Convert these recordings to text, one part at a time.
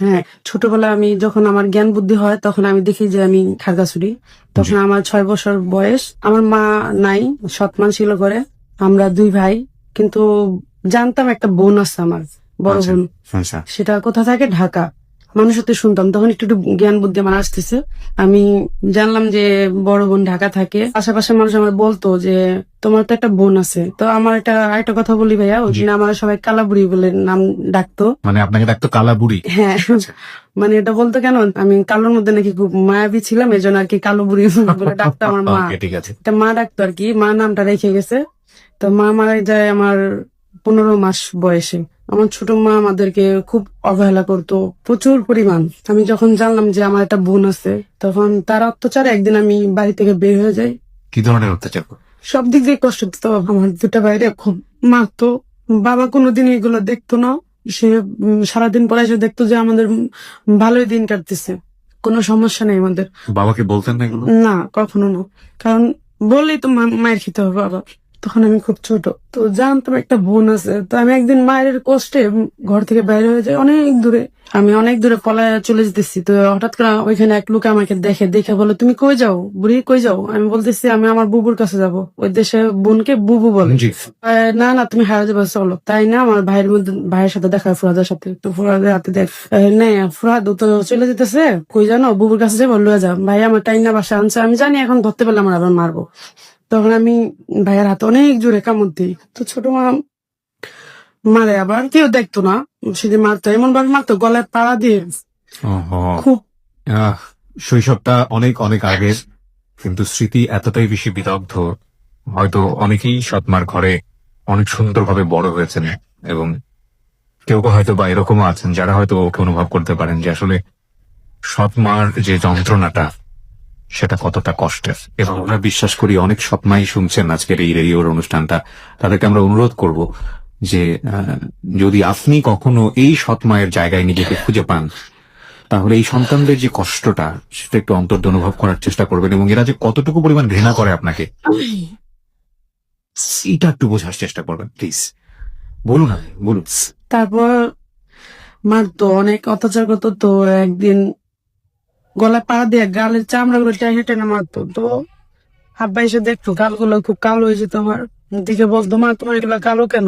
হ্যাঁ, ছোটবেলায় আমি যখন আমার জ্ঞান বুদ্ধি হয় তখন আমি দেখি যে আমি খাগড়াছড়ি। তখন আমার 6 বছর বয়স। আমার মা নাই, সৎ মা ছিল ঘরে। আমরা 2 ভাই, কিন্তু জানতাম একটা বোন আছে আমার, বড় আচ্ছা বোন। আচ্ছা সেটা কোথা থাকে, ঢাকা। মানুষের সাথে শুনতাম, তখন একটু একটু জ্ঞান বুদ্ধি আমার আসতেছে। আমি জানলাম যে বড় বোন ঢাকা থাকে। আশেপাশে মানুষ আমার বলতো যে তোমার তো একটা বোন আছে। তো আমার আরেকটা কথা বলি ভাইয়া, ওই জি। দিন আমার সবাই কালাবুড়ি বলে নাম ডাকতো। মানে আপনাকে ডাকতো কালা বুড়ি? হ্যাঁ, মানে এটা বলতো কেন, আমি কালোর মধ্যে নাকি খুব মায়াবী ছিলাম, এই জন্য আর কি কালো বুড়ি বলে ডাকতো আমার মা। ওকে, ঠিক আছে। এটা মা ডাকতো আর কি, মা নামটা রেখে গেছে। তো মা মারা যায় আমার 15 মাস বয়সে। আমার ছোট মা আমাদেরকে খুব অবহেলা করতো প্রচুর পরিমাণ। আমি যখন জানলাম যে আমার একটা বোন আছে, তখন তার অত্যাচারে একদিন আমি বাড়ি থেকে বের হয়ে যাই। কি ধরনের অত্যাচার? সব দিক দিয়ে কষ্ট দিত। আমার 2টা বাইরে খুব মারতো। বাবা কোনোদিন এগুলো দেখতো না। সে সারাদিন পরে এসে দেখতো যে আমাদের ভালোই দিন কাটতেছে, কোনো সমস্যা নেই আমাদের। বাবাকে বলতেন না এগুলো? না, কখনো না। কারণ বললেই তো মায়ের খেতে হবে আবার। তখন আমি খুব ছোট, তো জানতাম একটা বোন আছে। তো আমি একদিন মায়ের কষ্টে ঘর থেকে বাইরে হয়ে যাই অনেক দূরে। আমি অনেক দূরে পলায় চলে যেতেছি। তো হঠাৎ করে ওইখানে এক লোক আমাকে দেখে বলে, তুমি কই যাও বুড়ি, কই যাও? আমি বলতেছি আমি আমার বুবুর কাছে যাব। ওই দেশে বোনকে বুবু বলে। জি। না না, তুমি হারা যাবে, চলো। তাই না, আমার ভাইয়ের সাথে দেখা হয়, ফুরাদের সাথে। তো ফুরাদের হাতে দেখ, নেই ফুরাদ ও তো চলে যেতেছে, কই জানো, বুবুর কাছে যাবো, লয়ে যাও। ভাই আমার টাইনা বাসা আনছে, আমি জানি এখন ধরতে পারলে আমার আবার মারবো। তখন আমি ভাইয়ের হাতে অনেক জোরে কামড় দিই। তো ছোট মা মারে, আবার কেউ দেখতো না। সেদিন মারতো, এমন ভাবে মারতো গলায় পাড়া দিয়ে। ওহো। খুব আহ, শৈশবটা অনেক অনেক আগের, কিন্তু স্মৃতি এতটাই বেশি বিদগ্ধ। হয়তো অনেকেই সৎমার ঘরে অনেক সুন্দরভাবে বড় হয়েছেন, এবং কেউ কেউ হয়তো বা এরকমও আছেন যারা হয়তো ওকে অনুভব করতে পারেন যে আসলে সৎমার যে যন্ত্রণাটা সেটা কতটা কষ্টের। এবং আমরা বিশ্বাস করি অনেক সৎমাই শুনছেন আজকের এই রেডিওর অনুষ্ঠানটা। তাদেরকে আমরা অনুরোধ করব যে যদি আপনি কখনো এই সৎমায়ের জায়গায় নিজেকে খুঁজে পান, তাহলে এই সন্তানদের যে কষ্টটা সেটা একটু অন্তর্দ অনুভব করার চেষ্টা করবেন, এবং এরা যে কতটুকু পরিমাণ ঘৃণা করে আপনাকে এটা একটু বোঝার চেষ্টা করবেন প্লিজ। বলুন, আপনি বলুন। তারপর মারতো, অনেক অত্যাচার করতো। তো একদিন গলায় পা দিয়ে গালের চামড়া গুলো টেনে টেনে মারতো। তো আব্বা এসে দেখতো গালগুলো খুব কালো হয়ে যেত আমার। দিকে বলতো, মা তোমার এগুলো কালো কেন?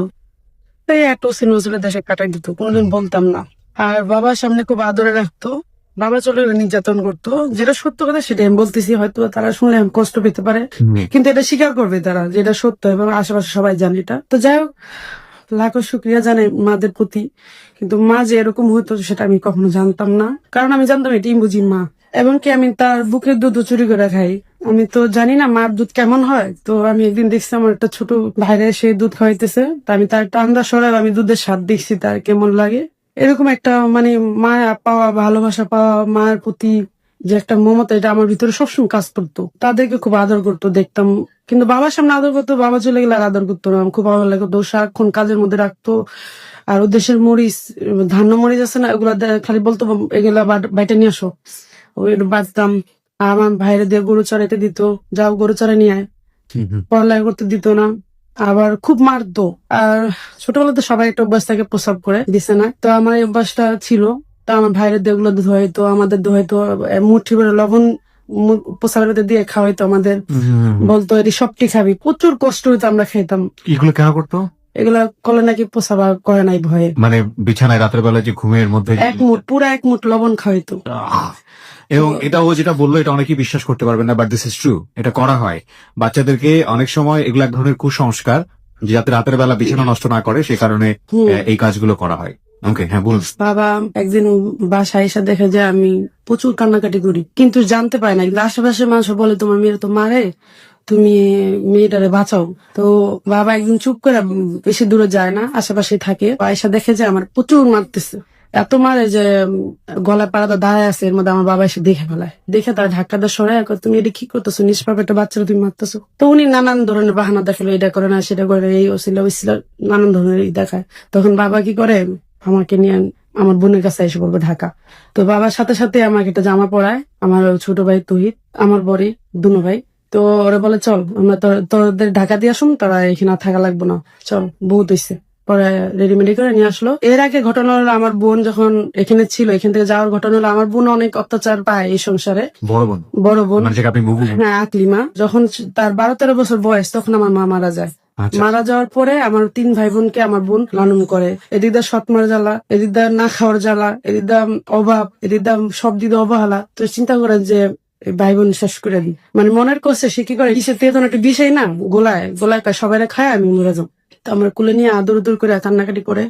এই একটা সিনুসিলে দেশে কাটাই দিত, কোনোদিন বলতাম না। আর বাবার সামনে খুব আদরে রাখতো। বাবা চলে গেলে নির্যাতন করতো, যেটা সত্য কথা সেটা আমি বলতেছি, হয়তো তারা শুনলে কষ্ট পেতে পারে, কিন্তু এটা স্বীকার করবে তারা যে এটা সত্য, এবং আশেপাশে সবাই জানে এটা। তো যাই হোক, লাখো শুক্রিয়া জানে মাদের প্রতি। কিন্তু মা যে এরকম হতো সেটা আমি কখনো জানতাম না, কারণ আমি জানতাম এটাই বুঝি মা। এবং কি আমি তার বুকের দুধ চুরি করে খাই। আমি তো জানি না মার দুধ কেমন হয়। তো আমি একদিন দেখছি আমার একটা ছোট ভাইরে সে দুধ খাওয়াইতেছে। তা আমি তার একটা আন্দাজ সরাই আমি দুধের স্বাদ দেখছি তার কেমন লাগে। এরকম একটা মানে মায়া পাওয়া, ভালোবাসা পাওয়া, মায়ের প্রতি যে একটা মমতা, এটা আমার ভিতরে সবসময় কাজ করতো। তাদেরকে খুব আদর করতো দেখতাম, কিন্তু বাবার সামনে আদর করতো, বাবা চলে গেলে আর আদর করতো না। খুব ভালো লাগতো, সারাক্ষণ কাজের মধ্যে রাখতো। আর ও দেশের মরিচ, ধান্য মরিচ আছে না, ওগুলা খালি বলতো এগুলা বাইটা নিয়ে আসো। ওই বাঁচতাম। আমার ভাইরে দিয়ে গরু চড়াইতে দিত, যাও গরু চড়াই নিয়ে আয়। পড়ালেখা করতে দিত না, আবার খুব মারতো। আর ছোটবেলাতে সবাই একটা অভ্যাস থাকে প্রস্রাব করে দিছে না, তো আমার এই অভ্যাসটা ছিল। তো আমার ভাইরে দিয়ে ওগুলো ধোয়াইতো, আমাদের ধোয়াইতো, মুঠি করে লবণ প্রস্রাবের মধ্যে দিয়ে খাওয়াইতো আমাদের। বলতো এটি সবটি খাবি, প্রচুর কষ্ট হইতো, আমরা খাইতাম। এগুলো কেন করতো? এগুলা করলে নাকি প্রস্রাব আর করে নাই ভয়ে। মানে বিছানায় রাতের বেলা যে ঘুমের মধ্যে পুরা 1 মুঠ লবণ খাওয়াইতো। এবং এটা ও যেটা বললো এটা অনেকেই বিশ্বাস করতে পারবেন না, বাট দিস ইজ ট্রু। এটা করা হয় বাচ্চাদেরকে অনেক সময়, এগুলো এক ধরনের কুসংস্কার, যে যাতে রাতের বেলা বিছানা নষ্ট না করে সে কারণে এই কাজগুলো করা হয়। ওকে, হ্যাঁ বলুন। বাবা একদিন বাসায় এসে দেখে যে আমি প্রচুর কান্নাকাটি করি, কিন্তু জানতে পারি না। আশেপাশে মানুষ বলে তোমার মেয়ের তো মারে, তুমি মেয়েটারে বাঁচাও। তো বাবা একদিন চুপ করে, বেশি দূরে যায় না, আশেপাশে থাকে, এসে দেখে যে আমার প্রচুর মারতেছে। এত মারে যে গলায় পাড়াটা দাঁড়ায় আছে, এর মধ্যে আমার বাবা এসে দেখে ফেলায়। দেখে তার ধাক্কাটা সরাই, তুমি এটা কি করতেছো, নিষ্পাপ একটা বাচ্চারা তুমি মারতেছো। তো উনি নানান ধরনের বাহানা দেখালো, এটা করে না সেটা করে, এই ওসিলা ওইসিলা নানান ধরনের দেখায়। তখন বাবা কি করে, আমাকে নিয়ে আমার বোনের কাছে এসে বলবো ঢাকা। তো বাবার সাথে সাথে আমাকে একটা জামা পরায়, আমার ছোট ভাই তহিদ, আমার বড়ি, দুনো ভাই। তো ওরা বলে চল আমরা তোদের ঢাকা দিয়ে আসুন, তারা এখানে থাকা লাগবো না, চল বহুত হইছে। পরে রেডিমেডি করে নিয়ে আসলো। এর আগে ঘটনা হলো আমার বোন যখন এখানে ছিল, এখান থেকে যাওয়ার ঘটনা হলো আমার বোন অনেক অত্যাচার পায় এই সংসারে। বড় বোন বড় বোন, মানে যেটা আপনি বুবু বোন। হ্যাঁ আকলিমা, যখন তার 12-13 বছর বয়স তখন আমার মা মারা যায়। আচ্ছা। মারা যাওয়ার পরে আমার 3 ভাই বোনকে আমার বোন লালন করে। এদিকদা সৎমার জ্বালা, এদিকদা না খাওয়ার জ্বালা, এদিকদা অভাব, এদিকদা সব দিকে অবহেলা। তো চিন্তা করেন যে এই ভাই বোন শেষ করে দিই, মানে মনের কষ্টে সে কি করে, কিসের তেতন একটা বিষয় না গোলায় গোলায় পায়, সবাই খায়, আমি মরে যাবো। তো আমার কুলে নিয়ে আদর উদর করে কান্নাকাটি করে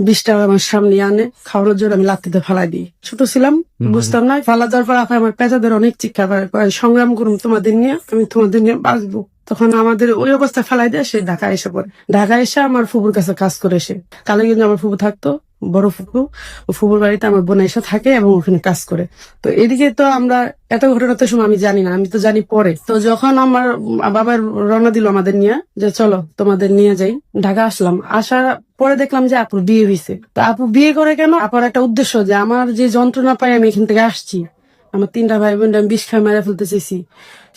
20 টাকা আমার সামনে আনে, খাওয়ানোর জন্য আমি লাত্তিতে ফালাই দিই। ছোট ছিলাম, বুঝতাম না। ফালা যাওয়ার পর আমার পেঁচাদের অনেক চিৎকার করে, সংগ্রাম করুন তোমাদের নিয়ে, আমি তোমাদের নিয়ে বাঁচবো। তখন আমাদের ওই অবস্থায় ফেলাই দিয়ে সে ঢাকা এসে পড়ে। ঢাকা এসে আমার ফুপুর কাছে কাজ করে, সে কালীগঞ্জে আমার ফুপু থাকতো, বড় ফুপু। ও ফুপুর বাড়িতে আমার বোন এসে থাকে এবং ওখানে কাজ করে। তো এদিকে তো আমরা এত ঘটনা তো সময় আমি জানি না, আমি তো জানি পরে। তো যখন আমার বাবার রওনা দিল আমাদের নিয়ে, যে চলো তোমাদের নিয়ে যাই, ঢাকা আসলাম। আসার পরে দেখলাম যে আপুর বিয়ে হয়েছে। তো আপু বিয়ে করে কেন, আপুর একটা উদ্দেশ্য যে আমার যে যন্ত্রণা পাই আমি এখান থেকে আসছি, আমার 3টা ভাই বোনরা আমি 20 খায় মেরে ফেলতে চেয়েছি,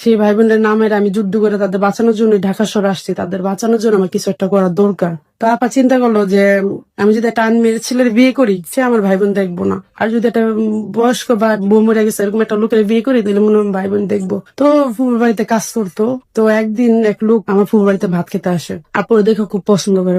সেই ভাই বোনদের নামের আমি যুদ্ধ করে তাদের বাঁচানোর জন্য ঢাকা শহরে আসছি, তাদের বাঁচানোর জন্য আমার কিছু একটা করার দরকার। তো আপা চিন্তা করলো যে আমি যদি একটা আনমেয়ের ছেলের বিয়ে করি, সে আমার ভাই বোন দেখবো না, আর যদি একটা বয়স্ক বা বউ মরে গেছে এরকম একটা লোকের বিয়ে করি, তাহলে মনে হয় ভাই বোন দেখবো। তো ফুপুর বাড়িতে কাজ করতো। তো একদিন এক লোক আমার ফুপুর বাড়িতে ভাত খেতে আসে, আপু দেখো খুব পছন্দ করে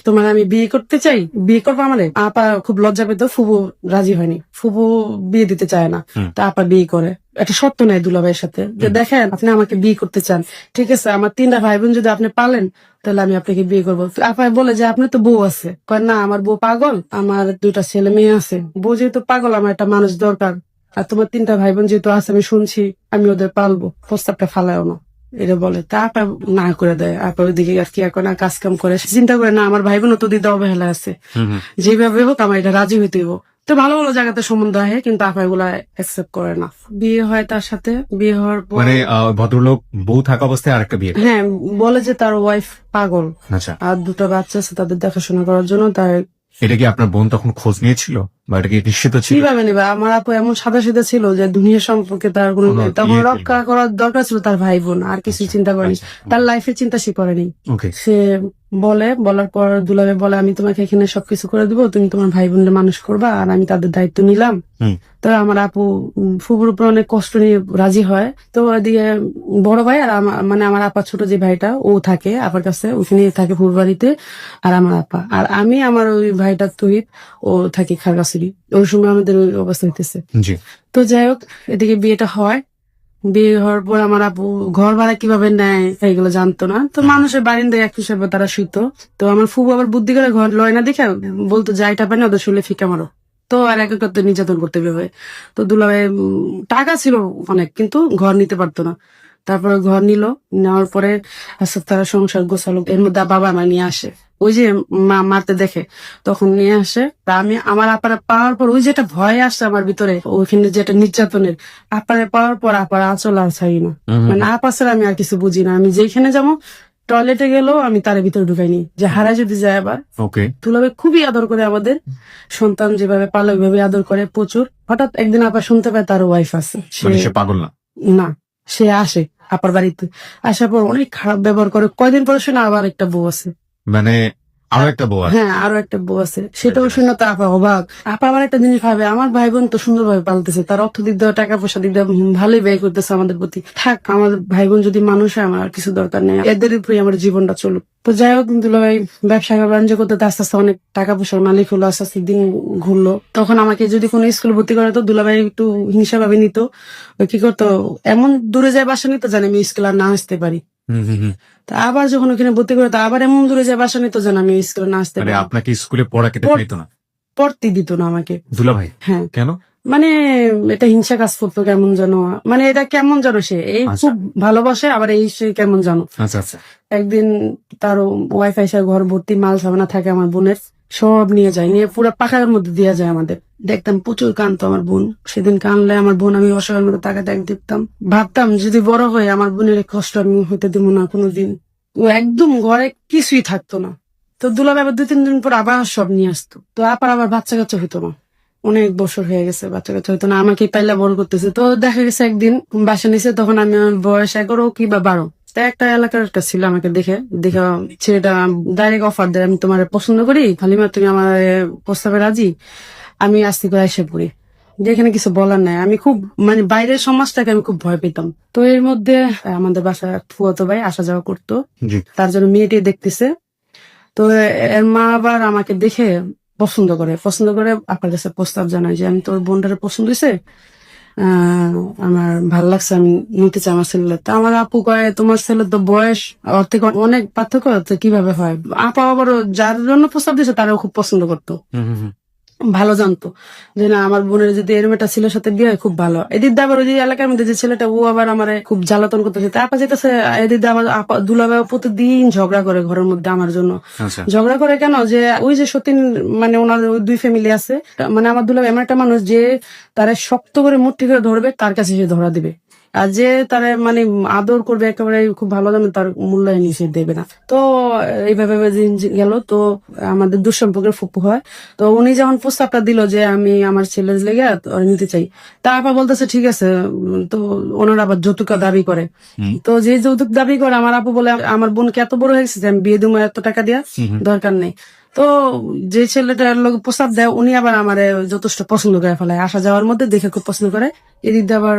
তোমার আমি বিয়ে করতে চাই, বিয়ে করবো আমার। আপা খুব লজ্জা পেত, ফুপু রাজি হয়নি, ফুপু বিয়ে দিতে চায় না। তা আপা বিয়ে করে, একটা শর্ত নেয় দুলাভাইয়ের সাথে, যে দেখেন আপনি আমাকে বিয়ে করতে চান, ঠিক আছে, আমার 3টা ভাই বোন যদি আপনি পালেন তাহলে আমি আপনাকে বিয়ে করবো। আপা বলে যে আপনার তো বউ আছে, কয় না আমার বউ পাগল, আমার 2টা ছেলে মেয়ে আছে, বউ যেহেতু পাগল আমার একটা মানুষ দরকার, আর তোমার 3টা ভাই বোন যেহেতু আছে আমি শুনছি আমি ওদের পালবো, প্রস্তাবটা ফালাও না, এটা বলে। তা আপা না করে দেয়। আপা ওইদিকে আর কি করে না, কাজ কাম করে, চিন্তা করে না আমার ভাই বোন তো দিতে অবহেলা আছে, যেভাবে হোক আমার এটা রাজি হইতে হইব। তো ভালো ভালো জায়গাতে সম্বন্ধ হয়, কিন্তু আপা এগুলা অ্যাকসেপ্ট করে না। বিয়ে হয় তার সাথে, বিয়ে হওয়ার পর মানে ভদ্রলোক বউ থাকা অবস্থায় আরেকটা বিয়ে করে। হ্যাঁ বলে যে তার ওয়াইফ পাগল, আচ্ছা, আর 2টা বাচ্চা আছে, তাদের দেখাশোনা করার জন্য তার। এটা কি আপনার বোন তখন খোঁজ নিয়েছিল বা এটা কি নিশ্চিত ছিল? কিভাবে নিবা, আমার আপু এমন সাদা সিধা ছিল যে দুনিয়া সম্পর্কে তার কোনো কোনো তখন ইয়ে রক্ষা করার দরকার ছিল তার ভাই বোন, আর কিছু চিন্তা করেনি, তার লাইফের চিন্তা সে করেনি। ওকে। সে বলার পর দুলাভাই বলে আমি তোমাকে এখানে সবকিছু করে দিবো, তুমি তোমার ভাই বোনদের মানুষ করবা, আর আমি তাদের দায়িত্ব নিলাম। তো আমার আপু ফুপুর উপর অনেক কষ্ট নিয়ে রাজি হয়। তো ওইদিকে বড় ভাই আর মানে আমার আপা ছোট যে ভাইটা ও থাকে আপার কাছে, ওখানে থাকে ফুপুর বাড়িতে, আর আমার আপা আর আমি, আমার ওই ভাইটা তহিদ, ও থাকি খাগড়াছড়ি। ওই সময় আমাদের ওই অবস্থা হইতেছে। জি। তো যাই হোক, এদিকে বিয়েটা হয়। বিয়ে হওয়ার পর আমার আপু ঘর ভাড়া কিভাবে নেয় এইগুলো জানতো না। তো মানুষের বারিন্দায় এক হিসাবে তারা শুইতো। তো আমার ফুবু আবার বুদ্ধি করে ঘর লয় না দেখে বলতো যাইটা পাই না ওদের শুলে ফিকা মারো। তো আর এক করতে নির্যাতন করতে হবে। তো দুলাভাই টাকা ছিল অনেক, কিন্তু ঘর নিতে পারতো না। তারপরে ঘর নিল, নেওয়ার পরে আস্তে তারা সংসার গোছালো। এর মধ্যে বাবা আমার নিয়ে আসে, ওই যে মা মারতে দেখে তখন নিয়ে আসে। তা আমি আমার আপারে পাওয়ার পর ওই যেটা ভয় আসছে আমার ভিতরে, ওইখানে যেটা নির্যাতনের, আপারে পাওয়ার পর আপার আঁচল আর ছাই না, মানে আপা ছাড়া আমি আর কিছু বুঝি না। আমি যেখানে যাবো, টয়লেটে গেলেও আমি তার ভিতরে ঢুকাইনি, যে হারাই যদি যায় আবার। ওকে। দুলাভাই খুবই আদর করে আমাদের সন্তান, যেভাবে পালে ওইভাবে আদর করে প্রচুর। হঠাৎ একদিন আপা শুনতে পায় তার ওয়াইফ আছে। মানে সে পাগল না? না, সে আসে আপার বাড়িতে, আসার পর অনেক খারাপ ব্যবহার করে। কয়দিন পরে শুনে আবার একটা বউ আছে, মানে আরো একটা বউ আছে? হ্যাঁ আরো একটা বউ আছে। সেটাও শুনে তো আপা অবাক। আপা আবার একটা জিনিস ভাবে, আমার ভাই বোন তো সুন্দরভাবে পালতেছে, তার অর্থ দিক দেওয়া, টাকা পয়সা দিক দেওয়া ভালোই ব্যয় করতেছে আমাদের প্রতি। থাক, আমার ভাই বোন যদি মানুষ হয় আমার আর কিছু দরকার নেই, এদের উপরে আমার জীবনটা চলুক। তো যাই হোক, দুলাভাই ব্যবসা বাণিজ্য করতে আস্তে আস্তে অনেক টাকা পয়সার মালিক হলো, আস্তে আস্তে দিন ঘুরলো। তখন আমাকে যদি কোনো স্কুলে ভর্তি করে, তো দুলাভাই একটু হিংসা ভাবে নিত। ওই কি করতো, এমন দূরে যায় বাসা নিতে জানে আমি স্কুলে আর না আসতে পারি। তা আবার যখন ওখানে ভর্তি করে, তা আবার এমন দূরে যায় বাসা নিত যেন আমি স্কুলে না আসতে মানে পারি। আপনাকে স্কুলে পড়াতে দিত না? পড়তে দিত না আমাকে দুলাভাই? হ্যাঁ। কেন? মানে এটা হিংসা কাজ করতো কেমন যেন, মানে এটা কেমন যেন, সে এই খুব ভালোবাসে আবার এই সে কেমন জানো। আচ্ছা আচ্ছা। একদিন তার ওয়াইফাই সে ঘর ভর্তি মাল সামানা থাকে আমার বোনের, সব নিয়ে যায়, নিয়ে পুরো পাখার মধ্যে দিয়ে যায় আমাদের। দেখতাম প্রচুর কানতো আমার বোন। সেদিন কানলে আমার বোন আমি অসহায়ের মতো তাকে দেখতাম, ভাবতাম যদি বড় হয়ে আমার বোনের এই কষ্ট আমি হইতে দিব না কোনোদিন। ও একদম ঘরে কিছুই থাকতো না। তো দুলাভাই আবার 2-3 দিন পর আবার সব নিয়ে আসতো। তো আবার বাচ্চা কাচ্চা হইতো না, অনেক বছর হয়ে গেছে বাচ্চা কাচ্চা হইতো না, আমাকে পাইলা বড় করতেছে। তো দেখা গেছে একদিন বাসা নিছে, তখন আমি আমার বয়স 11 কি বা 12। তা একটা এলাকার একটা ছিল আমাকে দেখে ছেলেটা ডাইরেক্ট অফার দেয়, আমি তোমার পছন্দ করি, হালিমা তুমি আমার প্রস্তাবে রাজি, আমি আস্তে করে এসে পড়ি। যেখানে কিছু বলার নাই, আমি খুব মানে বাইরের সমাজটাকে আমি খুব ভয় পেতাম। তো এর মধ্যে আমাদের বাসায় ফুয়াতো ভাই আসা যাওয়া করতো, জি। তার জন্য মেয়েটি দেখতেছে। তো এর মা আবার আমাকে দেখে পছন্দ করে আপনার কাছে প্রস্তাব জানায় যে আমি তোর বোনটারে পছন্দ হয়েছে, আমার ভালো লাগছে, আমি নিতে চাই আমার ছেলে। তা আমার আপু কয় তোমার ছেলের তো বয়স ওর থেকে অনেক পার্থক্য, তো কিভাবে হয়? আপা আবারও যার জন্য প্রস্তাব দিয়েছে তারাও খুব পছন্দ করতো, ভালো জানতো যে না আমার বোনের যদি এরকম একটা ছেলের সাথে বিয়ে হয় খুব ভালো। এদিক দিয়ে আবার ওই যে এলাকার মধ্যে যে ছেলেটা ও আবার আমার খুব জ্বালাতন করতেছে, তারপর যেতেছে এদিক দিয়ে আমার দুলাভাই প্রতিদিন ঝগড়া করে ঘরের মধ্যে আমার জন্য। আচ্ছা। ঝগড়া করে কেন, যে ওই যে সতীন মানে ওনার ওই দুই ফ্যামিলি আছে, মানে আমার দুলাভাই এমন একটা মানুষ যে তারা শক্ত করে মুঠি করে ধরবে, তার কাছে সে ধরা দিবে, আর যে তারা মানে আদর করবে একেবারে খুব ভালো দামে, তার মূল্যায়ন সে দেবে না। তো এইভাবে দিন গেল। তো আমাদের দুঃসম্পর্কের ফুপু হয়, তো উনি যখন প্রস্তাবটা দিল যে আমি আমার ছেলের লেগে ওরা নিতে চাই, তারপর বলতেছে ঠিক আছে। তো ওনারা আবার যৌতুক দাবি করে। তো যে যৌতুক দাবি করে আমার আপু বলে আমার বোনকে এত বড় হয়ে গেছে যে আমি বিয়ে দেবো এত টাকা দিয়া, দরকার নেই। তো যে ছেলেটার লোক প্রস্তাব দেয় উনি আবার আমার যথেষ্ট পছন্দ করে ফেলায়, আসা যাওয়ার মধ্যে দেখে খুব পছন্দ করে। এদিক দিয়ে আবার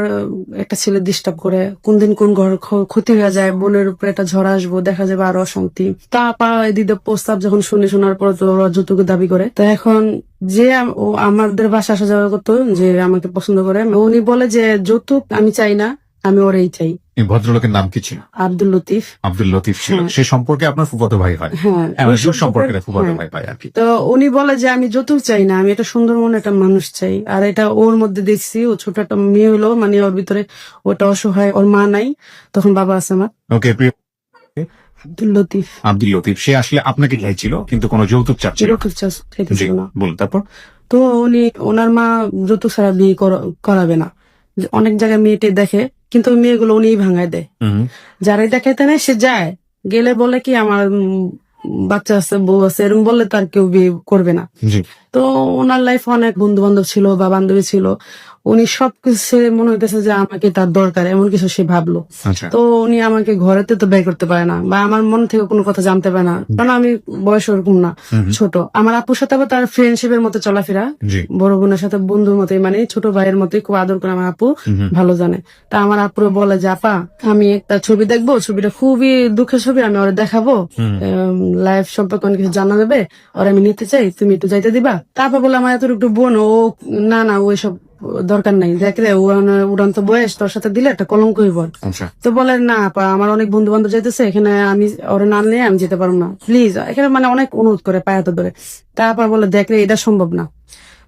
একটা ছেলে ডিস্টার্ব করে, কোন দিন কোন ঘর ক্ষতি হয়ে যায়, বোনের উপরে একটা ঝড় আসবো, দেখা যাবে আরো অশান্তি। তারপর এদিক দিয়ে প্রস্তাব যখন শোনার পর তো ওরা যৌতুক দাবি করে। তো এখন যে ও আমাদের বাসা আসা যাওয়া করতো, যে আমাকে পছন্দ করে, উনি বলে যে যৌতুক আমি চাই না, আমি ওরেই চাই। এই ভদ্রলোকের নাম কি ছিল? আব্দুল লতিফ। আব্দুল লতিফ ছিল। সে সম্পর্কে আপনার ফুফাতো ভাই হয়? হ্যাঁ, দূর সম্পর্কের ফুফাতো ভাই পায় আর কি। তো উনি বলে যে আমি যৌতুক চাই না, আমি একটা সুন্দর মনে একটা মানুষ চাই। আর এটা ওর মধ্যে দেখছি, ও ছোট একটা মেয়ে হলো, মানে ওর ভিতরে ওটা অসহায়, ওর মা নাই, তখন বাবা আছে আমার। ওকে, আব্দুল লতিফ। আব্দুল লতিফ সে আসলে আপনাকে চাইছিল কিন্তু কোনো যৌতুক চাচ্ছিল না। যৌতুক চাইতেছিল না। বলুন তারপর। তো উনি ওনার মা যৌতুক ছাড়া বিয়ে করাবে না। যে অনেক জায়গায় মেয়েটে দেখে, কিন্তু ওই মেয়েগুলো উনিই ভাঙায় দেয়। যারাই দেখাইতে নেয় সে যায়, গেলে বলে কি আমার বাচ্চা আছে, বউ আছে, এরকম বললে তার কেউ বিয়ে করবে না। তো ওনার লাইফে অনেক বন্ধু বান্ধব ছিল বা বান্ধবী ছিল, উনি সবকিছু মনে হইতেছে যে আমাকে তার দরকার, এমন কিছু সে ভাবলো। তো উনি আমাকে ঘরেতে তো ব্যয় করতে পারে না, বা আমার মন থেকে কোনো কথা জানতে পারে না, কারণ আমি বয়স ওরকম না, ছোট। আমার আপুর সাথে আবার তার ফ্রেন্ডশিপের মতো চলাফেরা, বড় বোনের সাথে বন্ধুর মতোই, মানে ছোট ভাইয়ের মতোই খুব আদর করে আমার আপু ভালো জানে। তা আমার আপুরে বলে যে আপা আমি একটা ছবি দেখবো, ছবিটা খুবই দুঃখের ছবি, আমি ওরা দেখাবো, লাইফ সম্পর্কে অনেক কিছু জানা যাবে, ওরা আমি নিতে চাই, তুমি একটু যাইতে দিবা। তারপর বলে আমার এতটুকু বোন, ও না না ওই সব দরকার নাই, দেখ রে উড়ান্ত বয়স, তোর সাথে দিলে একটা কলঙ্ক হইব। তো বলে না আপা আমার অনেক বন্ধু বান্ধব যাইতেছে, এখানে আমি ওরা না নিয়ে আমি যেতে পারবো না, প্লিজ। এখানে মানে অনেক অনুরোধ করে পায়ে হাতে ধরে। তারপর বলে দেখ রে এটা সম্ভব না,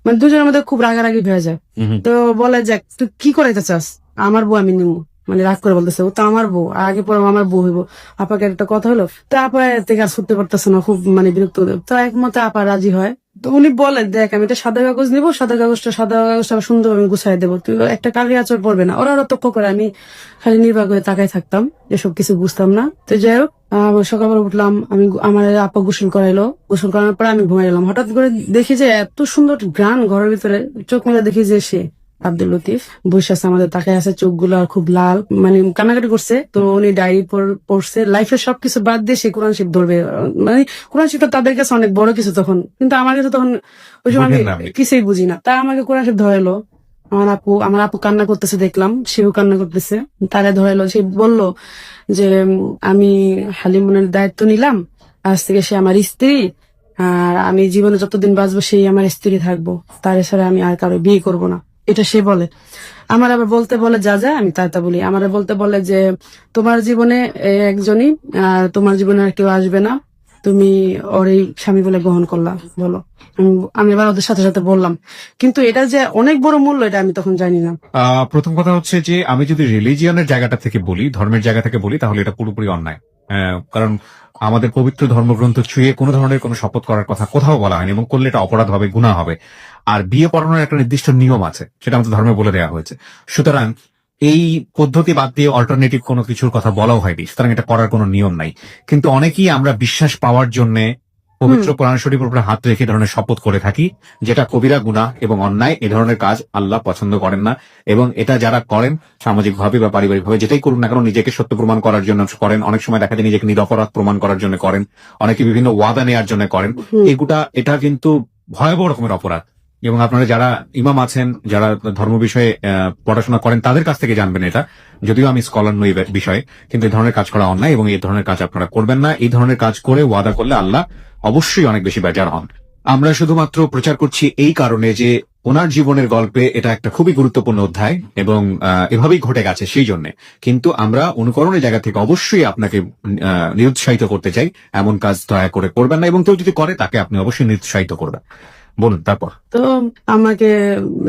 মানে দুজনের মধ্যে খুব রাগারাগি হয়ে যায়। তো বলে যে তুই কি করাইতে চাস, আমার বউ আমি নিবো, মানে রাগ করে বলতেছে ও তো আমার বউ, আগে পরে আমার বউ হইব। আপাকে একটা কথা হলো, তারপরে থেকে আর ছুটতে পারতেছে না, খুব মানে বিরক্ত। তো একমতে আপা রাজি হয়। তো উনি বলে দেখ আমি একটা সাদা কাগজ নিবো, সাদা কাগজটা সুন্দর আমি গুছাই দেবো, তুই একটা কালি আচর পড়বে না। ওরা তক্ক করে, আমি খালি নির্বাক হয়ে তাকাই থাকতাম, এসব কিছু বুঝতাম না। তো যাই হোক সকালবেলা উঠলাম, আমি আমার আপা গোসল করাইলো, গোসল করানোর পরে আমি ঘুমাই গেলাম। হঠাৎ করে দেখি যে এত সুন্দর গান ঘরের ভিতরে, চোখ মেলে দেখি যে সে আব্দুল লতিফ বসে আছে, আমাদের তাকায় আছে, চোখগুলো খুব লাল, মানে কান্নাকাটি করছে। তো উনি ডায়েরি পড়ছে, লাইফের সবকিছু বাদ দিয়ে সে কোরআন শিব ধরবে, মানে কোরআন শিবটা তাদের কাছে অনেক বড় কিছু তখন, কিন্তু আমার কাছে তখন ওই সময় আমি কিছুই বুঝি না। তা আমাকে কোরআন শিব ধরাইলো, আমার আপু কান্না করতেছে দেখলাম, সেও কান্না করতেছে, তারা ধরাইলো। সে বললো যে আমি হালিমনের দায়িত্ব নিলাম, আজ থেকে সে আমার স্ত্রী, আর আমি জীবনে যতদিন বাঁচবো সেই আমার স্ত্রী থাকবো, তার এছাড়া আমি আর কারো বিয়ে করবো না, এটা সে বলে। আমার আবার বলতে বলে যা যা, আমি তা বলি। আমার বলতে বলে যে তোমার জীবনে একজনই, আর তোমার জীবনে আর কেউ আসবে না, তুমি ওর এই স্বামী বলে গ্রহণ করলা, বলো। আমি এবার ওদের সাথে সাথে বললাম, কিন্তু এটা যে অনেক বড় মূল্য এটা আমি তখন জানি না। প্রথম কথা হচ্ছে যে আমি যদি রিলিজিয়নের জায়গাটা থেকে বলি, ধর্মের জায়গা থেকে বলি, তাহলে এটা পুরোপুরি অন্যায়। কারণ আমাদের পবিত্র ধর্মগ্রন্থ ছুঁয়ে কোনো ধরনের কোনো শপথ করার কথা কোথাও বলা হয়নি, এবং করলে এটা অপরাধ হবে, গুনাহ হবে। আর বিয়ে পড়ানোর একটা নির্দিষ্ট নিয়ম আছে, সেটা আমাদের ধর্মে বলে দেওয়া হয়েছে। সুতরাং এই পদ্ধতি বাদ দিয়ে অল্টারনেটিভ কোনো কিছুর কথা বলাও হয়নি, সুতরাং এটা করার কোনো নিয়ম নাই। কিন্তু অনেকেই আমরা বিশ্বাস পাওয়ার জন্য পবিত্র কোরআন শরীফের উপরে হাত রেখে এ ধরনের শপথ করে থাকি, যেটা কবিরা গুনাহ এবং অন্যায়। এ ধরনের কাজ আল্লাহ পছন্দ করেন না, এবং এটা যারা করেন সামাজিক ভাবে বা পারিবারিক ভাবে যেটাই করুন না কেন, নিজেকে সত্য প্রমাণ করার জন্য করেন। অনেক সময় দেখা যায় নিজেকে নিরপরাধ প্রমাণ করার জন্য করেন, অনেকে বিভিন্ন ওয়াদা নেওয়ার জন্য করেন। এটা কিন্তু ভয়াবহ রকমের অপরাধ। এবং আপনারা যারা ইমাম আছেন, যারা ধর্ম বিষয়ে পড়াশোনা করেন, তাদের কাছ থেকে জানবেন এটা। যদিও আমি স্কলার নই বিষয়ে, কিন্তু এই ধরনের কাজ করা অন্যায় এবং এই ধরনের কাজ আপনারা করবেন না। এই ধরনের কাজ করে ওয়াদা করলে আল্লাহ অবশ্যই অনেক বেশি বেজার হন। আমরা শুধুমাত্র প্রচার করছি এই কারণে যে ওনার জীবনের গল্পে এটা একটা খুবই গুরুত্বপূর্ণ অধ্যায়, এবং এভাবেই ঘটে গেছে সেই জন্য। কিন্তু আমরা অনুকরণের জায়গা থেকে অবশ্যই আপনাকে নিরুৎসাহিত করতে চাই, এমন কাজ দয়া করে করবেন না, এবং কেউ যদি করে তাকে আপনি অবশ্যই নিরুৎসাহিত করবেন। বলুন তারপর। তো আমাকে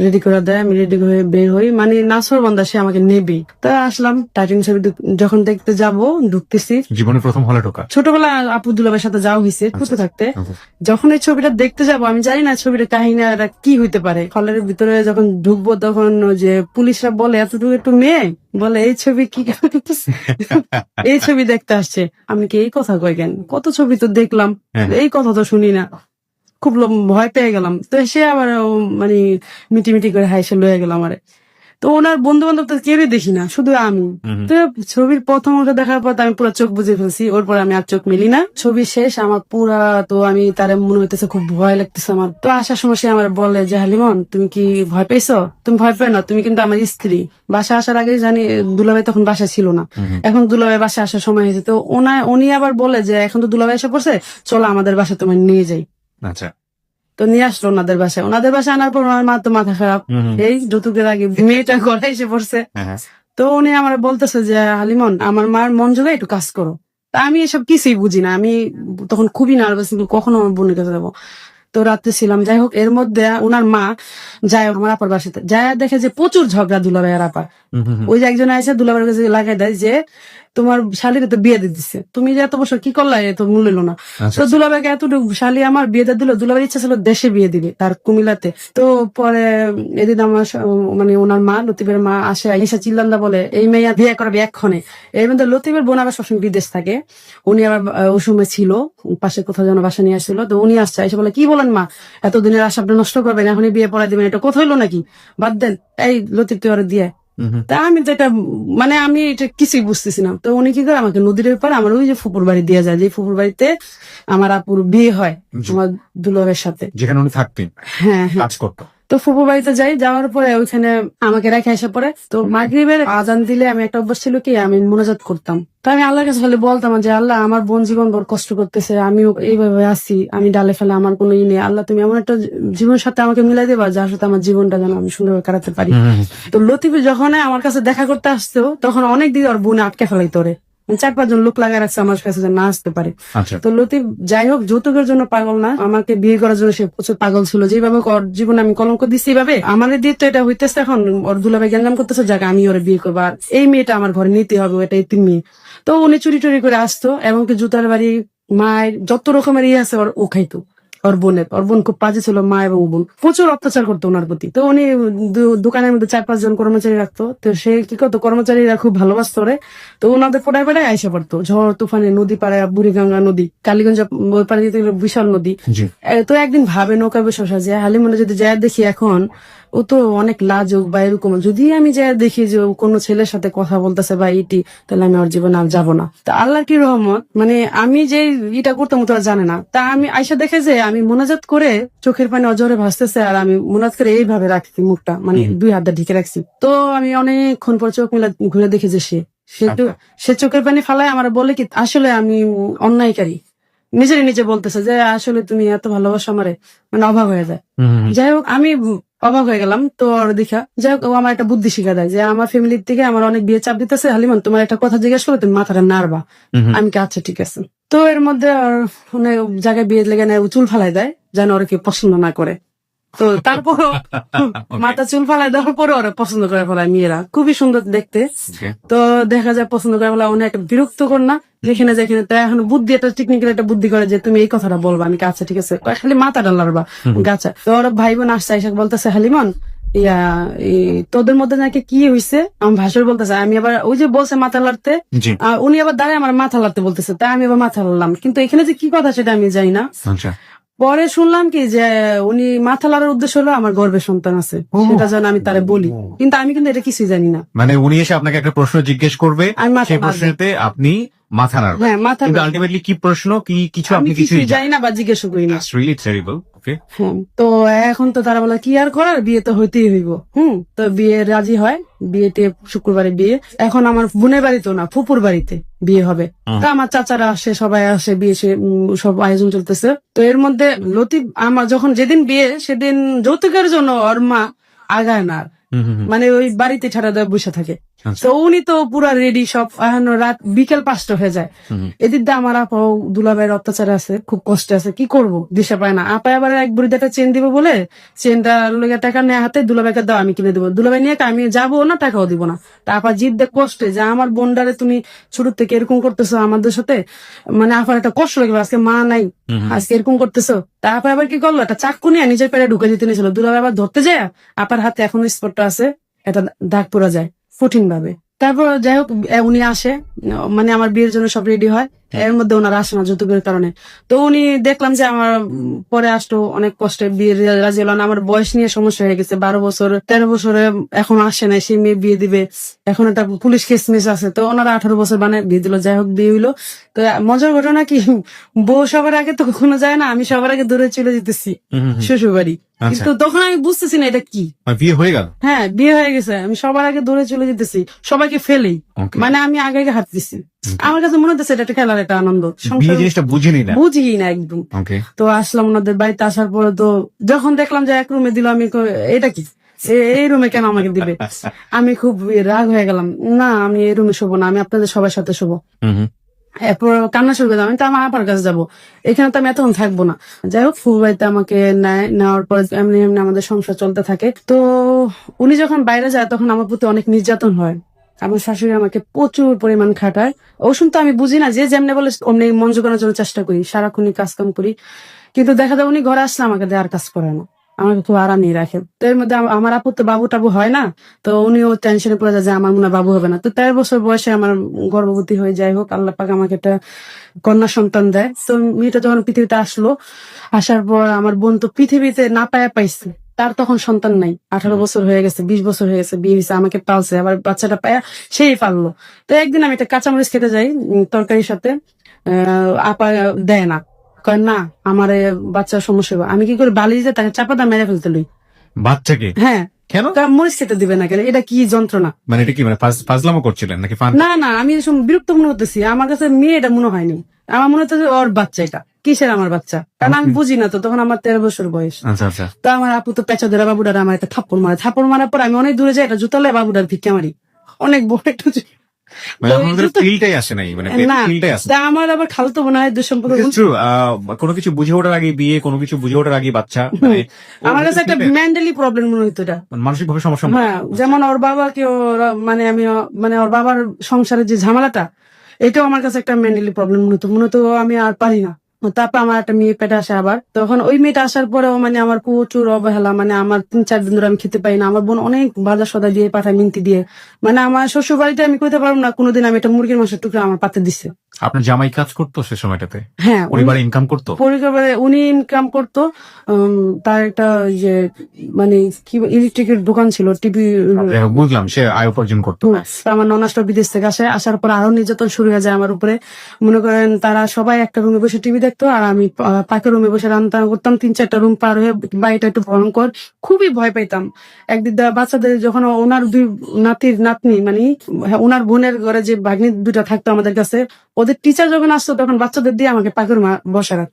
রেডি করে দেয়, আমি রেডি হয়ে বের হই, মানে নাসর বান্দা সে আমাকে নেবেই। তো আসলাম, টাইটিং ছবি যখন দেখতে যাব, ঢুকতেছি। জীবনে প্রথম হলে ঢোকা? ছোটবেলা আপু দুলাবের সাথে যাওয়া হয়েছে ছোট থাকতে। যখন এই ছবিটা দেখতে যাব, আমি জানি না ছবিটার কাহিনী কি হইতে পারে। হলের ভিতরে যখন ঢুকবো, তখন যে পুলিশরা বলে এতটুকু একটু মেয়ে বলে এই ছবি কি এই ছবি দেখতে আসছে। আমি কি এই কথা কই কেন, কত ছবি তো দেখলাম, এই কথা তো শুনি না। খুব ভয় পেয়ে গেলাম। তো সে আবার মানে মিটি করে হাইসে লয়ে গেল আমারে। তো ওনার বন্ধু বান্ধব তো কেউই দেখি না, শুধু আমি। তো ছবির প্রথম ওটা দেখার পর আমি পুরো চোখ বুঝে ফেলছি, ওর পর আমি আর চোখ মেলি না। ছবি শেষ আমার পুরা, তো আমি তারে মনে হইতেছে খুব ভয় লাগতেছে আমার। তো আসার সময় সে আমার বলে যে হালিমন তুমি কি ভয় পেয়েছো? তুমি ভয় পেও না, তুমি কিন্তু আমার স্ত্রী। বাসা আসার আগে জানি দুলাভাই তখন বাসা ছিল না, এখন দুলাভাই বাসা আসার সময় হয়েছে। তো উনি আবার বলে যে এখন তো দুলাভাই এসে পড়ছে, চলো আমাদের বাসা তোমার নিয়ে যাই। আচ্ছা। তো নিয়ে আসলো ওনাদের বাসায়। ওনাদের বাসায় আনার পর ওনার মা তো মাথা খারাপ, এই যৌতুকের আগে মেয়েটা ঘরে এসে পড়ছে। তো উনি আমার বলতেছে যে হালিমন আমার মার মন জোগে একটু কাজ করো। তা আমি এসব কিছুই বুঝি না, আমি তখন খুবই নার্ভাস, কখনো আমার বোনের কাছে যাবো। তো রাত্রে ছিলাম, যাই হোক। এর মধ্যে ওনার মা যায় আমার আপার বাসাতে, যায় দেখে যে প্রচুর ঝগড়া দুলাভাই আর আপার। ওই যে একজন এসে দুলাভাইয়ের কাছে লাগাই দেয় যে তোমার শালির তো বিয়ে দিয়ে দিচ্ছে, তুমি যে এত বছর কি করলা, এত মূল্য এলো না। তো দুলাভাইকে এতটুকু শালি আমার বিয়ে দিয়ে দিল। দুলাভাইয়ের ইচ্ছা ছিল দেশে বিয়ে দিবে, তার কুমিল্লাতে। তো পরে এদিন আমার মানে ওনার মা, লতিফের মা আসে, এসে চিল্লান্দা বলে এই মেয়ে বিয়ে করাবে এক্ষণে। এর মধ্যে লতিফের বোন আবার সবসময় বিদেশ থাকে, উনি আবার ওই সময় ছিল পাশে কোথাও যেন বাসা নিয়ে আসছিল। তো উনি আসছে, এসে বলে কি বলেন মা, এতদিনের আশা আপনি নষ্ট করবেন, এখনই বিয়ে পড়াই দিবেন, এটা কোথাও হইলো নাকি, বাদ দেন, এই লতিফ তুই আরে দিয়ে। তা আমি তো এটা মানে আমি এটা কিছুই বুঝতেছি না। তো উনি কি করে আমাকে নদীর পরে আমার ওই যে ফুপুর বাড়ি দিয়ে যায়, যে ফুপুর বাড়িতে আমার আপুর বিয়ে হয় আমার দুলাভাইয়ের সাথে, যেখানে উনি থাকতেন, হ্যাঁ কাজ করতো। তো ফুপুর বাড়িতে যাই, যাওয়ার পরে ওইখানে আমাকে রেখে এসে পরে। তো মাগরিবের আজান দিলে আমি একটা অভ্যাস ছিল কি, আমি মোনাজাত করতাম। তো আমি আল্লাহর কাছে খালি বলতাম যে আল্লাহ আমার বোন জীবন বড় কষ্ট করতেছে, আমিও এইভাবে আছি, আমি ডালে ফেলে আমার কোনো ই নেই, আল্লাহ তুমি এমন একটা জীবনের সাথে আমাকে মিলাই দেবা যার সাথে আমার জীবনটা যেন আমি সুন্দরভাবে কাটাতে পারি। তো লতিফে যখন আমার কাছে দেখা করতে আসতো, তখন অনেক দিন ওর বোনে আটকে ফেলাইতো রে, 4-5 জন লোক লাগাই রাখছে আমার কাছে যেন না আসতে পারে। তো লতিফ যাই হোক যৌতুকের জন্য পাগল না, আমাকে বিয়ে করার জন্য সে প্রচুর পাগল ছিল। যেভাবে ওর জীবনে আমি কলঙ্ক দিচ্ছি, এইভাবে আমার দিয়ে তো এটা হইতেছে। এখন ওর দুলাভাই গ্যাঞ্জাম করতেছে, যাকে আমি ওরে বিয়ে করবো, আর এই মেয়েটা আমার ঘরে নিতে হবে, এটা এই 3 মেয়ে। তো উনি চুরি টুরি করে আসতো, এমনকি জুতার বাড়ি, মায়ের যত রকমের ইয়ে আছে ও খাইতো। ওর বোন খুব বাজে ছিল, মা এবং বোন প্রচুর অত্যাচার করতো ওনার প্রতি। তো উনি দোকানের মধ্যে 4-5 জন কর্মচারী রাখতো। তো সে কি করতো, কর্মচারীরা খুব ভালোবাসতো রে। তো ওনাদের পড়ায় পড়ায় আইসা পড়তো, ঝড় তুফানে নদী পাড়ায়, বুড়িগঙ্গা নদী, কালীগঞ্জ ওই পাড়ে যেতে গেলে বিশাল নদী। তো একদিন ভাবে নৌকা বসে যে হালিমনে যদি যায় দেখি, এখন ও তো অনেক লাজুক বা এরকম, যদি আমি যাই দেখি যে কোনো ছেলের সাথে কথা বলতেছে বা ইটি, তাহলে আমি ওর জীবনে আর যাবো না। তা আল্লাহর কি রহমত, মানে আমি যে এটা করতাম তো জানে না। তা আমি আয়সা দেখে যে আমি মোনাজাত করে চোখের পানি অজরে ভাসতেছে, আর আমি মোনাজাত করে এইভাবে রাখছি মুখটা, মানে 2 হাত দিয়ে ঢেকে রাখছি। তো আমি অনেকক্ষণ পর চোখ মিলা ঘুরে দেখি যে সে চোখের পানি ফালায় আমার বলে কি আসলে আমি অন্যায়কারী। নিজে বলতেছে যে আসলে তুমি এত ভালোবাসো আমারে, মানে অভাব হয়ে যায়। যাই হোক আমি অবাক হয়ে গেলাম। তো ওর দেখা যাই হোক, ও আমার একটা বুদ্ধি শিখা দেয় যে আমার ফ্যামিলির থেকে আমার অনেক বিয়ে চাপ দিতেছে, হালিমান তোমার একটা কথা জিজ্ঞেস করো, তুমি মাথাটা নাড়বা। আমি কি আচ্ছা ঠিক আছে। তো এর মধ্যে অনেক জায়গায় বিয়ে লেগে নেয়, চুল ফালাই দেয় যেন ওরা কেউ পছন্দ না করে। তো তারপরও মাথা চুল ফালাই দেওয়ার পরে ওরা পছন্দ করে ফেলায়, মেয়েরা খুবই সুন্দর দেখতে। তো দেখা যায় পছন্দ করে ফেলা অনেক বিরক্তকর না, যেখানে তাই এখন বুদ্ধি একটা টেকনিক্যাল একটা বুদ্ধি করে যে তুমি এই কথাটা বলবা। আমি আচ্ছা ঠিক আছে, খালি মাথা ডালারবা গাছা। তো ওরা ভাই বোন আসছে, এসে বলতেছে হালিমন ইয়া তোদের মধ্যে নাকি কি হয়েছে আমার ভাসুর বলতেছে, আমি আবার ওই যে বলছে মাথা লাড়তে, জি। উনি আবার দাঁড়ায় আমার মাথা লাড়তে বলতেছে, তাই আমি আবার মাথা লাড়লাম, কিন্তু এখানে যে কি কথা সেটা আমি জানি না। আচ্ছা। পরে শুনলাম কি যে উনি মাথা লাড়ার উদ্দেশ্য হলো আমার গর্ভের সন্তান আছে, সেটা যেন আমি তারে বলি, কিন্তু আমি কিন্তু এটা কিছুই জানি না। মানে উনি এসে আপনাকে একটা প্রশ্ন জিজ্ঞেস করবে, আমি মাথা সেই নাড়বো। প্রশ্নতে আপনি মাথা নাড়বেন, হ্যাঁ, মাথা কিন্তু নাড়বো। আলটিমেটলি কি প্রশ্ন কি কিছু আমি আপনি কিছুই কিছুই জানি না বা জিজ্ঞেস করি না। That's really terrible. Okay. হ্যাঁ, তো এখন তো তারা বলে কি আর করার, বিয়ে তো হইতেই হইব। তো বিয়ে রাজি হয়, বিয়েতে শুক্রবারে বিয়ে। এখন আমার বোনের বাড়িতেও না, ফুপুর বাড়িতে বিয়ে হবে। তা আমার চাচারা আসে, সবাই আসে, বিয়ে সব আয়োজন চলতেছে। তো এর মধ্যে লতিফ আমার যখন যেদিন বিয়ে সেদিন যৌতুকের জন্য ওর মা আগায় না, মানে ওই বাড়িতে ছাড়া দেয় বসে থাকে। তো উনি তো পুরা রেডি সব, এখন রাত বিকেল 5টা হয়ে যায়। এদিক দিয়ে আমার আপা দুলাভাইয়ের অত্যাচার আছে, খুব কষ্ট আছে, কি করব দিশা পায় না। আপা আবার এক বুড়িতে একটা চেন দিব বলে চেনটা লেগে টাকা নেয় হাতে, দুলাভাইকে দাও আমি কিনে দেবো, দুলাভাই নিয়ে আমি যাবো না, টাকাও দিব না। তা আপা জিদ দেখ কষ্টে যে আমার বোনডারে তুমি শুরু থেকে এরকম করতেছো আমাদের সাথে, মানে আপার একটা কষ্ট লাগবে, আজকে মা নাই আজকে এরকম করতেছো। তা আপা আবার কি করলো, একটা চাকু নিয়ে নিজের পেটে ঢুকে দিতে নিয়েছিল, দুলাভাই আবার ধরতে যায়, আপার হাতে এখন স্পটটা আছে, এটা দাগ পড়া যায় কঠিন ভাবে। তারপর যাই হোক উনি আসে, মানে আমার বিয়ের জন্য সব রেডি হয়, এর মধ্যে ওনারা আসে না যৌতুকের কারণে। তো উনি দেখলাম যে আমার পরে আসতো অনেক কষ্টে, বিয়ের রাজি হলো না। আমার বয়স নিয়ে সমস্যা হয়ে গেছে, 12 বছর 13 বছরে এখন আসে না, সে মেয়ে বিয়ে দিবে, এখন একটা পুলিশ কেসমিস আছে। তো ওনারা 18 বছর বানায় বিয়ে দিল, যাই হোক বিয়ে হইলো। তো মজার ঘটনা কি, বউ সবার আগে তো কখনো যায় না, আমি সবার আগে দূরে চলে যেতেছি শ্বশুর বাড়ি, কিন্তু তখন আমি বুঝতেছি না এটা কি। বিয়ে হয়ে গেল? হ্যাঁ, বিয়ে হয়ে গেছে, আমি সবার আগে দৌড়ে চলে যেতেছি, সবাইকে ফেলেই, Okay. মানে আমি আগে আগে হাঁটতেছি। আমার কাছে মনে হচ্ছে এটা একটা খেলার একটা আনন্দ, বিয়ে জিনিসটা বুঝিনি না। বুঝি না একদম। ওকে। তো আসলাম ওনাদের বাড়িতে, আসার পরে তো যখন দেখলাম যে এক রুমে দিল, আমি এটা কি, এই রুমে কেন আমাকে দিবে, আমি খুব রাগ হয়ে গেলাম, না আমি এই রুমে শোবো না, আমি আপনাদের সবার সাথে শোবো। এরপর কান্না শুরু করে, আমি তো আমার আপার কাছে যাবো, এখানে তো আমি এতক্ষণ থাকবো না। যাই হোক ফুল বাড়িতে আমাকে নেওয়ার পর এমনি এমনি আমাদের সংসার চলতে থাকে। তো উনি যখন বাইরে যায় তখন আমার প্রতি অনেক নির্যাতন হয়, আমার শাশুড়ি আমাকে প্রচুর পরিমাণ খাটায়। ওষুধ তো আমি বুঝি না, যে যেমনি বলে অমনি মন জোগানোর জন্য চেষ্টা করি, সারাক্ষণই কাজ কাম করি, কিন্তু দেখা যায় উনি ঘরে আসলে আমাকে দেওয়ার কাজ করে না, আমাকে খুব আরামই রাখে। তো এর মধ্যে আমার আপু তো বাবু টাবু হয় না, তো উনিও টেনশনে পড়ে যায় যে আমার মনে হয় বাবু হবে না। তো 13 বছর বয়সে আমার গর্ভবতী হয়ে, যাই হোক আল্লাহ পাক আমাকে একটা কন্যা সন্তান দেয়। তো মেয়েটা যখন পৃথিবীতে আসলো, আসার পর আমার বোন তো পৃথিবীতে না পাইছে, তার তখন সন্তান নাই, 18 বছর হয়ে গেছে, 20 বছর হয়ে গেছে, বিয়ে হয়েছে, আমাকে পালছে, আবার বাচ্চাটা পায়া সেই পারলো। তো একদিন আমি একটা কাঁচামরিচ খেতে যাই তরকারির সাথে, আপা দেয় না, কয় না আমার বাচ্চার সমস্যা হবে। আমি কি করে বালি দিয়ে তাকে চাপাতা মেরে ফেলতে লই। বাচ্চাকে? হ্যাঁ, কেন? মরিচ খেতে দিবে না কেন, এটা কি যন্ত্রণা। মানে এটা কি, মানে ফাজলামো করছিলেন নাকি ফান? না না, আমি এসব বিরক্ত মনে হতেছি, আমার কাছে মেয়ে এটা মনে হয়নি, আমার মনে হচ্ছে ওর বাচ্চা, এটা কিসের আমার বাচ্চা, কারণ আমি বুঝি না তো, তখন আমার 13 বছর বয়স। আচ্ছা আচ্ছা। তো আমার আপু তো পেঁচা ধরে বাবুটার আমার একটা থাপ্পড় মারার পর আমি অনেক দূরে যাই, এটা জুতালে বাবুটার ভিক্ষা মারি, অনেক বড় একটু মানে আপনাদের ফিলটাই আসে নাই, মানে না, ফিলটাই আসে। তা আমার আবার খালতো বোন হয়, দুঃসম্পর্ক বোন। ট্রু। কোনো কিছু বুঝে ওঠার আগে বিয়ে, কোনো কিছু বুঝে ওঠার আগে বাচ্চা, মানে আমার কাছে একটা মেন্টালি প্রবলেম মনে হইতো এটা। মানসিক ভাবে সমস্যা। হ্যাঁ, যেমন ওর বাবাকে মানে আমি মানে ওর বাবার সংসারের যে ঝামেলাটা, এটাও আমার কাছে একটা মেন্টালি প্রবলেম মনে হতো আমি আর পারি না। তারপর আমার একটা মেয়ে পেটে আসে, আবার তখন ওই মেয়েটা আসার পরেও মানে আমার প্রচুর অবহেলা, মানে আমার 3-4 দিন ধরে আমি খেতে পাই না, আমার বোন অনেক বাজার সদা দিয়ে পাঠায় মিনতি দিয়ে, মানে আমার শ্বশুর বাড়িতে আমি কইতে পারবো না কোনোদিন আমি একটা মুরগির মাংসের টুকরা আমার পাতে দিচ্ছে। আপনার জামাই কাজ করতো সে সময়টাতে? হ্যাঁ, পরিবারে ইনকাম করতো? পরিবারে উনি ইনকাম করতো, তার একটা যে মানে কি ইলেকট্রিকের দোকান ছিল, টিভি। বুঝলাম, সে আয় উপার্জন করতো। আমার ননাসটা বিদেশ থেকে আসার পর আরো নির্যাতন শুরু হয়ে যায় আমার উপরে। মনে করেন তারা সবাই একটা রুমে বসে টিভি দেখতো, আর আমি পাকের রুমে বসে রান্না করতাম। 3-4টা রুম পার হয়ে বাড়িটা একটু ভয়ঙ্কর, খুবই ভয় পাইতাম। একদিন বাচ্চাদের যখন ওনার 2 নাতনি মানে ওনার বোনের ঘরে যে ভাগ্নি 2টা থাকতো আমাদের কাছে, ওদের টিচার যখন আসতো তখন বাচ্চাদের দিয়ে আমাকে পাকের বসা রাখ,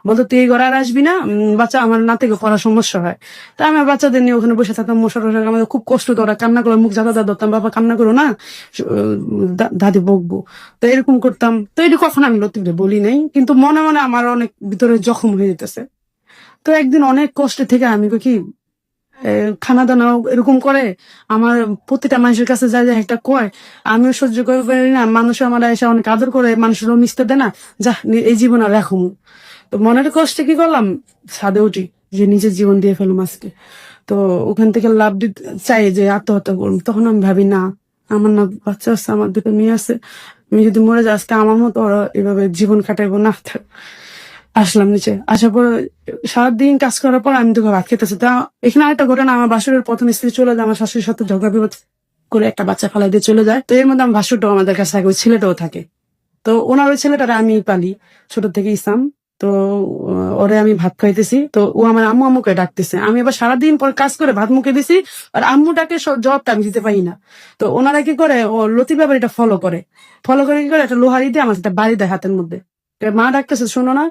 বলতো তুই এই ঘরে আর আসবি না, বাচ্চা আমার নাতিকে পড়ার সমস্যা হয়। তা আমি বাচ্চাদের নিয়ে ওখানে বসে থাকতাম, মশার আমাদের খুব কষ্ট তো, ওরা কান্না করে মুখ জাদা ধরতাম, বাবা কান্না করো না, দাদি বকবো। তো এরকম করতাম। তো এটা কখনো আমি লতিফে বলি নাই, কিন্তু মনে মনে আমার অনেক ভিতরে জখম হয়ে যেতেছে। তো একদিন অনেক কষ্ট থেকে আমি কি খানা দানাও এরকম করে, আমার প্রতিটা মানুষের কাছে যা যা একটা কয় আমিও সহ্য করে পারি না, মানুষ আমার এসে অনেক আদর করে, মানুষেরও মিশতে দেয় না, যা এই জীবন আর রাখুন। তো মনের কষ্টে কি করলাম, ছাদে উঠি যে নিজের জীবন দিয়ে ফেলুম আজকে। তো ওখান থেকে লাভ দিতে চাই যে আত্মহত্যা করবো, তখন আমি ভাবি না, আমার না বাচ্চা আছে, আমার দুটো মেয়ে আছে, আমি যদি মরে যাই আজকে আমার মতো ওরা এভাবে জীবন কাটাইবো না। আসলাম নিচে, আসার পর সারাদিন কাজ করার পর আমি তো ভাত খেতেছি। তা এখানে আরেকটা ঘটনা, আমার বাসুরের প্রথম স্ত্রী চলে যায়, আমার শাশুড়ির সাথে ঝগড়া বিবাদ করে একটা বাচ্চা ফালাই দিয়ে চলে যায়। তো এর মধ্যে আমার ভাসুরটাও আমাদের কাছে থাকে, ওই ছেলেটাও থাকে। তো ওনার ওই ছেলেটারা আমি পালি ছোট থেকে, ইসলাম। তো ওরে আমি ভাত খাইতেছি, তো ও আমার আম্মু আম্মুকে ডাকতেছে, আমি আবার সারাদিন পর কাজ করে ভাত মুখে দিছি, আর আম্মুটাকে জবাবটা আমি দিতে পারি না। তো ওনারা কি করে, ও লতিফ ব্যাপার এটা ফলো করে কি করে, একটা লোহারি দিয়ে আমার একটা বাড়ি দেয় হাতের মধ্যে। তো মা ডাকতেছে, শোনো না,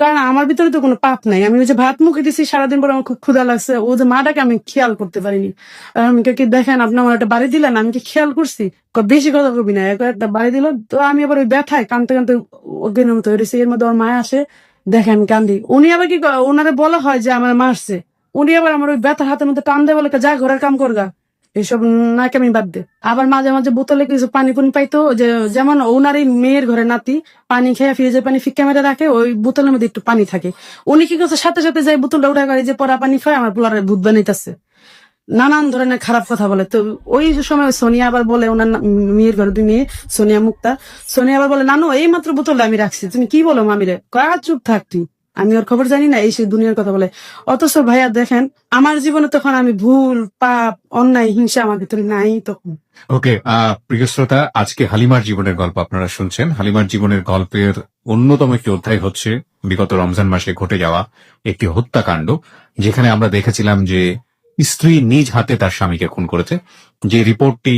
কারণ আমার ভিতরে তো কোনো পাপ নাই, আমি ওই যে ভাত মুখে দিছি সারাদিন পর, আমার খুব ক্ষুধা লাগছে, ও যে মাটাকে আমি খেয়াল করতে পারিনি। আর আমি কি দেখেন, আপনি আমার একটা বাড়ি দিলেন, আমি কি খেয়াল করছি? বেশি কথা কবি না, একটা বাড়ি দিল। তো আমি আবার ওই ব্যথায় কানতে কানতে অজ্ঞানের মতো হয়ে গেছি। এর মধ্যে ওর মায় আসে, দেখে আমি কান্দি। উনি আবার কি করে, ওনারে বলা হয় যে আমার মারছে, উনি আবার আমার ওই ব্যথা হাতের মধ্যে টান দেয়, বলে যা ঘরের কাম করগা, এইসব নাকি আমি বাদ দে। আবার মাঝে মাঝে বোতলে কিছু পানি পুনি পাইতো, যে যেমন ওনার এই মেয়ের ঘরে নাতি পানি খেয়ে ফ্রিজের পানি ফিক্কা মেরে রাখে, ওই বোতলের মধ্যে একটু পানি থাকে, উনি কি করছে সাথে সাথে যাই বোতলটা উঠে গাড়ি যে পরা পানি খায়, আমার পোলারে ভূত বানাইতেছে, নানান ধরনের খারাপ কথা বলে। তো ওই সময় সোনিয়া আবার বলে, ওনার মেয়ের ঘরে দুই মেয়ে, সোনিয়া মুক্তা, সোনিয়া আবার বলে, নানু এই মাত্র বোতলটা আমি রাখছি, তুমি কি বলো মামিরে? কয়া চুপ থাক তুই, আমি ওর খবর জানি না, এই সেই দুনিয়ার কথা বলে। অথচ ভাইয়া দেখেন, আমার জীবনে তখন আমি ভুল পাপ অন্যায় হিংসা আমার ভিতরে নাই তখন। ওকে, প্রিয় শ্রোতা, আজকে হালিমার জীবনের গল্প আপনারা শুনছেন। হালিমার জীবনের গল্পের অন্যতম একটি অধ্যায় হচ্ছে বিগত রমজান মাসে ঘটে যাওয়া একটি হত্যাকাণ্ড, যেখানে আমরা দেখেছিলাম যে স্ত্রী নিজ হাতে তার স্বামীকে খুন করেছে। যে রিপোর্টটি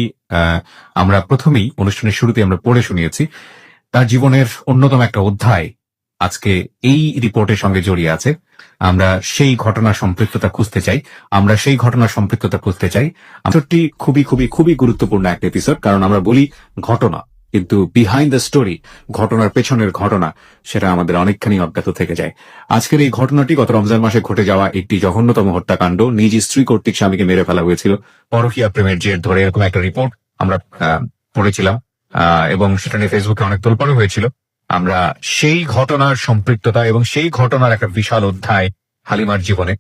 আমরা প্রথমেই অনুষ্ঠানের শুরুতে আমরা পড়ে শুনিয়েছি, তার জীবনের অন্যতম একটা অধ্যায় আজকে এই রিপোর্টের সঙ্গে জড়িয়ে আছে। আমরা সেই ঘটনার সম্পৃক্ততা খুঁজতে চাই, এপিসোডটি খুবই খুবই খুবই গুরুত্বপূর্ণ একটা এপিসোড, কারণ আমরা বলি ঘটনা, কিন্তু বিহাইন্ড দ্য স্টোরি, ঘটনার পেছনের ঘটনা, সেটা আমাদের অনেকখানি অজ্ঞাত থেকে যায়। আজকের এই ঘটনাটি গত রমজান মাসে ঘটে যাওয়া একটি জঘন্যতম হত্যাকাণ্ড। নিজ স্ত্রী কর্তৃক স্বামীকে মেরে ফেলা হয়েছিল পরকীয়া প্রেমের জের ধরে, এরকম একটা রিপোর্ট আমরা পড়েছিলাম, এবং সেটা নিয়ে ফেসবুকে অনেক তোলপাড় হয়েছিল। আমরা সেই ঘটনার সম্পৃক্ততা এবং সেই ঘটনার একটা বিশাল অধ্যায় হালিমার জীবনে,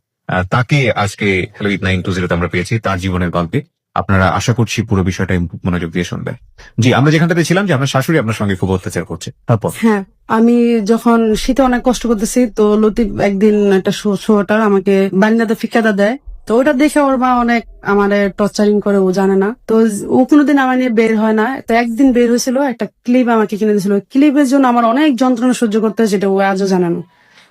তাকে আজকে হ্যালো ইট 920 আমরা পেয়েছি, তার জীবনের গল্পে। আপনারা আশা করছি পুরো বিষয়টাই মনোযোগ দিয়ে শুনবেন। জি, আমরা যেখানটাতে ছিলাম যে আপনার শাশুড়ি আপনার সঙ্গে খুব অত্যাচার করছে, তারপর? হ্যাঁ, আমি যখন শীতে অনেক কষ্ট করতেছি, তো লতিফ একদিন একটা শোটা আমাকে বারিন্দাতে ফিকাদা দেয়। তো ওটা দেখে ওর মা অনেক আমার টর্চারিং করে, ও জানে না। তো ও কোনোদিন আমার নিয়ে বের হয় না। তো একদিন বের হয়েছিল, একটা ক্লিপ আমাকে কিনে দিয়েছিল, ক্লিপের জন্য আমার অনেক যন্ত্রণা সহ্য করতে হয়, যেটা ও আজও জানে না।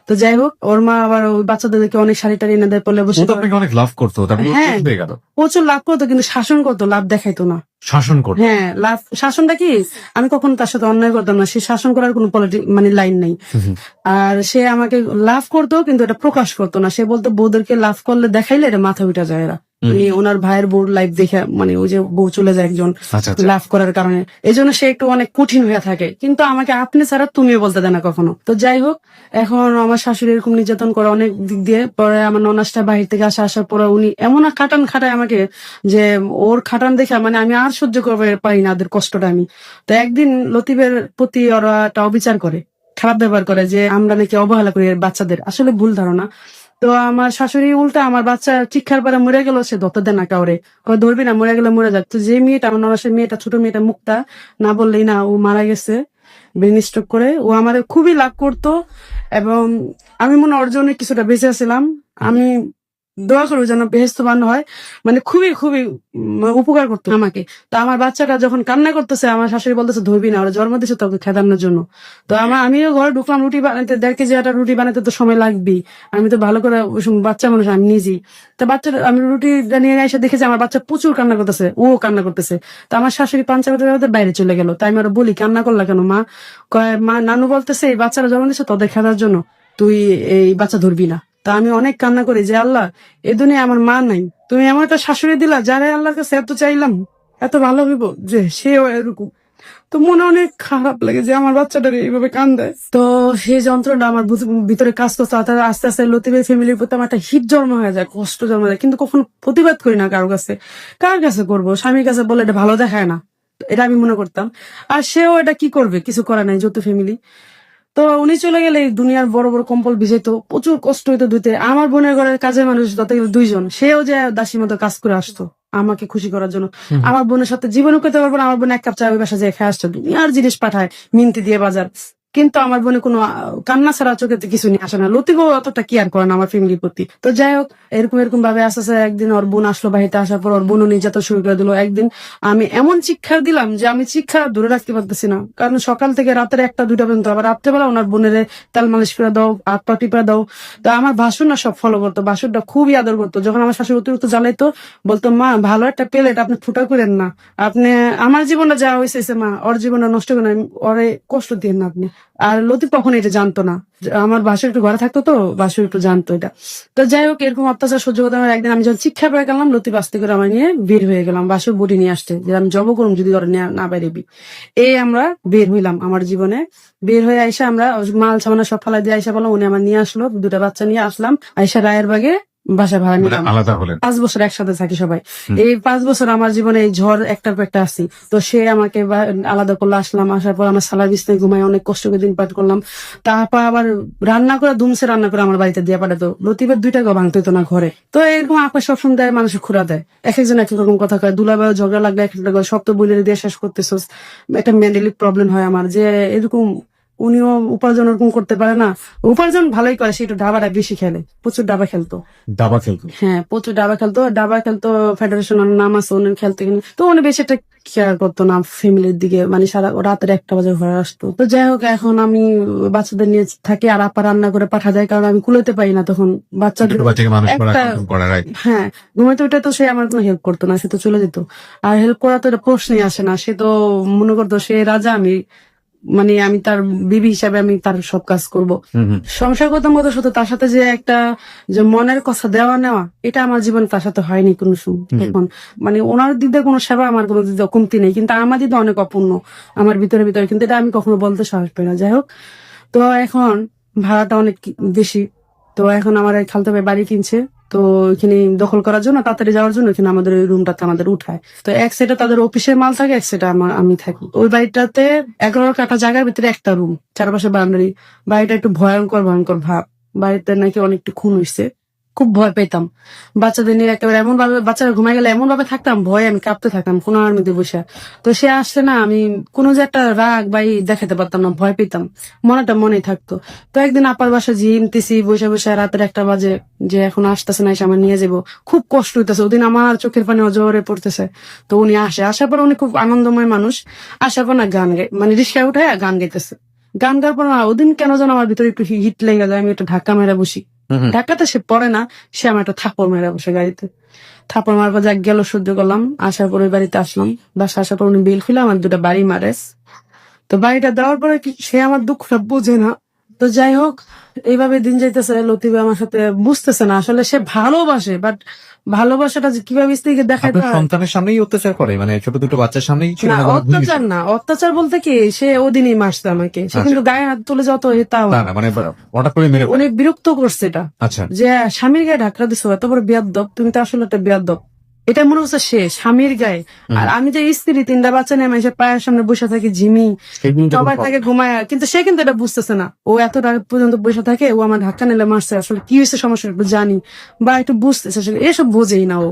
তো যাই হোক, ওর মা আবার ওই বাচ্চাদেরকে অনেক শাড়ি টাড়ি এনে দেয়, পড়লে বসে। ও তো আপনাকে অনেক লাভ করতো, তারপর হ্যাঁ, হয়ে গেল। প্রচুর লাভ করতো, কিন্তু শাসন করতো, লাভ দেখাইতো না। শাসন করতো? হ্যাঁ, লাভ শাসনটা কি, আমি কখনো তার সাথে অন্যায় করতাম না, সে শাসন করার কোনো মানে লাইন নাই। আর সে আমাকে লাভ করতো, কিন্তু এটা প্রকাশ করতো না। সে বলতো বউদেরকে লাভ করলে দেখাইলে এটা মাথা উঠা যায়। এরা ওনার ভাইয়ের বউর লাইফ দেখে, মানে ওই যে বউ চলে যায় একজন লাভ করার কারণে, এই জন্য সে একটু অনেক কঠিন হয়ে থাকে। কিন্তু আমাকে আপনি ছাড়া তুমিও বলতে দেয় না কখনো। তো যাই হোক, এখন আমার শাশুড়ি এরকম নির্যাতন করে অনেক দিক দিয়ে। পরে আমার ননাসটা বাহির থেকে আসার পরে উনি এমন খাটান খাটায় আমাকে, যে ওর খাটান দেখে মানে আমি আর সহ্য করতে পারি না ওদের কষ্টটা আমি। তো একদিন লতিফের প্রতি ওরা একটা অবিচার করে, খারাপ ব্যবহার করে, যে আমরা নাকি অবহেলা করি বাচ্চাদের। আসলে ভুল ধারণা। তো আমার শাশুড়ি উল্টা আমার বাচ্চা চিক্ষার পরে মরে গেল, সে ধরতে দেয় না কাউরে, ধরবি না, মরে গেলে মরে যাক। তো যে মেয়েটা, আমার ননাসের মেয়েটা, ছোট মেয়েটা মুক্তা, না বললেই না, ও মারা গেছে ব্রেন স্ট্রোক করে। ও আমার খুবই লাভ করতো, এবং আমি মনে হয় ওর জন্য কিছুটা বেঁচে ছিলাম। আমি দোয়া করবো যেন বেহেস্তবান হয়, মানে খুবই খুবই উপকার করতো আমাকে। তো আমার বাচ্চাটা যখন কান্না করতেছে, আমার শাশুড়ি বলতেছে ধরবি না, ওরা জন্ম দিচ্ছে তোকে খেদানোর জন্য। তো আমিও ঘরে ঢুকলাম, রুটি বানাতে 1.5 কেজি আটা রুটি বানাতে তো সময় লাগবেই। আমি তো ভালো করে বাচ্চা মানুষ, আমি নিজেই। তো বাচ্চাটা আমি রুটিটা নিয়ে এসে দেখেছি আমার বাচ্চা প্রচুর কান্না করতেছে, ও কান্না করতেছে। তো আমার শাশুড়ি পাঞ্চা করতে বাইরে চলে গেল। তাই আমি ওরা বলি, কান্না করলা কেন মা? কয়, মা নানু বলতেছে এই বাচ্চারা জন্ম দিচ্ছে তোদের খেদার জন্য, তুই এই বাচ্চা ধরবি না। তা আমি অনেক কান্না করি যে আল্লাহ, এ দুনিয়া আমার মা নাই, তুমি এমন একটা শাশুড়ি দিলা যারা আল্লাহর কাছে এত চাইলাম, এত ভালো হইব যে সেও এরকম। তো মনে অনেক খারাপ লাগে যে আমার বাচ্চাটা এইভাবে কান্দায়। তো সেই যন্ত্রণা আমার ভিতরে কাজ করতে, আস্তে আস্তে লতিফের ফ্যামিলির প্রতি আমার একটা হিট জন্ম হয়ে যায়, কষ্ট জন্ম যায়। কিন্তু কখনো প্রতিবাদ করি না কারোর কাছে। কার কাছে করবো? স্বামীর কাছে বলে এটা ভালো দেখায় না, এটা আমি মনে করতাম। আর সেও এটা কি করবে, কিছু করা নাই, যৌথ ফ্যামিলি। তো উনি চলে গেলে এই দুনিয়ার বড় বড় কম্বল ভিজাইতো, প্রচুর কষ্ট হইতো ধুইতে। আমার বোনের ঘরের কাজের মানুষ যত গেলে 2 জন, সেও যে দাসীর মতো কাজ করে আসতো আমাকে খুশি করার জন্য। আমার বোনের সাথে জীবনে করতে পারবো না, আমার বোন 1 কাপ চা ওই বাসা যেয়ে খেয়ে আসতো, দুনিয়ার জিনিস পাঠায় মিনতি দিয়ে বাজার। কিন্তু আমার বোনে কোনো কান্না ছাড়া চোখেতে কিছু নিয়ে আসে না। লতিফও অতটা কেয়ার করে না আমার ফ্যামিলির প্রতি। তো যাই হোক, এরকম এরকম ভাবে আস্তে আস্তে একদিন ওর বোন আসলো বাড়িতে, আসার পর ওর বোনও নির্যাতন শুরু করে দিল। একদিন আমি এমন চিৎকার দিলাম যে আমি চিৎকার ধরে রাখতে পারতেছি না, কারণ সকাল থেকে রাতের 1টা 2টা পর্যন্ত, আবার রাত্রেবেলা ওনার বোনের তেল মালিশ করে দাও, হাত পা টিপা দাও। তো আমার ভাসুর না সব ফলো করতো, ভাসুরটা খুবই আদর করতো। যখন আমার শাশুড়ি অতিরিক্ত জ্বালাইতো, বলতো মা ভালো একটা প্লেট আপনি ফুটা করেন না, আপনি আমার জীবনটা যা হয়েছে মা, ওর জীবনটা নষ্ট করেন, ওরে কষ্ট দিন না আপনি। আর লতিফ তখন এটা জানতো না, আমার বাসুর একটু ঘরে থাকতো, তো বাসুর একটু জানতো এটা। তো যাই হোক, এরকম অত্যাচার সহ্য করতে আমার একদিন আমি যখন শিক্ষা পেয়ে গেলাম, লতিফ আস্তে করে আমার নিয়ে বের হয়ে গেলাম, বাসুর বডি নিয়ে আসতে, যে আমি জব করুম যদি ওরা না বেরোবি। এই আমরা বের হইলাম আমার জীবনে। বের হয়ে আইসা আমরা মাল সামানা সব ফালাই দিয়ে আইসা বললাম, উনি আমার নিয়ে আসলো, 2টা বাচ্চা নিয়ে আসলাম, আইসা রায়ের বাগে বাসা ভাড়া নিলাম। আলাদা হলেন? 5 বছর একসাথে থাকি সবাই। এই 5 বছর আমার জীবনে এই ঝড় একটার পর একটা আসি। তো সে আমাকে আলাদা করলো, আসলাম, আসার পর আমার সালা বিছনায় ঘুমাই, অনেক কষ্ট করে দিন পাঠ করলাম। তারপর আবার রান্না করে ধুমসে রান্না করে আমার বাড়িতে দিয়ে পাঠাতো। লতিফের 2 টাকা ভাঙতে হতো না ঘরে। তো এরকম আপা সবসময় দেয়, মানুষের খুঁড়া দেয়, এক একজন এক এক রকম কথা কয়। দুলাভাই ঝগড়া লাগলে এক একটা সব তো বলে দিয়ে শেষ করতেছস। একটা মেন্টালি প্রবলেম হয় আমার, যে এরকম উনিও উপার্জন ওরকম করতে পারে না। উপার্জন ভালোই করে, সে একটু ডাবাটা বেশি খেলে, প্রচুর ডাবা খেলতো। দাবা খেলতো? হ্যাঁ, প্রচুর ডাবা খেলতো, ফেডারেশন নাম আছে উনি খেলতে গেলে। তো উনি বেশি একটা কেয়ার করতো না ফ্যামিলির দিকে, মানে সারা রাতের 1টা বাজে ঘরে আসতো। তো যাই হোক, এখন আমি বাচ্চাদের নিয়ে থাকি, আর আপা রান্না করে পাঠা যায়, কারণ আমি কুলাইতে পারি না তখন বাচ্চাদের। বাচ্চাকে মানুষ করা, একটা control করা, right? হ্যাঁ, ঘুমাইতে ওইটা তো সে আমার কোনো হেল্প করতো না, সে তো চলে যেত। আর হেল্প করা তো এটা প্রশ্নই আসে না, সে তো মনে করতো সে রাজা, আমি মানে আমি তার বিবি হিসাবে আমি তার সব কাজ করব। সংসার করতাম কত শত, তার সাথে যে একটা যে মনের কথা দেওয়া নেওয়া, এটা আমার জীবনে তার সাথে হয়নি কোনো সময়। এখন মানে ওনার দিক দিয়ে কোনো সেবা আমার কোনো দিক দিয়ে কমতি নেই, কিন্তু আমার দিকে অনেক অপূর্ণ আমার ভিতরে ভিতরে, কিন্তু এটা আমি কখনো বলতে সাহস পাই না। যাই হোক, তো এখন ভাড়াটা অনেক বেশি। তো এখন আমার এক খালতো ভাই বাড়ি কিনছে, তো এখানে দখল করার জন্য, তাড়াতাড়ি যাওয়ার জন্য এখানে আমাদের ওই রুমটাতে আমাদের উঠায়। তো এক সাইডে তাদের অফিসের মাল থাকে, এক সাইডে আমি থাকি। ওই বাড়িটাতে 11 কাঠা জায়গার ভিতরে একটা রুম, চারপাশে বাউন্ডারি। বাড়িটা একটু ভয়ঙ্কর ভয়ঙ্কর ভাব, বাড়িতে নাকি অনেক খুন হয়েছে। খুব ভয় পেতাম বাচ্চাদের নিয়ে, একেবারে এমন ভাবে বাচ্চারা ঘুমাই গেলে এমন ভাবে থাকতাম, ভয়ে আমি কাঁপতে থাকতাম কোনো আর মধ্যে বসে। তো সে আসছে না, আমি কোনো যে একটা রাগ বা দেখাতে পারতাম না, ভয় পেতাম, মনেটা মনেই থাকতো। তো একদিন আপার বাসা জিমতেছি বসে বসে, রাতের 1টা বাজে, যে এখন আসতেছে না, এসে আমার নিয়ে যাবো, খুব কষ্ট হইতেছে। ওদিন আমার চোখের পানি অজরে পড়তেছে। তো উনি আসার পর উনি খুব আনন্দময় মানুষ, আসার পর না গান গাই, মানে রিক্সায় উঠে গান গাইতেছে। গান গাওয়ার পর না, ওদিন কেন যেন আমার ভিতরে একটু হিট লেগে যায়, আমি একটু ধাক্কা মেরে বসি। ঢাকাতে সে পড়ে না, সে আমার একটা থাপ্পড় মেরে বসে গাড়িতে। থাপ্পড় মারার পর যা গেল সহ্য করলাম। আসার পর ওই বাড়িতে আসলাম, বাসা আসার পর উনি বিল খুলে আমার 2টা বাড়ি মারে। তো বাড়িটা দেওয়ার পরে সে আমার দুঃখটা বোঝে না। তো যাই হোক, এইভাবে দিন যাইতেছে। লতিফ আমার সাথে বুঝতেছে না আসলে সে ভালোবাসে, বাট ভালোবাসাটা যে কিভাবে স্ত্রীকে দেখায় আপনার সন্তানের সামনেই অত্যাচার করে, মানে ছোট দুটো বাচ্চার সামনেই ছিল না, না? কোনো ভূমিকা? অত্যাচার না, অত্যাচার বলতে কি, সে ওদিনই মারছে আমাকে, সে কিন্তু গায়ে হাত তুলে যত তাও না না, মানে হঠাৎ করে মেরে উনি বিরক্ত করছে এটা, আচ্ছা। যে স্বামীর গায়ে ঢাকরা দিছো, এত বড় বেয়াদব, তুমি তো আসলে একটা বেয়াদব। এটা মনে হচ্ছে সে স্বামীর গায়ে। আর আমি যে স্ত্রী, 3টা বাচ্চা নিয়ে আমি পায়ের সামনে বসে থাকি, ঝিমি সবাই থাকে ঘুমায়, কিন্তু সে কিন্তু এটা বুঝতেছে না। ও এত রাত পর্যন্ত বসে থাকে, ও আমার ধাক্কা নিলে মারছে, আসলে কি হয়েছে সমস্যা একটু জানি বা একটু বুঝতেছে, এসব বোঝেই না ও।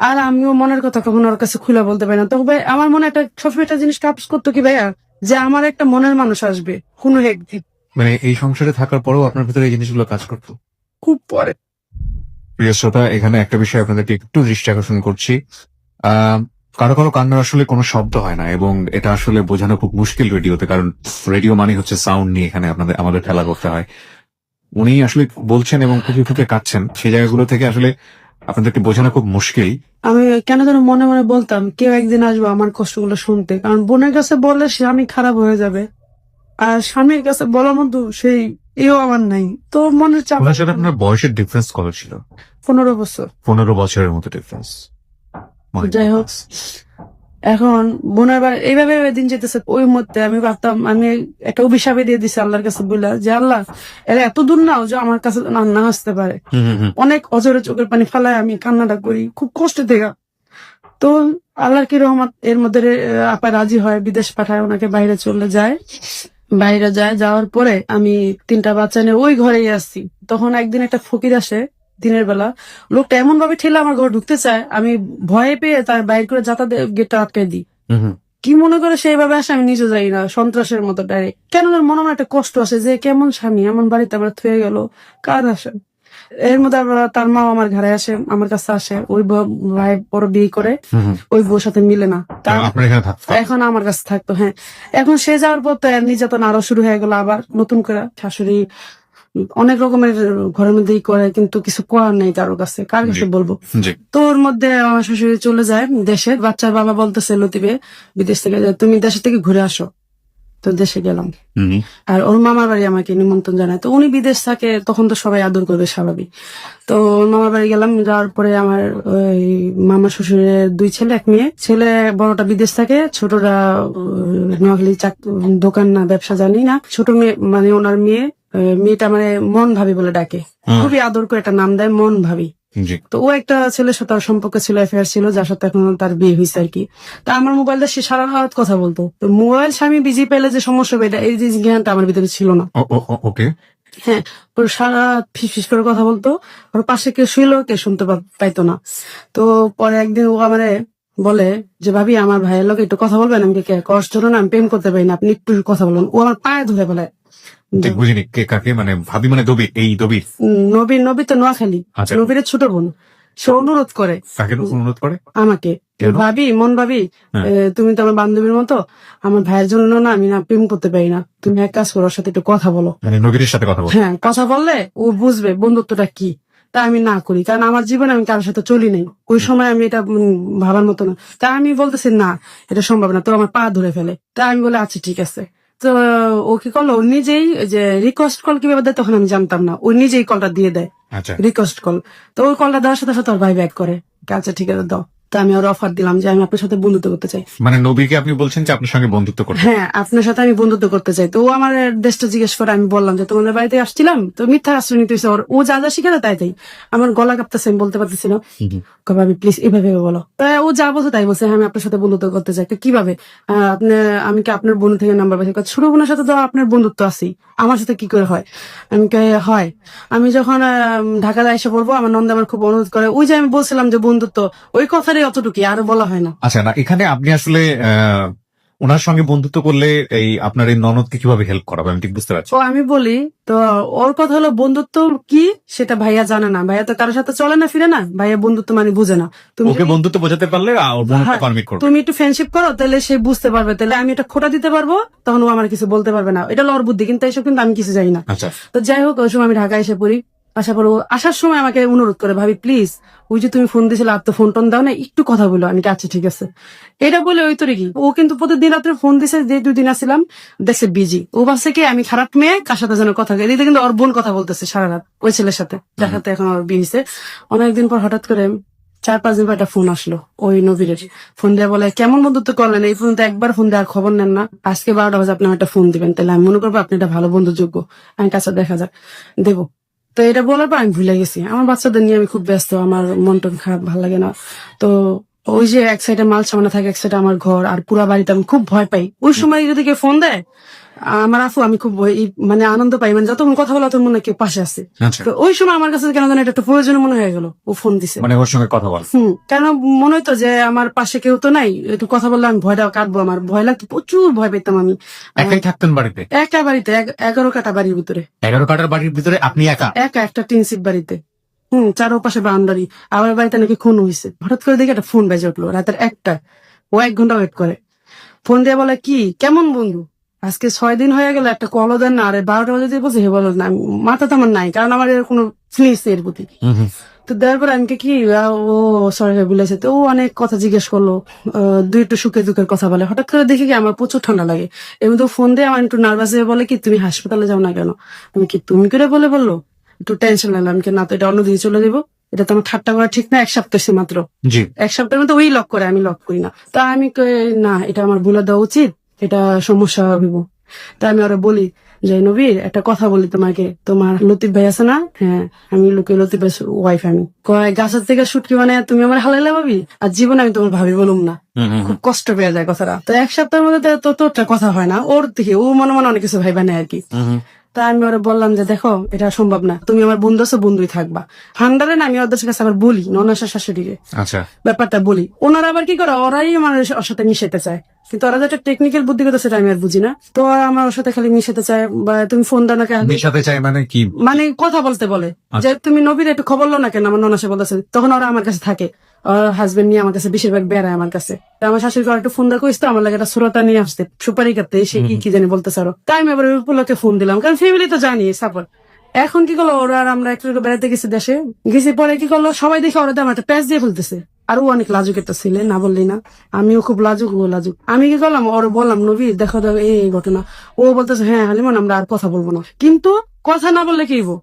আর আমিও মনের কথা কখনো ওর কাছে খুলে বলতে পারি না। তবে আমার মনে একটা সবসময় একটা জিনিস কাজ করতো কি ভাইয়া, যে আমার একটা মনের মানুষ আসবে কোনো একদিন। মানে এই সংসারে থাকার পরেও আপনার ভিতরে এই জিনিসগুলো কাজ করতো? খুব পরে। প্রিয় শ্রোতা, এখানে একটা বিষয় আপনাদেরকে একটু দৃষ্টি আকর্ষণ করছি। কারো কারো কান্নার আসলে কোনো শব্দ হয় না, এবং এটা আসলে বোঝানো খুব মুশকিল রেডিওতে, কারণ রেডিও মানে হচ্ছে সাউন্ড নিয়ে এখানে আমাদের খেলা করতে হয়। উনি আসলে বলছেন এবং ফুটে ফুটে কাঁদছেন, সেই জায়গাগুলো থেকে আসলে আপনাদেরকে বোঝানো খুব মুশকিল। আমি কেন যেন মনে মনে বলতাম, কেউ একদিন আসবো আমার কষ্টগুলো শুনতে, কারণ বোনের কাছে বললে স্বামী খারাপ হয়ে যাবে, আর স্বামীর কাছে বলার মতো সেই এও আমার নাই। তো মনের চাপ। ওনার সাথে আপনার বয়সের ডিফারেন্স কত ছিল? 15 বছর। 15 বছরের মতো ডিফারেন্স। যাই হোক, এখন বোনের বাড়ি এইভাবে দিন যেতেছে। ওই মধ্যে আমি ভাবতাম, আমি একটা অভিশাপে দিয়ে দিছি আল্লাহর কাছে, বললা যে আল্লাহ, এরা এত দূর নাও যে আমার কাছে না আসতে পারে। অনেক অজরে চোখের পানি ফালায় আমি কান্নাটা করি খুব কষ্ট থেকে। তো আল্লাহর কি রহমত, এর মধ্যে আপা রাজি হয়, বিদেশ পাঠায়, ওনাকে বাইরে চলে যায়। বাইরে যাওয়ার পরে আমি 3টা বাচ্চা নিয়ে ওই ঘরেই আসছি। তখন একদিন একটা ফকির আসে দিনের বেলা, লোকটা এমন ভাবে ঠেলে আমার ঘরে ঢুকতে চায়, আমি ভয়ে পেয়ে তার বাইর করে যাতায়াত গেটটা আটকে দিই। কি মনে করে সেইভাবে আসে আমি নিচে যাই না, সন্ত্রাসের মতো ডাইরেক্ট। কেন যেন মনে মনে একটা কষ্ট আসে যে কেমন স্বামী এমন বাড়িতে আমার থুয়ে গেল, কার আসে। এর মধ্যে আবার তার মা আমার ঘরে আসে, আমার কাছে আসে। ওই ভাই বড় বিয়ে করে ওই বউর সাথে মিলে না, আপনার এখানে থাকতো? এখন আমার কাছে থাকতো। হ্যাঁ, এখন সে যাওয়ার পর তো এর নির্যাতন আরো শুরু হয়ে গেল আবার নতুন করে। শাশুড়ি অনেক রকমের ঘরের মধ্যেই করে, কিন্তু কিছু করার নেই কারোর কাছে, কার কাছে বলবো। জি। তো ওর মধ্যে আমার শাশুড়ি চলে যায় দেশে। বাচ্চার বাবা বলতেছে লতিবে বিদেশ থেকে যে তুমি দেশে থেকে ঘুরে আসো। তো দেশে গেলাম, আর ওর মামার বাড়ি আমাকে নিমন্ত্রণ জানায়। তো উনি বিদেশ থাকে, তখন তো সবাই আদর করবে স্বাভাবিক। তো ওর মামার বাড়ি গেলাম, যাওয়ার পরে আমার ওই মামার শ্বশুরের 2 ছেলে 1 মেয়ে। ছেলে বড়টা বিদেশ থাকে, ছোটরা নোয়াখালী দোকান না ব্যবসা জানি না। ছোট মেয়ে মানে ওনার মেয়েটা মানে মন ভাবি বলে ডাকে, খুবই আদর করে একটা নাম দেয় মন ভাবি। তো ও একটা ছেলের সাথে তার সম্পর্ক ছিল, অ্যাফেয়ার ছিল, যার সাথে এখন তার বিয়ে হয়েছে আর কি। তা আমার মোবাইলটা সে সারা রাত কথা বলতো। তো মোবাইল স্বামী বিজি পেলে যে সমস্যা হবে, এই যে জ্ঞানটা আমার ভিতরে ছিল না। ওকে। হ্যাঁ, ওর সারা রাত ফিস করে কথা বলতো। ওর পাশে কেউ শুইলো, কেউ শুনতে পাইতো না। তো পরে একদিন ও আমারে বলে যে ভাবি আমার ভাইয়ের লোক একটু কথা বলবেন। আমি কষ্ট না, আমি প্রেম করতে পারি না, আপনি একটু কথা বলবেন। ও আমার পায়ে ধরে বলে। ঠিক বুঝিনি, কে কাকে? মানে ভাবি মানে দবির? এই দবির নবী তো নোয়াখালী, নবীর ছোট বোন। সে অনুরোধ করে। কাকে অনুরোধ করে? আমাকে। ভাবি মন ভাবি, তুমি তো আমার বান্ধবীর মতো, আমার ভাইয়ের জন্য না আমি না প্রেম করতে পারি না, তুমি এক কাজ করো, ওর সাথে একটু কথা বলো। মানে নবীর সাথে কথা বলো? হ্যাঁ, কথা বললে ও বুঝবে বন্ধুত্বটা কি। তা আমি না করি, কারণ আমার জীবনে আমি কারোর সাথে চলি নাই ওই সময়, আমি এটা ভাবার মতো না। তা আমি বলতেছি না, এটা সম্ভব না। তো আমার পা ধরে ফেলে। তা আমি বলে আচ্ছা ঠিক আছে। তো ও কি করলো, ও নিজেই যে রিকোয়েস্ট কল কিভাবে দেয় তখন আমি জানতাম না, ও নিজেই কলটা দিয়ে দেয়, রিকোয়েস্ট কল। তো ওই কলটা দেওয়ার সাথে সাথে ওর ভাই ব্যাক করে, আচ্ছা ঠিক আছে দাও। তো আমি ওর অফার দিলাম যে আমি আপনার সাথে বন্ধুত্ব করতে চাই। মানে নবীকে আপনি বলছেন যে আপনার সঙ্গে বন্ধুত্ব করতে? হ্যাঁ, আপনার সাথে আমি বন্ধুত্ব করতে চাই। তো ও আমার দেশটা জিজ্ঞেস করে, আমি বললাম যে তোমাদের বাড়িতে আসছিলাম। তো মিথ্যা আশ্রয় নিতে হয়েছে, ও যা যা শিখে তাই তাই। আমার গলা কাঁপতেছে, আমি বলতে পারতেছি না। ভাবি প্লিজ এভাবে বলো। তাই ও যা বলছে তাই বলছে, হ্যাঁ আমি আপনার সাথে বন্ধুত্ব করতে চাই। তো কিভাবে? আমি কি আপনার বোন থেকে নাম্বার পাইছি? ছোট বোনের সাথে তো আপনার বন্ধুত্ব আছেই, আমার সাথে কি করে হয়? আমি হয়, আমি যখন ঢাকায় এসে পড়বো, আমার নন্দ আমার খুব অনুরোধ করে। ওই যে আমি বলছিলাম যে বন্ধুত্ব, ওই কথারই অতটুকুই, আরো বলা হয় না। আচ্ছা, না এখানে আপনি আসলে ওনার সঙ্গে বন্ধুত্ব করলে এই আপনার এই ননদকে কিভাবে হেল্প করাবে, আমি ঠিক বুঝতে পারছি। ও আমি বলি তো, ওর কথা হলো বন্ধুত্ব কি সেটা ভাইয়া জানে না। ভাইয়া তো কারোর সাথে চলে না ফিরে না, ভাইয়া বন্ধুত্ব মানে বুঝে না। তুমি ওকে বন্ধুত্ব বোঝাতে পারলে ওর বন্ধুত্ব কনমিট করবে। তুমি একটু ফ্রেন্ডশিপ করো, তাহলে সে বুঝতে পারবে, তাহলে আমি এটা খোটা দিতে পারবো, তখন ও আমার কিছু বলতে পারবে না। এটা হলো ওর বুদ্ধি, কিন্তু এইসব কিন্তু আমি কিছু জানি না। আচ্ছা। তো যাই হোক, ওই সময় আমি ঢাকায় এসে পড়ি। আসার পর ও আসার সময় আমাকে অনুরোধ করে, ভাবি প্লিজ ওই যে তুমি ফোন দিয়েছিলে আর তো ফোন টোন দাও না, একটু কথা বলো। আমি আচ্ছা ঠিক আছে এটা বলে ওই তোরে কি, ও কিন্তু প্রতিদিন রাত্রে ফোন দিছে, যে 2 দিন আসছিলাম দেখছে বিজি। ও ভাবছে কি আমি খারাপ মেয়ে, কার সাথে যেন কথা বলে। এদিকে কিন্তু ওর বোন কথা বলতেছে সারা রাত ওই ছেলের সাথে, যার সাথে এখন ওর বিয়ে হয়েছে। অনেকদিন পর হঠাৎ করে 4-5 দিন পর একটা ফোন আসলো ওই নবীরের। ফোন দিয়ে বলে কেমন বন্ধুত্ব করলেন, এই পর্যন্ত একবার ফোন দেওয়ার খবর নেন না, আজকে 12টা বাজে আপনি একটা ফোন দিবেন, তাহলে আমি মনে করবো আপনি একটা ভালো বন্ধুযোগ্য। আমি কাছে দেখা যাক দেবো। তো এটা বলার পর আমি ভুলে গেছি, আমার বাচ্চাদের নিয়ে আমি খুব ব্যস্ত, আমার মন টন খারাপ, ভালো লাগে না। তো ওই যে এক সাইডে মাল সামানা থাকে, এক সাইডে আমার ঘর, আর পুরা বাড়িতে আমি খুব ভয় পাই। ওই সময় যদি কেউ ফোন দেয় আমার আফু, আমি খুব মানে আনন্দ পাই, মানে যতক্ষণ কথা বলা তখন মনে হয় কেউ পাশে আছে। তো ওই সময় আমার কাছে কেন জানি এটা একটা প্রয়োজন মনে হয়ে গেল, ও ফোন দিছে, মানে ওর সঙ্গে কথা বল। কেন মনে হইতো যে আমার পাশে কেউ তো নাই, একটু কথা বললে আমি ভয়টা কাটবো। আমার ভয় লাগতো, প্রচুর ভয় পেতাম আমি। একাই থাকতেন বাড়িতে? একা বাড়িতে, 11 কাটা বাড়ির ভিতরে। 11 কাটার বাড়ির ভিতরে আপনি একা? একটা টিন সিট বাড়িতে, চারপাশে বাউন্ডারি। আমার বাড়িতে নাকি খুন হয়েছে। হঠাৎ করে দেখি একটা ফোন বেজে উঠলো রাতের 1টা। ও 1 ঘন্টা ওয়েট করে, ফোন দিয়ে বলে কি কেমন বন্ধু, আজকে 6 দিন হয়ে গেল একটা কলও দেন না। আরে 12টা বাজে দিয়ে বলছে, হে বলো না, মাথা তো আমার নাই, কারণ আমার এর কোনো ফিলিংস নেই এর প্রতি। তো দেওয়ার পর আমি কি ও সরি বলেছে। তো ও অনেক কথা জিজ্ঞেস করলো, 2 একটু সুখে দুঃখের কথা বলে। হঠাৎ করে দেখি কি আমার প্রচুর ঠান্ডা লাগে। এমনি তো ফোন দিয়ে আমার একটু নার্ভাস হয়ে বলে কি তুমি হাসপাতালে যাও না কেন। আমি কি তুমি করে বললো, একটু টেনশন লাগলাম, কি না তো এটা অন্যদিকে চলে যাবো, এটা তো আমার ঠাট্টা করা ঠিক না। 1 সপ্তাহ সে মাত্র, 1 সপ্তাহের মধ্যে ওই লক করে, আমি লক করি না। তা আমি না, এটা আমার বলে দেওয়া উচিত, এটা সমস্যা হইব। তা আমি ওরা বলি যে নবীর একটা কথা বলি তোমাকে, তোমার লতিফ ভাই আছে না? হ্যাঁ, আমি লতিফ ভাই ওয়াইফ। আমি কয় গাছের থেকে শুটকি বানায় তুমি আমার হালাইলে ভাবি, আর জীবনে আমি তোমার ভাবি বলুম না। খুব কষ্ট পেয়ে যায় কথাটা। তো এক সপ্তাহের মধ্যে তো একটা কথা হয় না ওর থেকে, ও মনে মনে অনেক কিছু ভাইবা নেয় আর কি। তা আমি ওরা বললাম যে দেখো এটা সম্ভব না, তুমি আমার বন্ধু আছো, বন্ধুই থাকবা। হান্ডারে না আমি ওদের কাছে আবার বলি ননাসা শাশুড়িকে আচ্ছা, ব্যাপারটা বলি। ওনারা আবার কি করে, ওরাই আমার ওর সাথে মিশাইতে চায়, কিন্তু ওরা যেটা টেকনিক্যাল বুদ্ধিগত সেটা আমি আর বুঝি না। তো ওরা আমার ওর সাথে খালি মিশাতে চায়, বা তুমি ফোন দাও না কেন, মিশাতে চাই মানে কি? মানে কথা বলতে বলে যে তুমি নবীর একটু খবর লো না কেন, আমার ননাসে বলতেছে। তখন ওরা আমার কাছে থাকে, ওর হাজবেন্ড নিয়ে আমার কাছে বেশিরভাগ বেড়ায় আমার কাছে। তা আমার শাশুড়ি একটু ফোন দা কইস তো আমার লাগে একটা সুরতা নিয়ে আসতে, সুপারি কাটতে, সে কি জানি বলতেছে আরো। তাই আমি আবার ওই উপলক্ষে ফোন দিলাম, কারণ ফ্যামিলি তো জানি সাপোর্ট। এখন কি করলো ওরা, আর আমরা একটু বেড়াতে গেছি দেশে, গেছি পরে কি করলো সবাই দেখে ওরা আমার একটা প্যাচ দিয়ে ফেলতেছে। আর ও অনেক লাজুক একটা ছেলে, না বললি না, আমিও খুব লাজুক, ও লাজুক। আমি কি করলাম ওর বললাম নবী দেখো দেখো এই ঘটনা। ও বলতেছে হ্যাঁ হালিমান আমরা আর কথা বলবো না। কিন্তু কথা না বললে কি হইবো,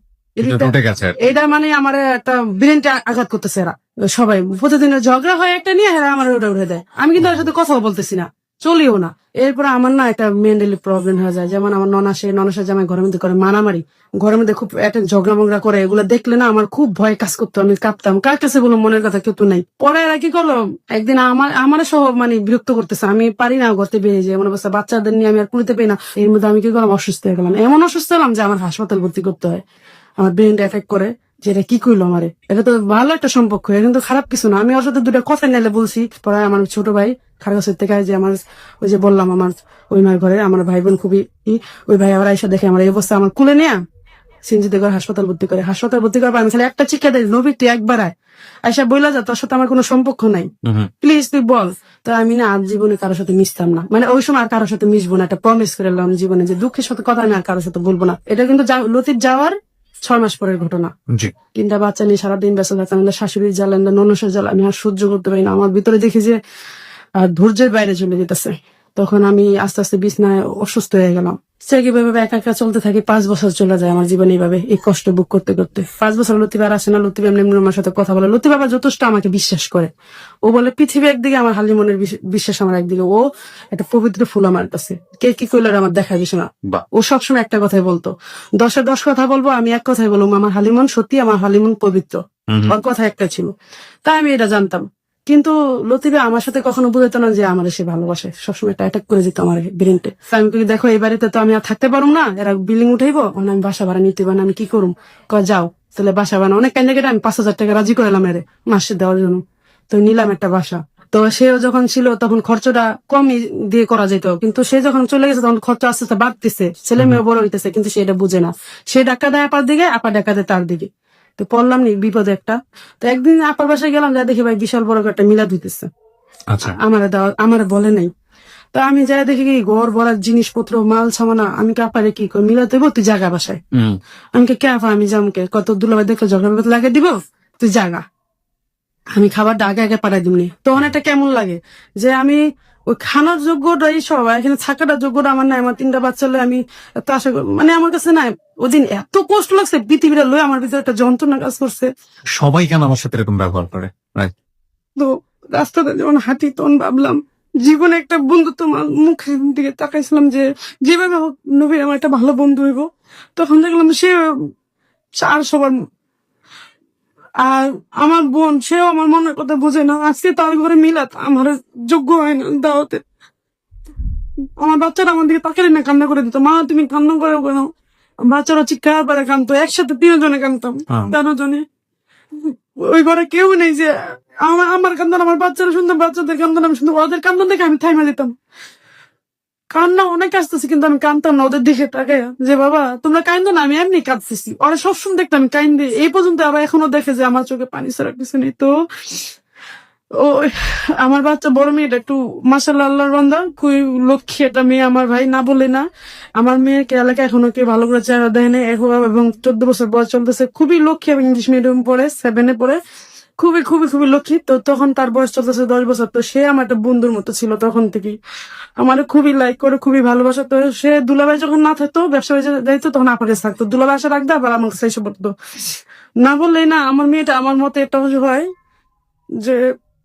টুটে গেছে আর কি। এটা মানে আমার একটা ব্রেনটা আঘাত করতেছে। এরা সবাই প্রতিদিনের ঝগড়া হয় একটা নিয়ে, এরা আমার ওটা উঠে দেয়। আমি কিন্তু ওর সাথে কথাও বলতেছি না, চলিও না। এরপরে আমার না একটা মেন্টালি প্রবলেম হয়ে যায়। যেমন আমার ননাসে জামাই ঘরের মধ্যে করে মারামারি, ঘরের মধ্যে খুব একটা ঝগড়া মগড়া করে, এগুলো দেখলে না আমার খুব ভয় কাজ করতো, আমি কাঁপতাম। কার কাছে বলো মনের কথা কেউ তো নাই। পরে এরা কি করলো একদিন আমার সহ মানে বিরক্ত করতেছে, আমি পারি না ঘরতে বেরিয়ে যাই, এমন অবস্থা বাচ্চাদের নিয়ে আমি আর পুলিতে পাই না। এর মধ্যে আমি কি করলাম অসুস্থ হয়ে গেলাম, এমন অসুস্থ হলাম যে আমার হাসপাতাল ভর্তি করতে হয়। আমার ব্রেনটা এফেক্ট করে যে এটা কি করলো আমারে। এটা তো ভালো একটা সম্পর্ক, এটা কিন্তু খারাপ কিছু না। আমি ওর সাথে দুটো কথা নিলে বলছি। পরে আমার ছোট ভাই খারগাছের থেকে যে আমার ওই যে বললাম আমার ওই নয় ঘরে আমার ভাই বোন খুবই ওই ভাই আবার এসে দেখে আমার এই অবস্থা, আমার কুলে নেয়া সিনজিতে করে হাসপাতাল ভর্তি করে। হাসপাতাল ভর্তি করবো আমি খালি একটা চিকিৎসা দেয়, নবী তুই একবার আয়, আইসা বইলা যা তোর সাথে আমার কোনো সম্পর্ক নাই, প্লিজ তুই বল। তো আমি না আর জীবনে কারোর সাথে মিশতাম না, মানে ওই সময় আর কারোর সাথে মিশবো না, একটা প্রমিস করে এলাম জীবনে যে দুঃখের সাথে কথা আমি আর কারোর সাথে বলবো না। এটা কিন্তু লতিফ যাওয়ার 6 মাস পরের ঘটনা। জি। তিনটা বাচ্চা নিয়ে সারাদিন ব্যস্ত থাকতাম, শাশুড়ির জ্বালা ননসের জ্বালা আমি আর সহ্য করতে পারি না। আমার ভিতরে দেখি যে ধৈর্যের বাইরে চলে যেতেছে। তখন আমি আস্তে আস্তে বিছনায় অসুস্থ হয়ে গেলাম। সে কিভাবে একা একা চলতে থাকি, 5 বছর চলে যায় আমার জীবনে এইভাবে, এই কষ্ট বুক করতে করতে। 5 বছর লতিফ আর আসে না, লতিফ এমনি এমনি আমার সাথে কথা বলে। লতিফ আবার যথেষ্ট আমাকে বিশ্বাস করে, ও বলে পৃথিবী একদিকে আমার হালিমনের বিশ্বাস আমার একদিকে। ও একটা পবিত্র ফুল আমার কাছে, কে কি করলে আমার দেখা দিস না। বাহ। ও সবসময় একটা কথাই বলতো, 10-এ 10 কথা বলবো, আমি এক কথাই বলবো আমার হালিমন সত্যি, আমার হালিমন পবিত্র। ওর কথা একটা ছিল, তাই আমি এটা জানতাম। কিন্তু লতিফে আমার সাথে কখনো বুঝাতো না যে আমার সে ভালোবাসে, সবসময় একটা অ্যাটাক করে যেত আমার ব্রেনটে। আমি কই দেখো এই বাড়িতে তো আমি আর থাকতে পারুম না, এরা বিল্ডিং উঠাইবো, আমি বাসা ভাড়া নিতে পারি না, আমি কি করুম। যাও তাহলে বাসা বানা, অনেক কান্দে কেটে আমি 5,000 টাকা রাজি করালাম এর মাসে দেওয়ার জন্য। তো নিলাম একটা বাসা। তো সেও যখন ছিল তখন খরচটা কমই দিয়ে করা যেত, কিন্তু সে যখন চলে গেছে তখন খরচ আস্তে আস্তে বাড়তেছে, ছেলে মেয়ে বড় হইতেছে, কিন্তু সে এটা বুঝে না। সে ডাক্কা দেয় আপার দিকে, আপা ডাক্কা দেয় তার দিকে। তো পড়লাম নি বিপদে একটা। তো একদিন আপার বাসায় গেলাম, যা দেখি ভাই বিশাল বড় একটা মিলাদ হইতেছে। আচ্ছা। আমার বলে নাই। তো আমি যাই দেখি কি ঘর ভরার জিনিসপত্র মাল সামানা। আমি কে আপারে কি কই মিলাদ দেবো, তুই জাগা বাসায়। আমি কে আপা আমি যামকে, কত দুলাভাই দেখলে ঝগড়া লাগে দিব, তুই জাগা, আমি খাবারটা আগে আগে পাঠাই দিমনি। তখন একটা কেমন লাগে যে আমি ওই খানার যোগ্যটাই সব, এখানে থাকাটা যোগ্যটা আমার নাই। আমার 3টা বাচ্চা লয়ে আমি এত আশা মানে আমার কাছে নাই। ওদিন এত কষ্ট লাগছে, পৃথিবীটা লয়ে আমার ভিতরে একটা যন্ত্রণা কাজ করছে। সবাই কেন আমার সাথে এরকম ব্যবহার করে? রাইট। তো রাস্তাটা যখন হাঁটি তখন ভাবলাম জীবনে একটা বন্ধুত্ব মুখের দিকে তাকাইছিলাম যে যেভাবে হোক নবীর আমার একটা ভালো বন্ধু হইব। তখন দেখলাম সে আর সবার, আর আমার বোন সেও আমার মনের কথা বোঝে না। আজকে তার ঘরে মিলাত, আমার যোগ্য হয় না দাওয়াতে। আমার বাচ্চারা আমার দিকে তাকালে না কান্না করে দিত, মা তুমি কান্না করে কেন। বাচ্চারা চিৎকার পারে কানতো, একসাথে 3 জনে কানতাম, 13 জনে। ওই ঘরে কেউ নেই যে আমার কান্দন আমার বাচ্চারা শুনতাম, বাচ্চাদের কান্দন আমি শুনতাম, ওদের কান্দন দেখে আমি থাইমা দিতাম। কান্না অনেক আসতেছে কিন্তু আমি কান্দতাম না ওদের দিকে তাকায়, যে বাবা তোমরা কান্দো না, আমি এমনি কাঁদতেছি। ওরা সবসময় দেখতাম আমি কান্দে, এই পর্যন্ত আবার এখনো দেখে যে আমার চোখে পানি ছাড়া কিছু নেই। তো ও আমার বাচ্চা বড় মেয়েটা একটু মাশাআল্লাহ আল্লাহর বান্দা, খুবই লক্ষ্মী একটা মেয়ে আমার ভাই, না বলে না। আমার মেয়েকে এলাকা এখনো কেউ ভালো করে চেহারা দেয় না, এবং 14 বছর বয়স চলতেছে, খুবই লক্ষ্মী এবং ইংলিশ মিডিয়াম পড়ে, 7-এ পড়ে, খুবই খুবই খুবই লক্ষ্মী। তো তখন তার বয়স চলতেছে 10 বছর। তো সে আমার একটা বন্ধুর মতো ছিল তখন থেকেই, আমার খুবই লাইক করে, খুবই ভালোবাসা। তো সে দুলাভাই যখন না থাকতো, ব্যবসা যাইতো, তখন আপনার কাছে থাকতো, দুলাভাই আসা রাখতো আবার আমার কাছে এসে পড়তো। না বললেই না, আমার মেয়েটা আমার মতে একটা হয় যে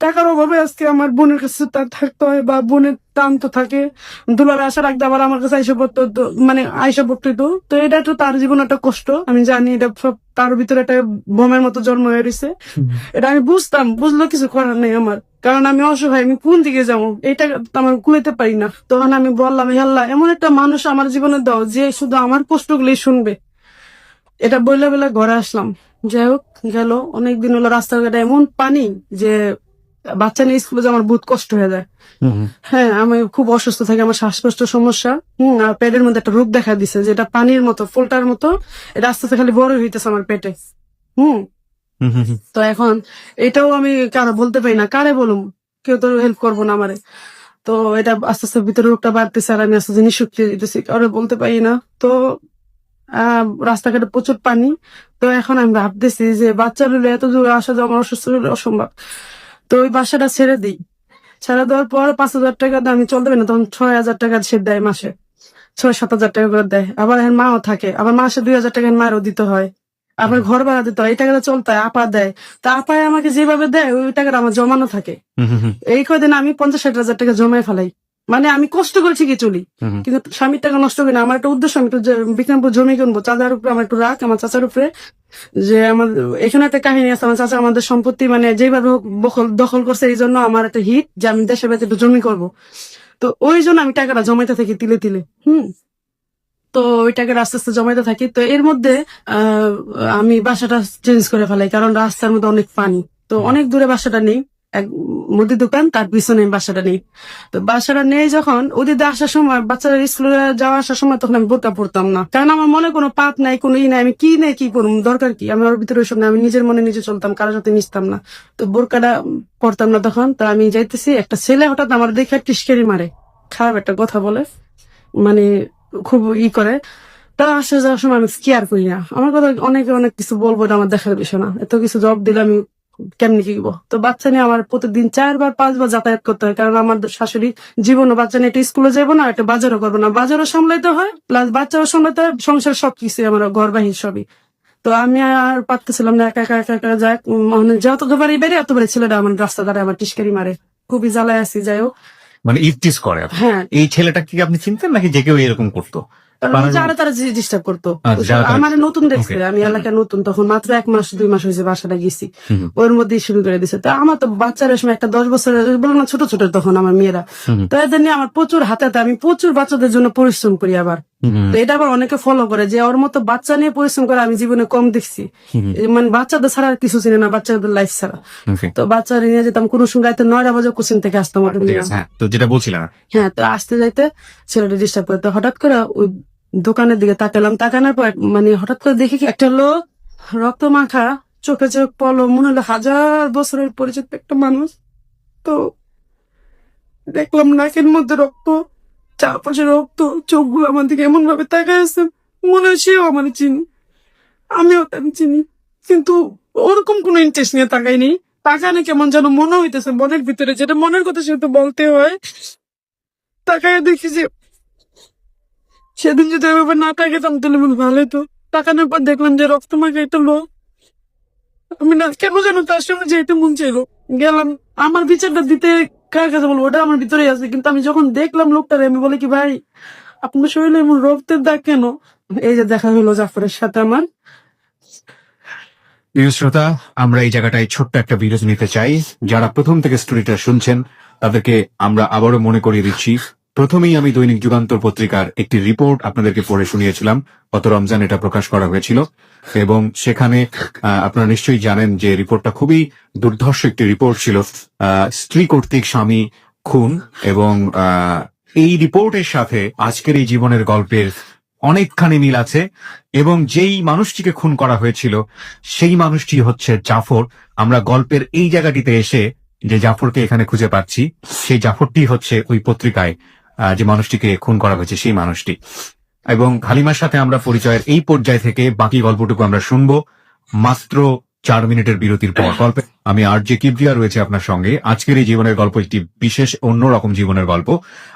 টাকার অভাবে আজকে আমার বোনের কাছে তার থাকতে হয়, বা বোনের টান তো থাকে, দুলারে আশা রাখতে আবার আমার কাছে আইসা পড়তো, মানে আইসা পড়তো। তো এটা তো তার জীবন একটা কষ্ট, আমি জানি এটা সব তার ভিতরে একটা বোমের মতো জন্ম হয়ে রয়েছে। এটা আমি বুঝতাম, বুঝলেও কিছু করার নেই আমার, কারণ আমি অসহায়, আমি কোন দিকে যাবো, এটা তো আমার কুলাইতে পারি না। তখন আমি বললাম, হে আল্লাহ, এমন একটা মানুষ আমার জীবনে দাও যে শুধু আমার কষ্টগুলি শুনবে। এটা বইলা বেলা ঘরে আসলাম। যাই হোক, গেল অনেকদিন হলো, রাস্তাঘাটে এমন পানি যে বাচ্চা নিয়ে স্কুলে যে আমার বহুত কষ্ট হয়ে যায়। হ্যাঁ, আমি খুব অসুস্থ থাকি, আমার শ্বাসকষ্টের সমস্যা। আর পেটের মধ্যে একটা রোগ দেখা দিছে, যেটা পানির মতো, ফোলটার মতো, এটা আস্তে আস্তে খালি বড় হইতেছে আমার পেটে। হুম তো এখন এটাও আমি কারো বলতে পারি না, কারে বলুম, কেউ তো হেল্প করবো না আমারে। তো এটা আস্তে আস্তে ভিতরে রোগটা বাড়তেছে, আর আমি আস্তে আস্তে নিঃশক্তি দিতেছি, কারো বলতে পারি না। তো রাস্তাঘাটে প্রচুর পানি। তো এখন আমি ভাবতেছি যে বাচ্চা হলে এত দূরে আসা যাওয়া আমার অসুস্থ হলে অসম্ভব। তো ওই বাসাটা ছেড়ে দিই। ছেড়ে দেওয়ার পর 5,000 টাকা দিয়ে আমি চলতে পারি না, তখন 6,000 টাকা সে দেয় মাসে, 6-7 হাজার টাকা করে দেয়। আবার এর মাও থাকে, আবার মাসে 2,000 টাকা মারও দিতে হয়, আবার ঘর ভাড়া দিতে হয়, এই টাকাটা চলতে হয়, আপা দেয়। তা আপায় আমাকে যেভাবে দেয় ওই টাকাটা আমার জমানো থাকে। এই কয়দিন আমি 50-60 হাজার টাকা জমায় ফেলাই, মানে আমি কষ্ট করে ঠিকই চলি, কিন্তু স্বামীর টাকা নষ্ট করি না। আমার একটা উদ্দেশ্য, আমি একটু বিক্রমপুর জমি কিনবো, চাচার উপরে আমার একটু রাখ, আমার চাচার উপরে। যে আমার এখানে একটা কাহিনী আছে, আমার চাচা আমাদের সম্পত্তি মানে যেভাবে হোক দখল করছে, এই জন্য আমার একটা হিট যে আমি দেশের বাড়িতে একটু জমি করবো। তো ওই জন্য আমি টাকাটা জমাইতে থাকি তিলে তিলে। তো ওই টাকাটা আস্তে আস্তে জমাইতে থাকি। তো এর মধ্যে আমি বাসাটা চেঞ্জ করে ফেলাই, কারণ রাস্তার মধ্যে অনেক পানি। তো অনেক দূরে বাসাটা নেই, এক মুদি দোকান, তার পিছনে বাসাটা নেই। তো বাসাটা নেই যখন, ওদের আসার সময়, বাচ্চারা স্কুলে যাওয়া আসার সময়, তখন আমি বোরকা পড়তাম না, কারণ আমার মনে কোনো পাপ নাই, কোনো ই নাই, আমি কি নেই কি করুম, দরকার কি, আমি ওর ভিতরে ওইসব না, আমি নিজের মনে নিজে চলতাম, কারোর সাথে মিশতাম না। তো বোরকাটা পড়তাম না তখন। তো আমি যাইতেছি, একটা ছেলে হঠাৎ আমার দেখে টিস্কারি মারে, খারাপ একটা কথা বলে, মানে খুব ই করে। তা আসে যাওয়ার সময় আমি কেয়ার করি না, আমার কথা অনেকে অনেক কিছু বলবো, এটা আমার দেখার বিষয় না, এত কিছু জব দিলে আমি কেমনি কি করবো। তো বাচ্চা নিয়ে আমার প্রতিদিন 4-5 বার যাতায়াত করতে হয়, কারণ আমার শাশুড়ি জীবনও বাচ্চা নিয়ে একটা স্কুলে যাবো না, একটা বাজারও করবো না, বাজারও সামলাইতে হয়, প্লাস বাচ্চাও সামলাইতে হয়, সংসার সবকিছু আমার ঘর বাহির সবই। তো আমি আর পারতেছিলাম না, একা একা একা একা যাই, মানে যতবারই বেড়ে এতবারই ছেলেটা আমার রাস্তা দ্বারা আমার টিস্কারি মারে, খুবই জ্বালায় আছি। যাই হোক, মানে ইফটিস করে আপনাকে? হ্যাঁ। এই ছেলেটা কি আপনি চিনতেন নাকি যে কেউ এরকম করতো? যারা তারা ডিস্টার্ব করতো, আচ্ছা, যারা তারা- আমার নতুন দেখছে, Okay. আমি এলাকায় নতুন, তখন মাত্র 1 মাস 2 মাস হয়েছে বাসাটা গেছি, ওর মধ্যেই শুরু করে দিছে। তো আমার তো বাচ্চারা সময় একটা 10 বছরের বলো না, ছোট ছোট তখন আমার মেয়েরা। তো এদের নিয়ে আমার প্রচুর হাতে হাতে, আমি প্রচুর বাচ্চাদের জন্য পরিশ্রম করি আবার। তো এটা আবার অনেকে ফলো করে যে ওর মতো বাচ্চা নিয়ে পরিশ্রম করে আমি জীবনে কম দেখছি, মানে বাচ্চাদের ছাড়া আর কিছু চিনি না, বাচ্চাদের লাইফ ছাড়া। Okay. তো বাচ্চা নিয়ে যেতাম, কোনো সময় রাতে 9টা বাজে কোচিং থেকে আসতাম ওটা ঠিক নিয়ে। আছে, হ্যাঁ, তো যেটা বলছিলাম। হ্যাঁ, তো আসতে যাইতে ছেলেটা ডিস্টার্ব করে। তো হঠাৎ করে ওই দোকানের দিকে তাকালাম, তাকানোর পর মানে হঠাৎ করে দেখি কি একটা লোক, রক্ত মাখা, চোখে চোখ পলো, মনে হলো 1000 বছরের পরিচিত একটা মানুষ। তো দেখলাম নাকের মধ্যে রক্ত, চারপাশে রক্ত, চোখগুলো আমার দিকে এমন ভাবে তাকায় আছে, মনে হয় সেও আমার চিনি, আমিও তাকে চিনি, কিন্তু ওরকম কোনো ইন্টারেস্ট নিয়ে তাকাইনি। তাকানে কেমন যেন মনে হইতেছে মনের ভিতরে, যেটা মনের কথা সেটা বলতে হয়। তাকায় দেখি যে সেদিন যদি আমি আবার না তাকাতাম তাহলে মনে ভালো হতো। তাকানোর পর দেখলাম যে রক্ত মাখা একটা লোক, আমি না কেন যেন তার সঙ্গে যেতে মন চাইলো, গেলাম। আমার বিচারটা দিতে কার কাছে বলবো, ওটা আমার ভিতরে আছে, কিন্তু আমি যখন দেখলাম লোকটারে, আমি বলি কি, ভাই আপনার শরীরে এমন রক্তের দাগ কেন? এই যে দেখা হলো জাফরের সাথে আমার। প্রিয় শ্রোতা, আমরা এই জায়গাটায় ছোট্ট একটা বিরতি নিতে চাই। যারা প্রথম থেকে স্টোরিটা শুনছেন তাদেরকে আমরা আবারও মনে করিয়ে দিচ্ছি, প্রথমেই আমি দৈনিক যুগান্তর পত্রিকার একটি রিপোর্ট আপনাদেরকে পড়ে শুনিয়েছিলাম, গত রমজান এটা প্রকাশ করা হয়েছিল, এবং সেখানে আপনারা নিশ্চয়ই জানেন যে রিপোর্টটা খুবই দুর্ধর্ষ একটি রিপোর্ট ছিল। স্ত্রী কর্তৃক স্বামী খুন, এবং এই রিপোর্টের সাথে আজকের এই জীবনের গল্পের অনেকখানি মিল আছে, এবং যেই মানুষটিকে খুন করা হয়েছিল সেই মানুষটি হচ্ছে জাফর। আমরা গল্পের এই জায়গাটিতে এসে যে জাফরকে এখানে খুঁজে পাচ্ছি, সেই জাফরটি হচ্ছে ওই পত্রিকায় যে মানুষটিকে খুন করা হয়েছে সেই মানুষটি। এবং হালিমার সাথে আমরা পরিচয়ের এই পর্যায় থেকে বাকি গল্পটুকু আমরা শুনবো মাত্র 4 মিনিটের বিরতির পর। গল্পে আমি আরজে কিবরিয়া রয়েছে আপনার সঙ্গে। আজকের এই জীবনের গল্প একটি বিশেষ অন্যরকম জীবনের গল্প।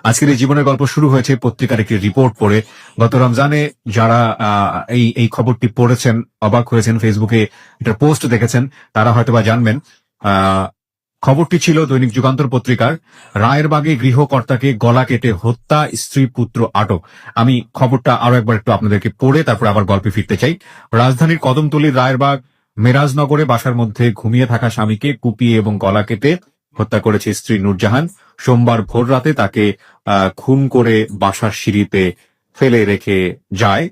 আজকের এই জীবনের গল্প শুরু হয়েছে পত্রিকার একটি রিপোর্ট পড়ে। গত রমজানে যারা এই খবরটি পড়েছেন, অবাক হয়েছেন, ফেসবুকে এটা পোস্ট দেখেছেন, তারা হয়তোবা জানবেন খবরটি ছিল দৈনিক যুগান্তর পত্রিকার। রায়েরবাগে গৃহকর্তাকে গলা কেটে হত্যা, স্ত্রী পুত্র আটক। আমি খবরটা আরো একবার একটু আপনাদেরকে পড়ে তারপর আবার গল্পে ফিরতে চাই। রাজধানীর কদমতলীর রায়েরবাগ মেরাজনগরে বাসার মধ্যে ঘুমিয়ে থাকা স্বামীকে কুপিয়ে এবং গলা কেটে হত্যা করেছে স্ত্রী নূরজাহান। সোমবার ভোর রাতে তাকে খুন করে বাসার সিঁড়িতে ফেলে রেখে যায়।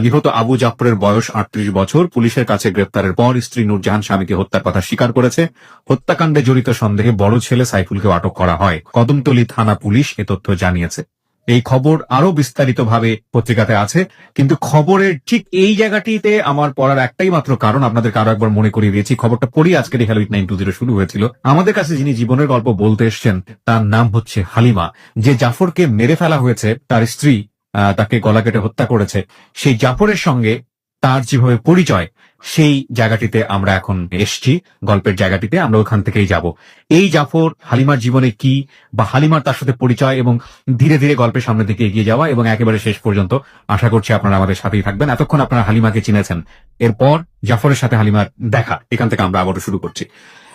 নিহত আবু জাফরের বয়স 38 বছর। পুলিশের কাছে গ্রেপ্তারের পর স্ত্রী নূরজাহান স্বামীকে হত্যার কথা স্বীকার করেছে। হত্যাকাণ্ডে জড়িত সন্দেহে বড় ছেলে সাইফুলকেও আটক করা হয়। কদমতলী থানা পুলিশ এ তথ্য জানিয়েছে। এই খবর আরো বিস্তারিতভাবে পত্রিকাতে আছে, কিন্তু খবরের ঠিক এই জায়গাটিতে আমার পড়ার একটাই মাত্র কারণ, আপনাদেরকে আরো একবার মনে করিয়ে দিয়েছি। খবরটা পড়ি আজকের এই হ্যালো 920 শুরু হয়েছিল। আমাদের কাছে যিনি জীবনের গল্প বলতে এসছেন তার নাম হচ্ছে হালিমা। যে জাফরকে মেরে ফেলা হয়েছে, তার স্ত্রী তাকে গলা কেটে হত্যা করেছে, সেই জাফরের সঙ্গে তার যেভাবে পরিচয়, সেই জায়গাটিতে আমরা এখন এসছি। গল্পের জায়গাটিতে আমরা ওখান থেকেই যাব। এই জাফর হালিমার জীবনে কি, বা হালিমার তার সাথে পরিচয়, এবং ধীরে ধীরে গল্পের সামনের দিকে এগিয়ে যাওয়া এবং একেবারে শেষ পর্যন্ত। আশা করছি আপনারা আমাদের সাথেই থাকবেন। এতক্ষণ আপনারা হালিমাকে চিনেছেন, এরপর জাফরের সাথে হালিমার দেখা, এখান থেকে আমরা আবারও শুরু করছি।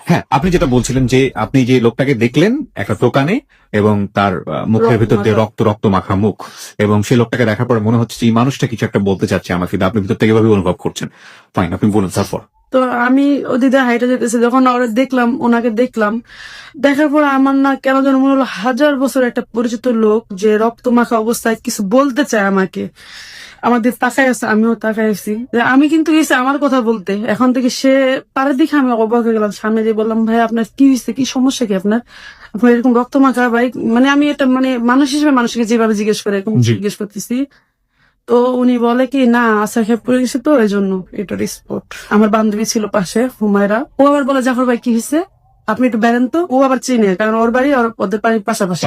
হ্যাঁ, আপনি যেটা বলছিলেন যে আপনি যে লোকটাকে দেখলেন একটা দোকানে, এবং তার মুখের ভিতর দিয়ে রক্ত রক্ত মাখা মুখ, এবং সেই লোকটাকে দেখার পর মনে হচ্ছে যে এই মানুষটা কিছু একটা বলতে চাচ্ছে আমাকে, আপনি ভিতর থেকে এভাবে অনুভব করছেন। ফাইন, আপনি বলুন তারপর। তো আমি ওদিকে হাইটে যেতেছি, যখন ওরা দেখলাম, ওনাকে দেখলাম, দেখার পর আমার না কেন যেন মনে হলো 1000 বছর একটা পরিচিত লোক যে রক্ত মাখা অবস্থায় কিছু বলতে চায় আমাকে। আমাদের তাকায় আছে, আমিও তাকায় আছি। আমি কিন্তু গেছি আমার কথা বলতে, এখন থেকে সে তার দিকে আমি অবাক হয়ে গেলাম। সামনে যে বললাম, ভাই আপনার কি হয়েছে, কি সমস্যা কি আপনার, আপনার এরকম রক্ত মাখা ভাই? মানে আমি এটা মানে মানুষ হিসেবে মানুষকে যেভাবে জিজ্ঞেস করে এরকম জিজ্ঞেস করতেছি। তো উনি বলে কি, না আশা খেয়ে পড়ে গেছে তো এই জন্য এটার স্পট। আমার বান্ধবী ছিল পাশে, হুমায়রা, ও আবার বলে, জাফর ভাই কি হয়েছে, আপনি একটু বেরেন তো। ও আবার চিনে, কারণ ওর বাড়ি আর ওদের বাড়ির পাশাপাশি।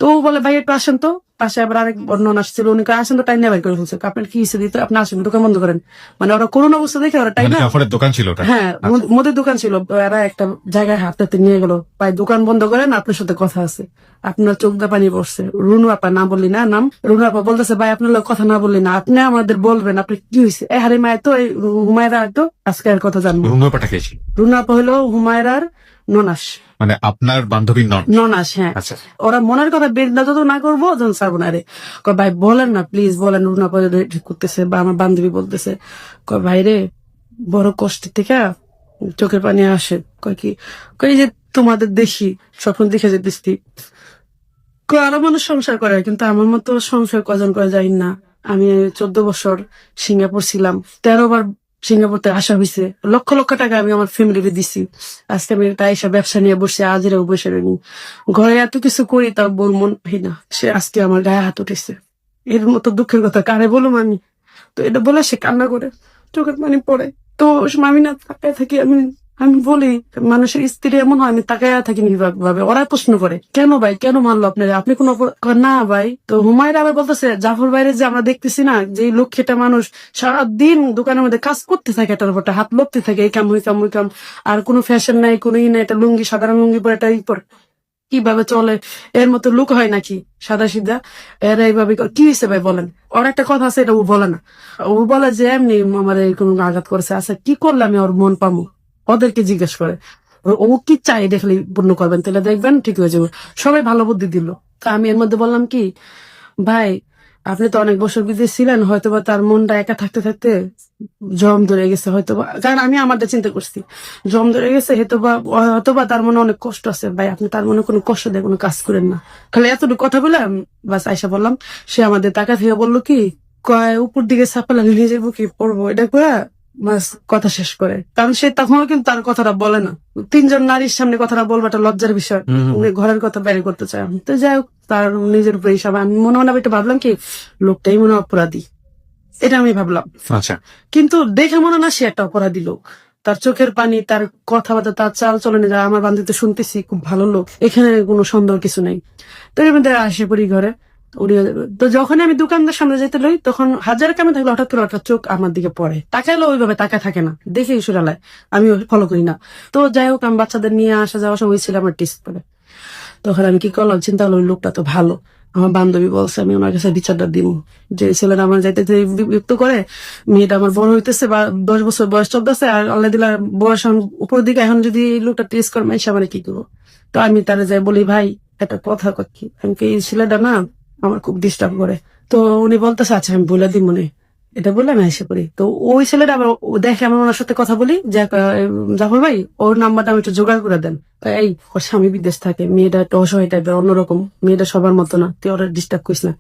তো ও বলে, ভাই একটু আসেন তো। পাশে আবার আরেক বর্ণনা আসছিল, উনি আসেন তো, টাইম নেই করে ফেলছে। আপনার কি হিসেবে দিতে, আপনি আসেন, দোকান বন্ধ করেন। মানে ওরা করোন অবস্থা দেখে ওরা টাইম, জাফরের দোকান ছিল, হ্যাঁ মদের দোকান ছিল, এরা একটা জায়গায় হাতে নিয়ে গেল, ভাই দোকান বন্ধ করেন, আপনার সাথে কথা আছে। আপনার চোখ দা পানি পড়ছে। রুনু আপা, না বললি না নাম, রুনু আপা বলতেছে, ভাই আপনার লোক কথা না বললি না, আপনি আমাদের বলবেন আপনি কি হয়েছে। এ হারি মায়ের তো এই হুমায়রা তো আজকে আর কথা জানবো। রুনু আপাটা খেয়েছি। রুনু আপা হলো হুমায়রার ননাস, মানে আপনার বান্ধবীর ননাস। হ্যাঁ, আচ্ছা। ওরা মনের কথা বেদনা যত না করবো যখন ছাড়বো না রে। ভাই বলেন না প্লিজ বলেন। রুনু আপা করতেছে, বা আমার বান্ধবী বলতেছে, ভাই রে বড় কষ্টের থেকে চোখের পানি আসে। কয় কি, কই যে তোমাদের দেখি স্বপ্ন দেখে যেতেছি, আরো মানুষ সংসার করে, কিন্তু আমার মতো সংসার কজন করে যাই না। আমি 14 বছর সিঙ্গাপুর ছিলাম, 13 বার সিঙ্গাপুর থেকে আসা হয়েছে, লক্ষ লক্ষ টাকা আমি আমার ফ্যামিলিতে দিছি। আজকে আমি একটা এসব ব্যবসা নিয়ে বসে, আজেরাও বসে রইনি, ঘরে এত কিছু করি, তাও বোন মন পাই না। সে আজকে আমার গায়ে হাত উঠেছে, এর মতো দুঃখের কথা কারে বলুম আমি। তো এটা বলে সে কান্না করে, চোখের পানি পড়ে। তো আমি না তাকায় থাকি, আমি বলি মানুষের স্ত্রী এমন হয়, আমি তাকায় থাকি ভাবে। ওরা প্রশ্ন করে, কেন ভাই, কেন মারলো আপনারা, আপনি কোন না ভাই। তো হুমায়রা আবার বলতেছে, জাফর বাইরে যে আমরা দেখতেছি না, যে লক্ষ্যটা মানুষ সারাদিন দোকানের মধ্যে কাজ করতে থাকে, এটার উপর হাত লড়তে থাকে, এই কাম ওই কাম ওই কাম, আর কোনো ফ্যাশন নাই, কোনো ই নাই, এটা লুঙ্গি, সাধারণ লুঙ্গি পরে, এটা ই পরে কিভাবে চলে, এর মতো লুক হয় নাকি সাদা সিধা, এরা এইভাবে কি হয়েছে ভাই বলেন। ওর একটা কথা আছে, এটা ও বলে না। ও বলে যে এমনি আমার এরকম আঘাত করেছে, আচ্ছা কি করলে আমি ওর মন পামো, ওদেরকে জিজ্ঞেস করে। ও কি চাই দেখলে পূর্ণ করবেন, তাহলে দেখবেন ঠিক হয়ে যাবে। সবাই ভালো বুদ্ধি দিল। তা আমি এর মধ্যে বললাম কি, ভাই আপনি তো অনেক বছর বিদেশ ছিলেন, হয়তোবা তার মনটা একা থাকতে থাকতে জম ধরে গেছে হয়তোবা, কারণ আমি আমারটা চিন্তা করছি, জম ধরে গেছে হয়তোবা তার মনে অনেক কষ্ট আছে। ভাই আপনি তার মনে কোনো কষ্ট দিয়ে কোনো কাজ করেন না। খালি এতটুকু কথা বলে বাস আয়সা বললাম। সে আমাদের টাকা থেকে বললো কি, কয় উপর দিকে চাপালে নিজের বুকে পড়বো, এটা করে বাস কথা শেষ করে। কারণ সে তখনও কিন্তু তার কথাটা বলে না। 3 জন নারীর সামনে কথাটা বলবো একটা লজ্জার বিষয়, উনি ঘরের কথা বাইরে করতে চায়। তো যাই হোক, তার নিজের উপরে হিসাবে আমি মনে মনে এটা ভাবলাম কি, লোকটাই মনে হয় অপরাধী, এটা আমি ভাবলাম। আচ্ছা। কিন্তু দেখে মনে না সে একটা অপরাধী লোক। তার চোখের পানি, তার কথাবার্তা, তার চাল চলনে, যা আমার বান্ধবীতে শুনতেছি খুব ভালো লোক, এখানে কোনো সন্দেহ কিছু নেই। তো এর মধ্যে আসে পড়ি ঘরে। তো যখন আমি দোকানদার সামনে যেতে লই, তখন 1000 কামে থাকলে হঠাৎ করে হঠাৎ চোখ আমার দিকে পড়ে। তাকাইলো ওইভাবে তাকায় থাকে না, দেখে সুরালায়, আমি ফলো করি না। তো যাই হোক, আমি বাচ্চাদের নিয়ে আসা যাওয়ার সময় ছিলাম আমার টিস্ট পরে। তখন আমি কি করলাম, চিন্তা করলাম ওই লোকটা তো ভালো, আমার বান্ধবী বলছে আমি ওনার কাছে বিচারটা দিব, যে ছেলেটা আমার যাইতে বিরক্ত করে, মেয়েটা আমার বড় হইতেছে বা 10 বছর বয়স চলতেছে, আর আল্লাহ দিলা বয়স উপর দিকে, এখন যদি এই লোকটা টেস্ট করে মাইসে আমার কি করবো। তো আমি তারা যাই বলি, ভাই একটা কথা কি, আমি কি এই ছেলেটা না আমার খুব ডিস্টার্ব করে। তো উনি বলতেছে আচ্ছা আমি বলে দিই মনে, এটা বললে আমি এসে পড়ি। তো ওই ছেলেটা আবার দেখে আমি ওনার সাথে কথা বলি, যে জাফর ভাই ওর নাম্বারটা আমি একটু জোগাড় করে দেন। তো এই ওর স্বামী বিদেশ থাকে, মেয়েটা একটু অসহায় টাইপের, অন্যরকম, মেয়েটা সবার মতো না, তুই ওরা ডিস্টার্ব করিস না।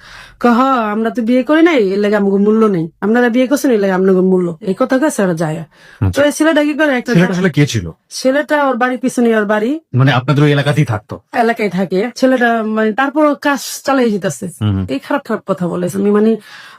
হ আমরা তো বিয়ে করি নাই, এর লাগে আমাকে মূল্য নেই, আপনারা বিয়ে করছেন এর লাগে আপনাকে মূল্য, এই কথা কাছে ওরা যায়। তো এই ছেলেটা কি করে, একটা ছেলেটা আসলে কে ছিল? ছেলেটা ওর বাড়ির পিছনে, ওর বাড়ি মানে আপনাদের ওই এলাকাতেই থাকতো? এলাকায় থাকে ছেলেটা, মানে তারপর কাজ চালাই যেতেছে, এই খারাপ খারাপ কথা বলেছে, আমি মানে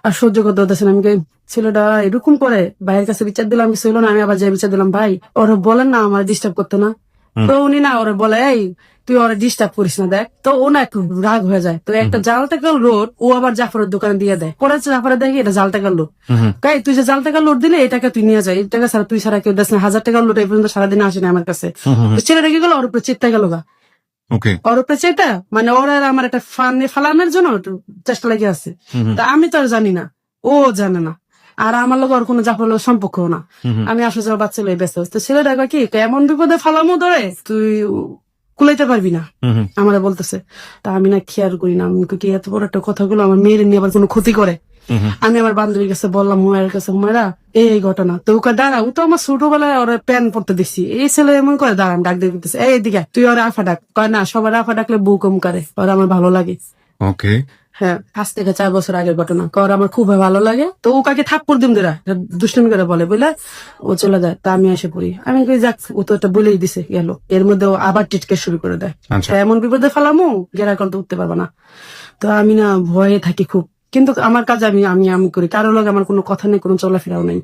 আর সহ্য করতে হতেছে না। আমি কই, ছেলেটা এরকম করে, ভাইয়ের কাছে বিচার দিলাম, কিছু হলো না, আমি আবার যাই বিচার দিলাম, ভাই ওরা বলেন না আমার ডিস্টার্ব করতে না। তো উনি না ওরা বলে, এই তুই ওরা ডিস্টার্ব করিস না, দেখ। তো ও না একটু রাগ হয়ে যায়, তো একটা জাল টাকার লোড ও আবার জাফরের দোকানে দিয়ে দেয়, পরে জাফরের দেখি এটা জাল টাকার লোড, কাই তুই যে জাল টাকার লোড দিলে এই টাকা তুই নিয়ে যাই, এই টাকা ছাড়া তুই ছাড়া কেউ দেশ না, 1000 টাকার লোড এই পর্যন্ত সারাদিন আসে না আমার কাছে। তো ছেলেটা কি গেল, ওর উপরে চিত্তা গেল গা, ওকে। ওর উপরে চেতা, মানে ওর আর আমার একটা ফালানোর জন্য একটু চেষ্টা লেগে আছে। তা আমি তো আর জানি না, ও জানে না, আর আমার লোক ওর কোনো জাফর লোক সম্পর্ক না। আমি আসলে যাওয়া বাচ্চা লই ব্যস্ত, তো ছেলেটা কয় কি, এমন বিপদে ফালামো ধরে তুই কুলাইতে পারবি না, আমারে বলতেছে। তা আমি না খেয়াল করি না, আমি কই কি এত বড় একটা কথাগুলো আমার মেয়ের নিয়ে আবার কোনো ক্ষতি করে। আমি আমার বান্ধবীর কাছে বললাম, হুমায়ের কাছে, হুমায়রা এই ঘটনা, তো ওকে দাঁড়া, ও তো আমার ছোটবেলায় ওরা প্যান পড়তে দিচ্ছি, এই ছেলে এমন করে দাঁড়ান ডাক দিয়ে দিতেছে, এই দিকে তুই ওরা আফা ডাক, কয় না সবার আফা ডাকলে বউ কম করে, ওরা আমার ভালো লাগে। ওকে। হ্যাঁ, 5 থেকে 4 বছর আগের ঘটনা, কর আমার খুব ভালো লাগে। তো ও কাকে থাপ্পড় দিম দিরা দুষ্টমি করে বলে বলে ও চলে যায়। তা আমি এসে পড়ি, আমি কই যাক ও তো একটা বলেই দিছে গেল, এর মধ্যে ও আবার টিটকে শুরু করে দেয়, আচ্ছা। এমন বিপদে ফেলামু গেরা কল তো উঠতে পারবা না। তো আমি না ভয়ে থাকি খুব, কিন্তু আমার কাজ আমি আমি আমি করি, কারোর লগে আমার কোনো কথা নেই, কোনো চলাফেরাও নেই।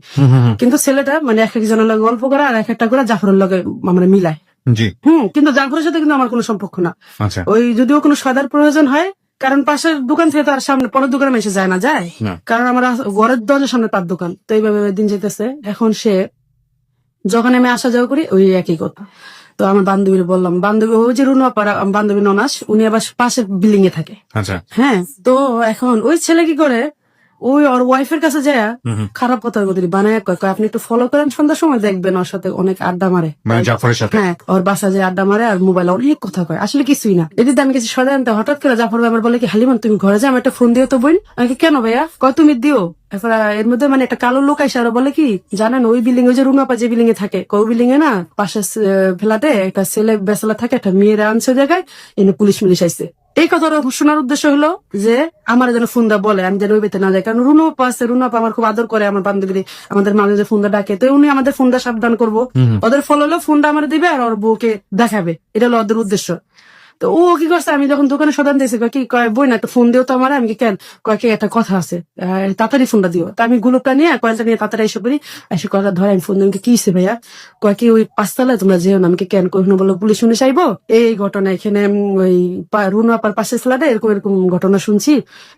কিন্তু ছেলেটা মানে এক একজনের লগে গল্প করে আর এক একটা করে জাফরের লগে আমরা মিলাই। জি। কিন্তু জাফরের সাথে কিন্তু আমার কোনো সম্পর্ক না। আচ্ছা। ওই যদিও কোনো সদার প্রয়োজন হয়, কারণ পাশের দোকান থেকে তার সামনে পরের দোকানে এসে যায় না, যায় না। কারণ আমার ঘরের দরজার সামনে তার দোকান। তো এইভাবে দিন যেতেছে, এখন সে যখন আমি আসা যাওয়া করি ওই একই কথা। তো আমার বান্ধবীর বললাম, বান্ধবী ওই যে রুনু আপার বান্ধবী ননাস, উনি আবার পাশের বিল্ডিং এ থাকে। আচ্ছা। হ্যাঁ, তো এখন ওই ছেলে কি করে, ওই ওর ওয়াইফের কাছে যায় খারাপ কথার গতি বানায়, কয় আপনি একটু ফলো করেন, সন্ধ্যার সময় দেখবেন ওর সাথে অনেক আড্ডা মারে, মানে জাফরের সাথে? হ্যাঁ, ওর বাসা যে আড্ডা মারে আর মোবাইল অনেক কথা কয়, আসলে কিছুই না। এদিকে আমি কিছু সাধারণত হঠাৎ করে জাফর ভাই আমার বলে কি, হালিমান তুমি ঘরে যা, আমি একটা ফোন দিও তো বোন। আমি কি, কেন ভাইয়া, কয় তুমি দিও। এরপর এর মধ্যে মানে একটা কালো লোক আইসা বলে কি, জানেন ওই বিল্ডিং, ওই যে রুনাপা যে বিল্ডিং এ থাকে, ওই বিল্ডিং এ না পাশের ফ্ল্যাটে একটা ছেলে বেসালা থাকে, একটা মেয়েরা আনছে জায়গায়, এনে পুলিশ মিলিশ আইছে। এই কথাটা শোনার উদ্দেশ্য হলো যে আমার যেন ফোন দা বলে আমি যেন ওই বেতে না যাই, কারণ রুনুপা আছে, রুনুপা আমার খুব আদর করে, আমার বান্ধবী আমাদের মাঝে যে ফোন দা ডাকে, তো উনি আমাদের ফোন দা সাবধান করবো, ওদের ফলো হলো ফোনটা আমার দিবে আর ওর বউকে দেখাবে, এটা হলো ওদের উদ্দেশ্য। তো ও কি করছে, আমি যখন দোকানে সদান দিয়েছি, কি কয় বই না একটা ফোন দিও তো আমার, আমি কি কেন, কয় কি একটা কথা আছে, তাড়াতাড়ি ফোনটা দিও। তা আমি গুলোটা নিয়ে কয়েলটা নিয়ে তাড়াতাড়ি এসে পড়ি, এসে কথা ধরে আমি ফোন দিই, কি ভাইয়া, কয় কি ওই 5 তলায় তোমরা যেও না, আমি কি কেন, কখনো বলো পুলিশ শুনে চাইবো এই ঘটনা, এখানে ওই রুনু আপার পাশে ফ্ল্যাটে এরকম এরকম ঘটনা শুনছি,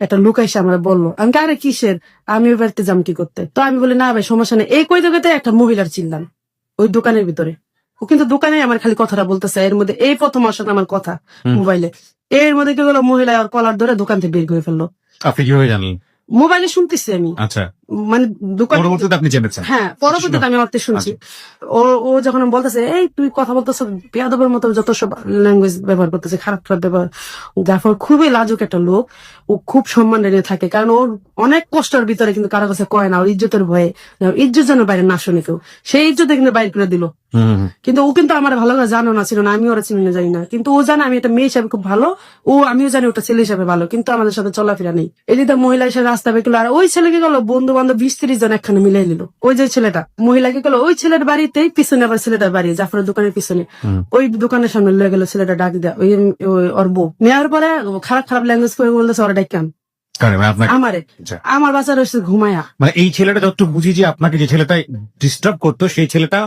একটা লোক এসে আমার বললো। আমি কি, আরে কিসের, আমি ওই বাড়িতে যাম কি করতে। তো আমি বলি না ভাই সমস্যা নেই, এই কই জায়গাতে একটা মহিলার চিনলাম ওই দোকানের ভিতরে, ও কিন্তু দোকানে আমার খালি কথাটা বলতেছে, এর মধ্যে এই প্রথম আমার সাথে আমার কথা মোবাইলে, এর মধ্যে কি হলো, মহিলা আর কলার ধরে দোকান থেকে বের করে ফেললো। আপনি কিভাবে জানলেন? মোবাইলে শুনতেছি আমি, আচ্ছা, মানে দোকান পরবর্তীতে আপনি জেনেছেন? হ্যাঁ, পরবর্তীতে আমি অর্থে শুনছি। ও যখন বলতেছে এই তুই কথা বলতেছ বেয়াদবের মতো যত সব ল্যাঙ্গুয়েজ ব্যবহার করতেছে, খারাপ খারাপ ব্যবহার। জাফর খুবই লাজুক একটা লোক, ও খুব সম্মান নিয়ে থাকে, কারণ ওর অনেক কষ্টের ভিতরে কিন্তু কারো কাছে কয় না, ওর ইজ্জতের ভয়ে, ইজ্জত যেন বাইরে না শুনে কেউ, সেই ইজ্জতে কিন্তু বাইরে করে দিল। কিন্তু ও কিন্তু আমার ভালো করে জানো না, ছিল না, আমি ওরা চিনি না জানি না, কিন্তু ও জানে আমি একটা মেয়ে হিসাবে খুব ভালো, আমিও জানি ওটা ছেলে হিসাবে ভালো, কিন্তু আমাদের সাথে চলাফেরা নেই। এদিকে মহিলা হিসেবে রাস্তা বেরোলো, আর ওই ছেলেকে গেলো বন্ধু বান্ধব 20-30 জন একখানে মিলাই নিল। ওই যে ছেলেটা মহিলাকে গেলো ওই ছেলের বাড়িতেই, পিছনে আবার ছেলেটার বাড়ি, জাফরের দোকানের পিছনে, ওই দোকানের সামনে লয়ে গেল ছেলেটা, ডাক দেয়া ওই ওর বউ নেওয়ার পরে খারাপ খারাপ ল্যাঙ্গুয়েজ করে বলতেছে ওরা ডাক্কান আমারে, আমার বাচ্চা রয়েছে ঘুমায়া। মানে এই ছেলেটা যতটুকু বুঝি যে আপনাকে যে ছেলেটা ডিস্টার্ব করতো, সেই ছেলেটা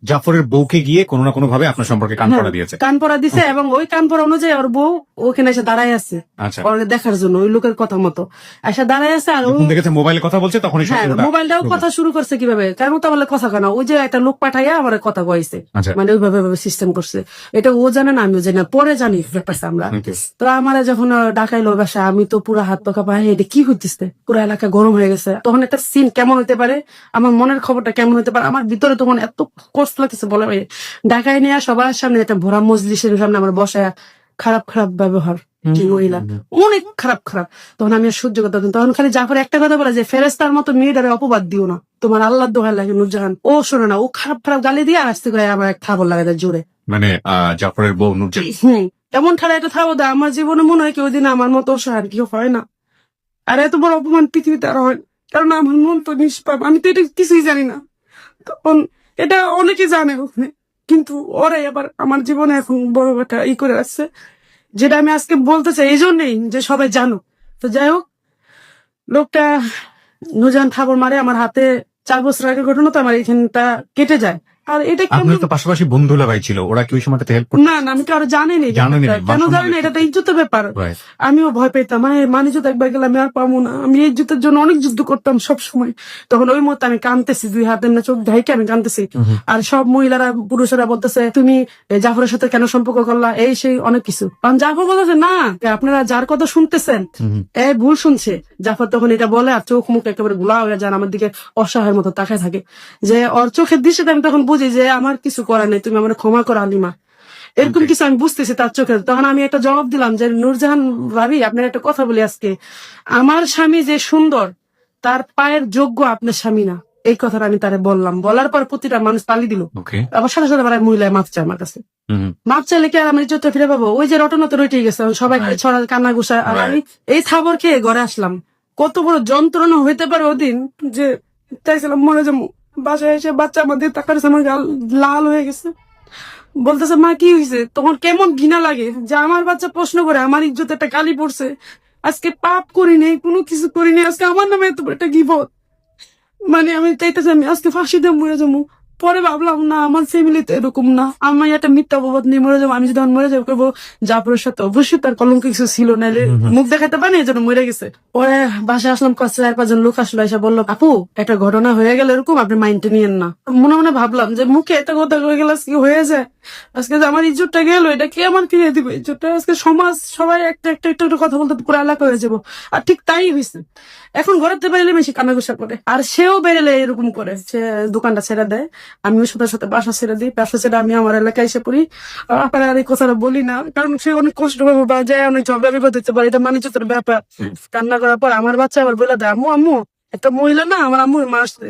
জাফরের বউকে গিয়ে কোনো না কোনো ভাবে আপনার সম্পর্কে কান পড়া দিয়েছে। কান পড়া দিছে এবং ওই কান পড়া অনুযায়ী ওর বউ ওখানে এসে দাঁড়ায় আছে আচ্ছা, ওর দেখার জন্য, ওই লোকের কথা মতো এসে দাঁড়ায় আছে। আর ও যখন দেখেছে মোবাইলে কথা বলছে তখনই হ্যাঁ, সন্দেহটা মোবাইলটাও ঢুকে। কথা শুরু করছে কিভাবে, কারণ তো বলে কথা কেন, ওই যে একটা লোক পাঠাইয়া আমার কথা কয়েছে, আচ্ছা, মানে ওইভাবে সিস্টেম করছে। এটা ও জানে না, আমিও জানি না, পরে জানি ব্যাপারটা আমরা। okay. তো আমার যখন ডাকাইলো বাসা, আমি তো পুরো হাত পাকা পাই, এটা কি হইতেছে, পুরো এলাকা গরম হয়ে গেছে। তখন একটা সিন কেমন হতে পারে, আমার মনের খবরটা কেমন হতে পারে, আমার ভিতরে তখন এত কষ্ট লাগতেছে বলে ভাই। ডাকাই নিয়ে সবার সামনে একটা ভরা মজলিসের সামনে আমার বসায় খারাপ খারাপ ব্যবহার, কি মহিলা অনেক খারাপ খারাপ। তখন আমি আর সহ্য করতে পারতাম। তখন খালি জাফর একটা কথা বলে যে ফেরেস্তার মতো মেয়েটারে অপবাদ দিও না, তোমার আল্লাহ দোহাই লাগে নুরজাহান। ও শোনে না, ও খারাপ খারাপ গালি দিয়ে আসতে করে আমার এক থাবল লাগে তার জোরে। মানে জাফরের বউ নুরজাহান এমন ঠাড়া একটা থাবো দেয়, আমার জীবনে মনে হয় কেউ দিন আমার মতো অসহায় কেউ হয় না। আর এত বড় অপমান পৃথিবীতে আর হয় না। কারণ আমার মন তো নিষ্পাপ, আমি তো এটা কিছুই জানি না। তখন এটা অনেকে জানে ওখানে, কিন্তু ওরাই আবার আমার জীবনে এখন বড় একটা করে আসছে, যেটা আমি আজকে বলতে চাই এই জন্যই যে সবাই জানো। তো যাই হোক, লোকটা নুরজাহান থাবর মারে আমার হাতে। 4 বছর আগের ঘটনা তো আমার এখানটা কেটে যায়। আর এটা কেমন, আপনার তো পাশাপাশি বন্ধুলা ভাই ছিল, ওরা কি ওই সময়টাতে হেল্প করতো? না না, আমি তো আরো জানিনি জানেনই না, কেন মান জানি না, এটা তো ইজ্জতের ব্যাপার। Right. আমিও ভয় পেতাম, মানে ইজ্জত একবার গেলে আমি আর পাবো না। আমি এই ইজ্জতের জন্য অনেক যুদ্ধ করতাম সব সময়। তখন ওই মুহূর্তে আমি কাঁদতেছি, 2 হাতে না চোখ ঢাইকে আমি কাঁদতেছি। আর সব মহিলারা পুরুষেরা বলতেছে তুমি জাফরের সাথে কেন সম্পর্ক করলা, এই সেই অনেক কিছু। কারণ জাফর বলতেছে না, আপনারা যার কথা শুনতেছেন এই ভুল শুনছে। জাফর তখন এটা বলে আর চোখ মুখ একেবারে গুলা হয়ে যান, আমার দিকে অসহায়ের মতো তাকায় থাকে। যে ওর চোখের দৃশ্যটা আমি তখন বুঝি যে আমার কিছু করার নেই, তুমি আমার ক্ষমা করো আলিমা, এরকম কিছু আমি বুঝতেছি তার চোখে। তখন আমি একটা জবাব দিলাম যে নুরজাহান ভাবি, আপনার একটা কথা বলি আজকে, আমার স্বামী যে সুন্দর তার পায়ের যোগ্য আপনার স্বামী না, এই কথাটা আমি তারে বললাম। বলার পর প্রতিটা মানুষ তালি দিল। ওকে, আবার সাথে সাথে আবার এক মহিলায় মাপ চায় আমার কাছে। মাপ চাইলে কি আর আমার ইজ্জতটা ফিরে পাবো? ওই যে রটনা তো রইটেই গেছে, সবাই Right. ছড়া কান্না গুসা। আর আমি এই থাবর খেয়ে ঘরে আসলাম। কত বড় যন্ত্রণা হইতে পারে ওদিন, যে চাইছিলাম মরে যাবো। বাসায় এসে বাচ্চা আমাদের তাকার আমার গাল লাল হয়ে গেছে। বলতেছে মা কি হয়েছে? তখন কেমন ঘৃণা লাগে যে আমার বাচ্চা প্রশ্ন করে, আমার ইজ্জতে একটা গালি পড়ছে। আজকে পাপ করিনি, কোনো কিছু করিনি, আজকে আমার নামে এত বড় একটা গীবত। মানে আমি চাইতেছি আমি আজকে ফাঁসি দিয়ে মরে যাবো। পরে ভাবলাম না, আমার ফ্যামিলি তো এরকম না, আমি একটা মিথ্যা অপবাদ নিয়ে মরে যাবো। আমি যদি মরে যাবো করবো জাফরের সাথে, অবশ্যই তার কলঙ্ক কিছু ছিল, নাহলে মুখ দেখাতে পারি, এই জন্য মরে গেছে। পরে বাসায় আসলাম, 4-5 জন লোক আসলো, এসে বললো আপু একটা ঘটনা হয়ে গেল এরকম, আপনি মাইন্ডে নিয়েন না। মনে মনে ভাবলাম যে মুখে একটা কথা হয়ে গেল, আজকে হয়ে যায়, আজকে যে আমার ইজ্জতটা গেল, এটা কি আমার ফিরিয়ে দিবে ইজ্জতটা? আজকে সমাজ সবাই একটা একটা একটা একটা কথা বলতে পুরো এলাকা হয়ে যাবো। আর ঠিক তাই হয়েছে। এখন ঘরেতে বেরোলে বেশি কানাঘুষা করে, আর সেও বেরোলে এরকম করে, সে দোকানটা ছেড়ে দেয়, আমিও সাথে সাথে বাসা ছেড়ে দিই। ব্যবসা ছেড়ে আমি আমার এলাকায় এসে পড়ি। আপনার আর এই কথাটা বলি না, কারণ সে অনেক কষ্ট পাবে বা যায়, অনেক ঝগড়া বিপদ হতে পারে, এটা মানে চোখের ব্যাপার। কান্না করার পর আমার বাচ্চা আবার বলে দেয় আম্মু আম্মু একটা মহিলা না আমার আম্মু মারছে।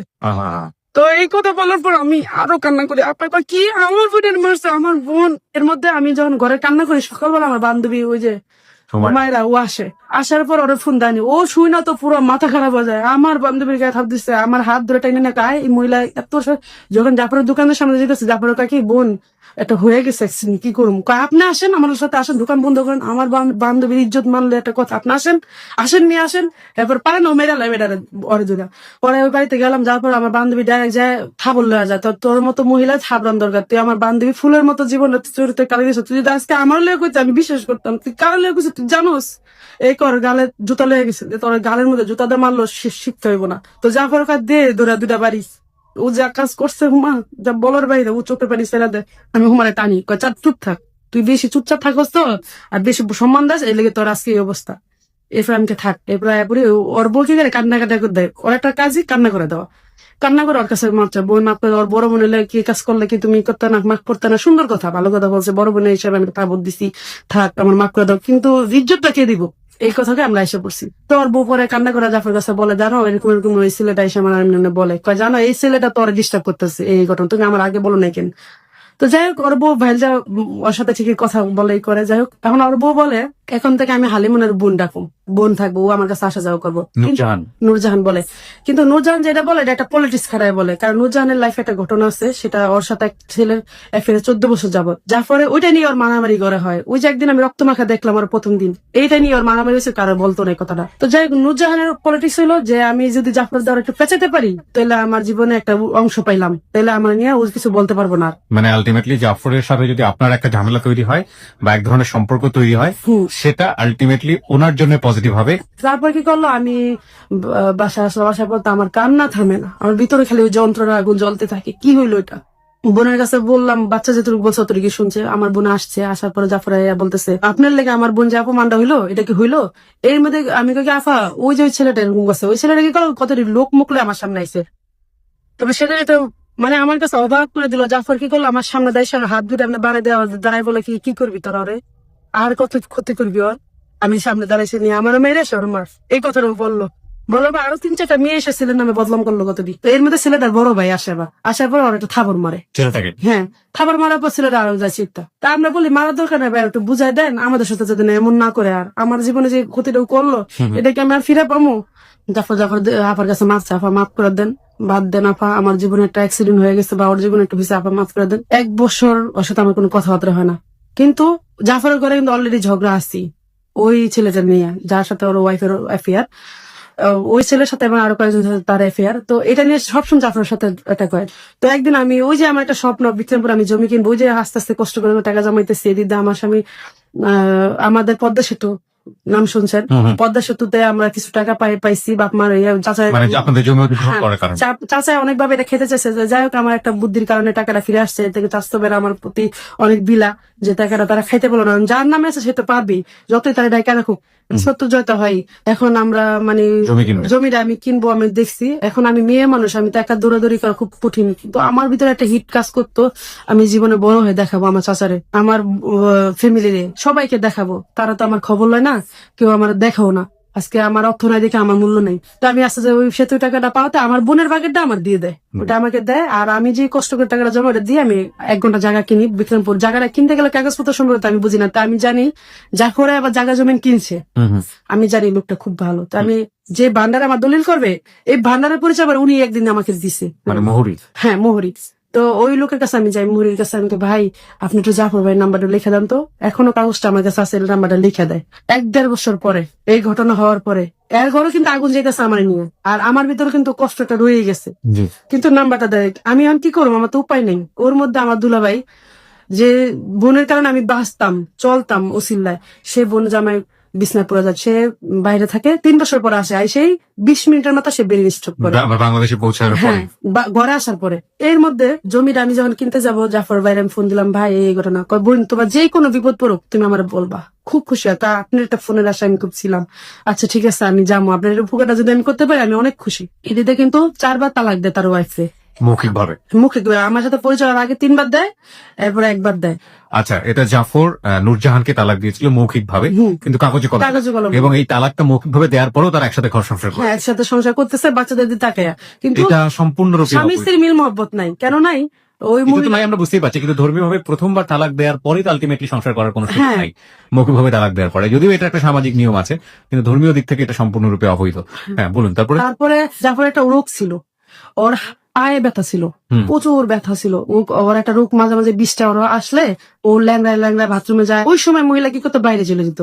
তো এই কথা বলার পর আমি আরো কান্না করি। আপনার কয় কি? আমার বোনের মারছে, আমার বোন। এর মধ্যে আমি যখন ঘরে কান্না করি, সকালবেলা আমার বান্ধবী ওই যে মায়েরা ও আসে, আসার পর ওরা ফোন দেয়নি, ও শুই না তো পুরো মাথা খারাপ হয়ে যায়। আমার বান্ধবীর গায়ে থাপ দিচ্ছে, আমার হাত ধরে টাইনে না গায়ে। এই মহিলা এত যখন জাফরের দোকানের সামনে যেতেছে, জাফরের কাকি বোন এটা হয়ে গেছে, কি করুম? কয় আপনি আসেন আমার সাথে, আসেন দোকান বন্ধ করেন, আমার বান্ধবীর ইজ্জত মানলে একটা কথা, আপনি আসেন, আসেন নিয়ে আসেন। এরপর পারে না মেয়েরা লাই মেয়েরা ওরে দুরা। পরে ওই বাড়িতে গেলাম, যাওয়ার পর আমার বান্ধবী ডাইরেক্ট যায় থাবল লয়ে যায়, তোর মতো মহিলা থাবরান দরকার, তুই আমার বান্ধবী ফুলের মতো জীবন চরিত্র কালি দিয়েছ, তুই যদি আজকে আমার লয়ে কইতে আমি বিশ্বাস করতাম, তুই কার লয়ে কইছিস তুই জানোস? এই কর গালে জুতা লয়ে গেছে, তোর গালের মধ্যে জুতা দিয়ে মারলো শিখতে হইব না। তো জাফর কাজ দে ধরা 2টা বাড়ি, ও যা কাজ করছে হুমা, যা বলার বাইরে, ও চোখের পানি ছেড়ে দেয়। আমি হুমারে টানি, কয় চাপ চুপ থাক, তুই বেশি চুপচাপ থাকস তো, আর বেশি সম্মান দাস, এই লেগে তোর আজকে এই অবস্থা। এরপর আমি থাক, এরপর ওর বউ কি করে কান্না কাটা করে দেয়, ওর একটা কাজই কান্না করে দেওয়া। কান্না করে ওর কাছে মাপ চায়, বই মাপ করে। ওর বড় বোন হলে কি কাজ করলে কি তুমি করতে না, মাফ করতে না, সুন্দর কথা, ভালো কথা বলছে, বড় বোনের হিসাবে আমি তাবদ দিছি, থাক আমার মাফ করে দাও, কিন্তু ইজ্জতটা কে দিব? এই কথাকে আমরা এসে পড়ছি। তো ওর বউ পরে কান্না করে জাফর কাছে বলে, জানো এরকম এরকম ওই ছেলেটা এসে আমার বলে, কয় জানো এই ছেলেটা তোর ডিস্টার্ব করতেছে, এই ঘটনা তুমি আমার আগে বলো না কেন? তো যাই হোক, ওর বউ ভাইল যা ওর সাথে ঠিকই কথা বলে করে। যাই হোক, এখন ওর বউ বলে এখন থেকে আমি হালিমনের বোন ডাকুম, বোন থাকবো, ও আমার কাছে আসা যাওয়া করবো। নূরজাহান নূরজাহান বলে, কিন্তু নূরজাহান যেটা বলে এটা একটা পলিটিক্স খারাপ বলে, কারণ নূরজাহানের লাইফে একটা ঘটনা আছে, সেটা ওর সাথে এক ছেলের অ্যাফেয়ার 14 বছর যাবত, যার পরে ওইটা নিয়ে ওর মারামারি করা হয়। ওই যে একদিন আমি রক্তমাখা দেখলাম ওর প্রথম দিন, এইটা নিয়ে ওর মারামারি হয়েছে, কারো বলতো না এই কথাটা। তো যাই হোক, নূরজাহানের পলিটিক্স হলো যে আমি যদি জাফর দ্বারা একটু পেঁচাতে পারি তাহলে আমার জীবনে একটা অংশ পাইলাম, তাহলে আমার নিয়ে ও কিছু বলতে পারবো না। মানে আলটিমেটলি জাফরের সাথে যদি আপনার একটা ঝামেলা তৈরি হয় বা এক ধরনের সম্পর্ক তৈরি হয়, সেটা আলটিমেটলি ওনার জন্য পজিটিভ হবে। তারপর কি করলো, আমি বাসায় আসলো, বাসায় পর তো আমার কান্না থামে না, আমার ভিতরে খালি ওই যন্ত্রণা আগুন জ্বলতে থাকে। কি হইলো এটা, বোনের কাছে বললাম, বাচ্চা যেটুকু বলছে অতটুকু শুনছে। আমার বোন আসছে, আসার পরে জাফর আইয়া বলতেছে, আপনার লেগে আমার বোন যে অপমানটা হইলো, এটা কি হইলো? এর মধ্যে আমি কি আফা, ওই যে ওই ছেলেটা এরকম করছে, ওই ছেলেটা কি করলো, কতটি লোক মুখলে আমার সামনে আইছে। তবে সেটা তো মানে আমার কাছে অবাক করে দিল। জাফর কি করলো, আমার সামনে দেয় হাত দুটো এমনি বাড়াই দেওয়া, দাঁড়াই বলে কি করবি তোরা, ওরে আর কত ক্ষতি করবি ওর। আমি সামনে দাঁড়াইছি নিয়ে আমার মেয়ের এসে ওর মার এই কথাটা বললো। বললো আরো 3-4টা মেয়ে এসে ছেলের নামে বদনাম করলো কতদিন। তো এর মধ্যে ছেলেটার বড় ভাই আসে, আসার পর ওর একটা থাবর মারে। ছেলেটাকে হ্যাঁ, থাবর মারার পর ছেলেটা আরো যায় চিন্তা। তা আমরা বলি মারার দরকার নেই ভাই, একটু বুঝাই দেন আমাদের সাথে যদি এমন না করে, আর আমার জীবনে যে ক্ষতিটা করলো এটাকে আমি আর ফিরে পাবো। জাফর আপার কাছে মাফ, আপা মাফ করে দেন, বাদ দেন আপা, আমার জীবনে একটা অ্যাক্সিডেন্ট হয়ে গেছে বা ওর জীবনে একটা বিষয়, আপা মাফ করে দেন। 1 বছর ওর সাথে আমার কোনো কথাবার্তা হয় না, কিন্তু জাফরের ঘরে কিন্তু অলরেডি ঝগড়া আসছি ওই ছেলেটা নিয়ে, যার সাথে ওর ওয়াইফের অ্যাফেয়ার, ওই ছেলের সাথে এবং আরো কয়েকজন সাথে তার অ্যাফেয়ার। তো এটা নিয়ে সবসময় জাফরের সাথে অ্যাটাক হয়। তো একদিন আমি ওই যে আমার একটা স্বপ্ন, বিক্রমপুর আমি জমি কিনবো, ওই যে আস্তে আস্তে কষ্ট করে টাকা জমাইতেছি, দিদা আমার স্বামী, আমাদের পদ্মা সেতু নাম শুনছেন, পদ্মা সেতুতে আমরা কিছু টাকা পাইছি বাপ মার চাচাই, মানে আপনাদের জমি অধিগ্রহণ করার কারণে চাচাই অনেকভাবে এটা খেতে চাইছে। যাই হোক, আমার একটা বুদ্ধির কারণে টাকাটা ফিরে আসছে, এর থেকে চাস্তবের আমার প্রতি অনেক বিলা, যে টাকাটা তারা খাইতে বলো না, যার নামে আছে সে তো পারবেই, যতই তারা ডাইকা রাখুক, সত্য জয়তা হয়। এখন আমরা মানে জমিটা আমি কিনবো, আমি দেখছি। এখন আমি মেয়ে মানুষ, আমি তো একা দৌড়াদৌড়ি করা খুব কঠিন, কিন্তু আমার ভিতরে একটা হিট কাজ করতো, আমি জীবনে বড় হয়ে দেখাবো আমার চাচারে, আমার ফ্যামিলিরে, সবাইকে দেখাবো। তারা তো আমার খবর লয় না, কেউ আমার দেখাও না। আজকে আমার অর্থ নাই দেখে আমার মূল্য নেই। তো আমি আস্তে আস্তে ওই সেতু টাকাটা পাওয়াতে আমার বোনের ভাগেরটা আমার দিয়ে দেয়, ওটা আমাকে দেয়। আর আমি যে কষ্ট করে টাকাটা জমা দিয়ে আমি 1 ঘন্টা জায়গা কিনি বিক্রমপুর। জায়গাটা কিনতে গেলে কাগজপত্র সম্পর্কে আমি বুঝি না, তা আমি জানি যা করে আবার জায়গা জমিন কিনছে, আমি জানি লোকটা খুব ভালো। তো আমি যে ভান্ডারে আমার দলিল করবে, এই ভান্ডারের পরিচয় আবার উনি একদিন আমাকে দিছে, মানে মোহরি। হ্যাঁ, মোহরি। তো ওই লোকের কাছে আমি যাই, মুহুরির কাছে, আমি ভাই আপনি একটু জাফর ভাই নাম্বারটা লিখে দেন তো। এখনো কাগজটা আমার কাছে আছে, নাম্বারটা লিখে দেয়। 1-1.5 বছর পরে এই ঘটনা হওয়ার পরে এর ঘরে কিন্তু আগুন যেতেছে আমার নিয়ে, আর আমার ভিতরে কিন্তু কষ্টটা রয়ে গেছে, কিন্তু নাম্বারটা দেয়। আমি এখন কি করবো, আমার তো উপায় নেই। ওর মধ্যে আমার দুলাভাই, যে বোনের কারণে আমি বাঁচতাম চলতাম ওসিল্লায়, সে বোন জামাই বিছনায় পড়ে যায়, সে বাইরে থাকে, 3 বছর পরে আসে, সেই 20 মিনিটের মতো সে বেরিয়ে স্ট্রোক করে বাংলাদেশে পৌঁছানোর পরে, ঘরে আসার পরে। এর মধ্যে জমিটা আমি যখন কিনতে যাবো, জাফর ভাইরে আমি ফোন দিলাম, ভাই এই ঘটনা, বোন তোমার যে কোনো বিপদ পড়ুক তুমি আমার বলবা, খুব খুশি হয়। তা আপনার একটা ফোনের আশা আমি খুব ছিলাম, আচ্ছা ঠিক আছে আমি যাবো, আপনার উপকারটা যদি আমি করতে পারি আমি অনেক খুশি। এদিকে কিন্তু 4 বার তালাক দেয় তার ওয়াইফে, মৌখিকভাবে। আমার সাথে পরিচয় আগে 3 বার দেয়, এরপরে 1 বার দেয়। আচ্ছা, এটা জাফর নূরজাহানকে তালাক দিয়েছিল মৌখিক ভাবে, কিন্তু কাগজে কলমে, এবং এই তালাকটা মৌখিক ভাবে দেওয়ার পরেও তারা একসাথে ঘর সংসার করে, একসাথে সংসার করতেছে, বাচ্চাদের দিকে তাকায়া। কিন্তু এটা সম্পূর্ণরূপে স্বামী স্ত্রীর মিল মহব্বত নাই, কেন নাই? ওই নাই আমরা বুঝতেই পারছি, কিন্তু ধর্মীয় ভাবে প্রথমবার তালাক দেওয়ার পরেই তো আলটিমেটলি সংসার করার কোনো সুযোগ নাই মৌখিক ভাবে তালাক দেওয়ার পরে, যদিও এটা একটা সামাজিক নিয়ম আছে, কিন্তু ধর্মীয় দিক থেকে এটা সম্পূর্ণরূপে অবৈধ। হ্যাঁ বলুন। তারপরে জাফর একটা রোগ ছিল, ওর পায়ে ব্যথা ছিল, প্রচুর ব্যথা ছিল। ওর একটা রোগ, মাঝে মাঝে 20টা ওর আসলে ও ল্যাংড়ায় ল্যাংড়ায় বাথরুমে যায়। ওই সময় মহিলা কি করতো, বাইরে চলে যেত,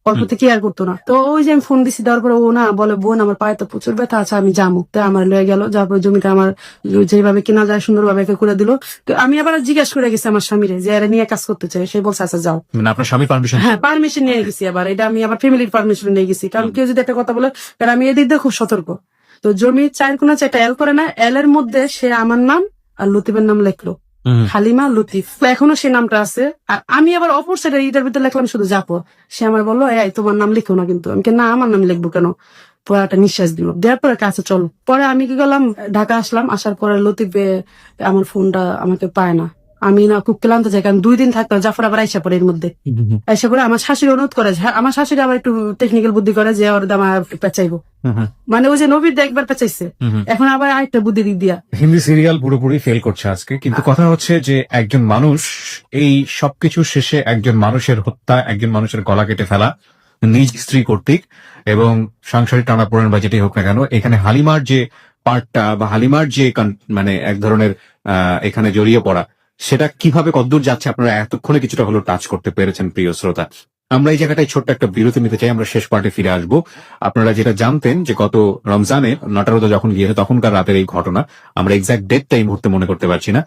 অল্প থেকে কেয়ার করতো না। তো ওই যে আমি ফোন দিছি, দেওয়ার পরে ও না বলে, বোন আমার পায়ে তো প্রচুর ব্যথা আছে, আমি যাবো। তো আমার লয়ে গেল, যারপর জমিটা আমার যেভাবে কেনা যায় সুন্দরভাবে করে দিল। তো আমি আবার জিজ্ঞাসা করে গেছি আমার স্বামীরে যে এরা নিয়ে কাজ করতে চাই, সে বলছে আচ্ছা যাও। আপনার স্বামী পারমিশন? হ্যাঁ, পারমিশন নিয়ে গেছি। আবার এটা আমি আবার ফ্যামিলির পারমিশন নিয়ে গেছি, কারণ কেউ যদি একটা কথা বলে, কারণ আমি এদিক দিয়ে খুব সতর্ক। তো জমি 4 কোণা 4টা এল করে না, এল এর মধ্যে সে আমার নাম আর লতিফের নাম লিখলো, হালিমা লতিফ, এখনো সে নামটা আছে। আর আমি আবার অপর সাইডে এটার ভিতরে লিখলাম শুধু জাফর। সে আমার বললো এই তোমার নাম লিখো না, কিন্তু আমি না আমার নাম লিখবো কেন। পরে একটা নিঃশ্বাস দিল, দেওয়ার পরে কাছে চলো। পরে আমি কি করলাম, ঢাকা আসলাম, আসার পরে লতিফে আমার ফোনটা আমাকে পায় না, আমি না খুব ক্লান্ত যাই, কারণ 2 দিন থাকতো, জাফর আবার আইসা পড়ে এর মধ্যে। আইসা পড়ে আমার শাশুড়ি অনুরোধ করে, আমার শাশুড়ি আবার একটু টেকনিক্যাল বুদ্ধি করে যে ওর দাম পেঁচাইবো, মানে ওই যে নবীর একবার পেঁচাইছে, এখন আবার আরেকটা বুদ্ধি দিক দিয়া। হিন্দি সিরিয়াল পুরোপুরি ফেল করছে আজকে, কিন্তু কথা হচ্ছে যে একজন মানুষ, এই সবকিছু শেষে একজন মানুষের হত্যা, একজন মানুষের গলা কেটে ফেলা নিজ স্ত্রী কর্তৃক, এবং সাংসারিক টানাপোড়েন বা যেটাই হোক না কেন, এখানে হালিমার যে পার্টটা বা হালিমার যে মানে এক ধরনের এখানে জড়িয়ে পড়া, সেটা কিভাবে কতদূর যাচ্ছে আপনারা এতক্ষণে কিছুটা হলো টাচ করতে পেরেছেন প্রিয় শ্রোতা। আমরা এই জায়গাটায় ছোট্ট একটা বিরতি নিতে চাই, আমরা শেষ পার্টে ফিরে আসবো। আপনারা যেটা জানতেন যে গত রমজানে নটারোদা যখন গিয়েছে তখনকার রাতের এই ঘটনা, আমরা এক্সাক্ট ডেটটা এই মুহূর্তে মনে করতে পারছি না।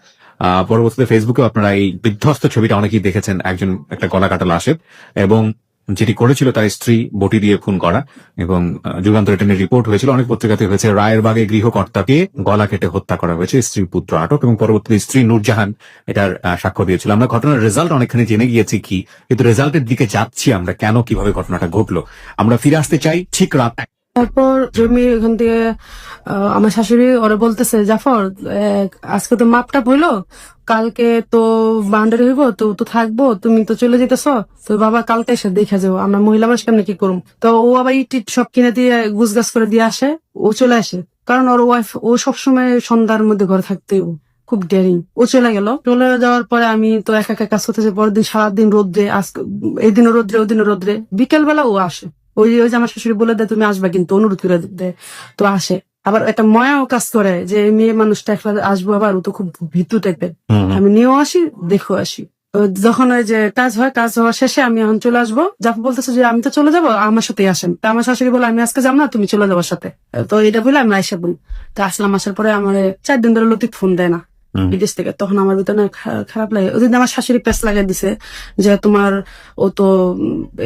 পরবর্তীতে ফেসবুকে আপনারা এই বিধ্বস্ত ছবিটা অনেকেই দেখেছেন, একজন একটা গলা কাটা লাশের, এবং যেটি করেছিল তার স্ত্রী বটি দিয়ে খুন করা, এবং যুগান্তর এটা নিয়ে রিপোর্ট হয়েছিল, অনেক পত্রিকাতে হয়েছে। রায়েরবাগে গৃহকর্তাকে গলা কেটে হত্যা করা হয়েছে, স্ত্রী পুত্র আটক, এবং পরবর্তীতে স্ত্রী নূরজাহান এটার সাক্ষ্য দিয়েছিল। আমরা ঘটনার রেজাল্ট অনেকখানি জেনে গিয়েছি কি, কিন্তু রেজাল্টের দিকে যাচ্ছি আমরা কেন, কিভাবে ঘটনাটা ঘটলো, আমরা ফিরে আসতে চাই ঠিক রাত। তারপর জমি ওখান থেকে আমার শাশুড়ি ওরা বলতেছে, জাফর আজকে তো মাপটা হইলো, কালকে তো বাউন্ডারি হইব, তো তো থাকবো, তুমি তো চলে যেতেছ, তো বাবা কালকে এসে দেখে যাবো, আমরা মহিলা মানুষ কেমন কি করুম। তো ও আবার ইট টিট সব কিনে দিয়ে গুছগাছ করে দিয়ে আসে, ও চলে আসে, কারণ ওর ওয়াইফ ও সবসময় সন্ধ্যার মধ্যে ঘরে থাকতে খুব ডেরিং। ও চলে গেল, চলে যাওয়ার পরে আমি তো একা একা কাজ করতেছি। পরের দিন সারাদিন রোদ্রে, আজকে এদিনও রোদ্রে ওদিনও রোদ্রে, বিকেল বেলা ও আসে, ওই যে আমার শাশুড়ি বলে দেয় তুমি আসবা, কিন্তু অনুরোধ করে দেয়, তো আসে। আবার একটা ময়াও কাজ করে যে মেয়ে মানুষটা একলা আসবো, আবার ও তো খুব ভীতু টাইপের, আমি নিয়েও আসি দেখো আসি। তো যখন ওই যে কাজ হয়, কাজ হওয়ার শেষে আমি এখন চলে আসবো, জাফর বলতেছে যে আমি তো চলে যাবো, আমার সাথে আসেন। তা আমার শাশুড়ি বলে আমি আজকে যাবো না, তুমি চলে যাবো সাথে। তো এটা বলে আমি আইসা বলি। তো আসলাম, আসার পরে আমার 4 দিন ধরে লতিফ ফোন দেয় না বিদেশ থেকে। তখন আমার ভিতরে খারাপ লাগে। ওদিন আমার শাশুড়ি পেস লাগিয়ে দিছে যে তোমার ও তো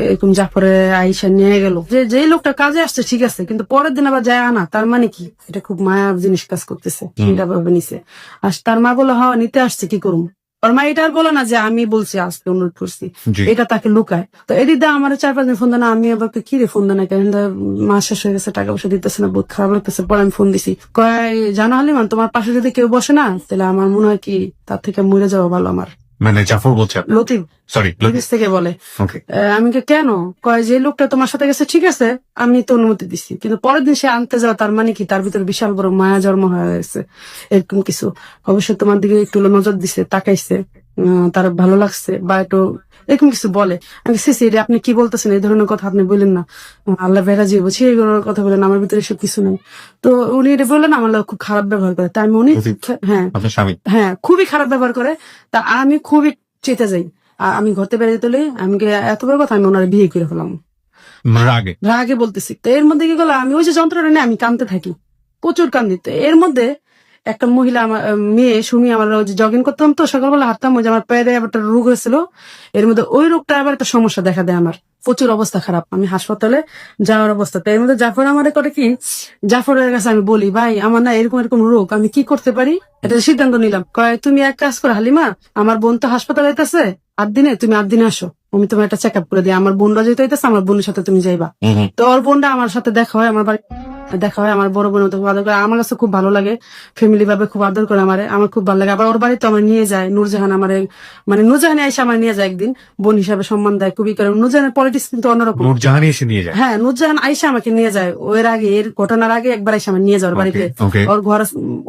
এরকম জাফরে আইসা নিয়ে গেল, যে যেই লোকটা কাজে আসছে ঠিক আছে, কিন্তু পরের দিন আবার যায় আনা, তার মানে কি, এটা খুব মায়ার জিনিস কাজ করতেছে, এটা ভাবে নিছে। আর তার মা বলে হওয়া নিতে আসছে, কি করুম। ওর মা এটা আর বলে না যে আমি বলছি আসতে অনুরোধ করছি, এটা তাকে লুকায়। তো এদিক দিয়ে আমার 4-5 দিন ফোন দেয় না, আমি আবার কি রে ফোন দেয় না কেন, মাস শেষ হয়ে গেছে, টাকা পয়সা দিতেছে না, বহুত খারাপ লাগতেছে। পরে আমি ফোন দিছি, কয় জানো হালিমান, তোমার পাশে যদি কেউ বসে না, তাহলে আমার মনে হয় কি তার থেকে মরে যাওয়া ভালো আমার। মানে জাফর বলছে, লতিফ, সরি বিদেশ থেকে বলে। ওকে, আমি কেন, কয় যে লোকটা তোমার সাথে গেছে ঠিক আছে, আমি তো অনুমতি দিচ্ছি, কিন্তু পরের দিন সে আনতে যাওয়া, তার মানে কি তার ভিতরে বিশাল বড় মায়া জন্ম হয়ে গেছে, এরকম কিছু। অবশ্যই তোমার দিকে একটু নজর দিছে, তাকাইছে, তার ভালো লাগছে, বা একটু এরকম কিছু বলে। আমি সিসি রে আপনি কি বলতেছেন, এই ধরনের কথা আপনি বললেন না, আল্লাহ বেড়া যে বলছি এইগুলোর কথা বলেন, আমার ভিতরে এসব কিছু নেই। তো উনি এটা বললেন, আমার লোক খুব খারাপ ব্যবহার করে, তাই আমি উনি হ্যাঁ খুবই খারাপ ব্যবহার করে, তা আমি খুবই চেতে যাই। আমি ঘরতে বেড়ে যেতে আমি এত বড় কথা, আমি ওনার বিয়ে করে ফেলাম রাগে বলতেছি। তো এর মধ্যে কি করলো, আমি ওই যে যন্ত্রণা নিয়ে আমি কাঁদতে থাকি, প্রচুর কান্দি। তো এর মধ্যে একটা মহিলা, আমার মেয়ে সুমি, আমার জগিং করতাম তো সকালবেলা, হাঁটতাম, ওই যে আমার পায়ে একটা রোগ হয়েছিল, এর মধ্যে ওই রোগটা আবার একটা সমস্যা দেখা দেয়, আমার প্রচুর অবস্থা খারাপ, আমি হাসপাতালে যাওয়ার অবস্থা। তো এর মধ্যে জাফর আমার করে কি, জাফরের কাছে আমি বলি, ভাই আমার না এরকম এরকম রোগ, আমি কি করতে পারি, এটা সিদ্ধান্ত নিলাম। কয় তুমি এক কাজ করো হালিমা, আমার বোন তো হাসপাতালে যেতেছে 8 দিনে, তুমি 8 দিনে আসো, আমি তোমার একটা চেক আপ করে দিই, আমার বোনরা যেতে হইতেছে, আমার বোনের সাথে তুমি যাইবা। তো ওর বোনটা আমার সাথে দেখা হয়, আমার বাড়ি দেখা হয়, আমার বড় বোনের মতো খুব আদর করে, আমার কাছে খুব ভালো লাগে, ফ্যামিলি ভাবে খুব আদর করে আমার খুব ভালো লাগে। আবার ওর বাড়িতে আমার নিয়ে যায় নূরজাহান, আমার মানে নূরজাহান এসে আমার নিয়ে যায় একদিন, বোন হিসাবে সম্মান দেয় খুবই করে। নূরজাহানের পলিটিক্স কিন্তু অন্যরকম, নূরজাহান এসে নিয়ে যায়, হ্যাঁ নূরজাহান আইসা আমাকে নিয়ে যায়, ওর আগে এর ঘটনার আগে একবার এসে আমার নিয়ে যায় ওর বাড়িতে। ওর ঘর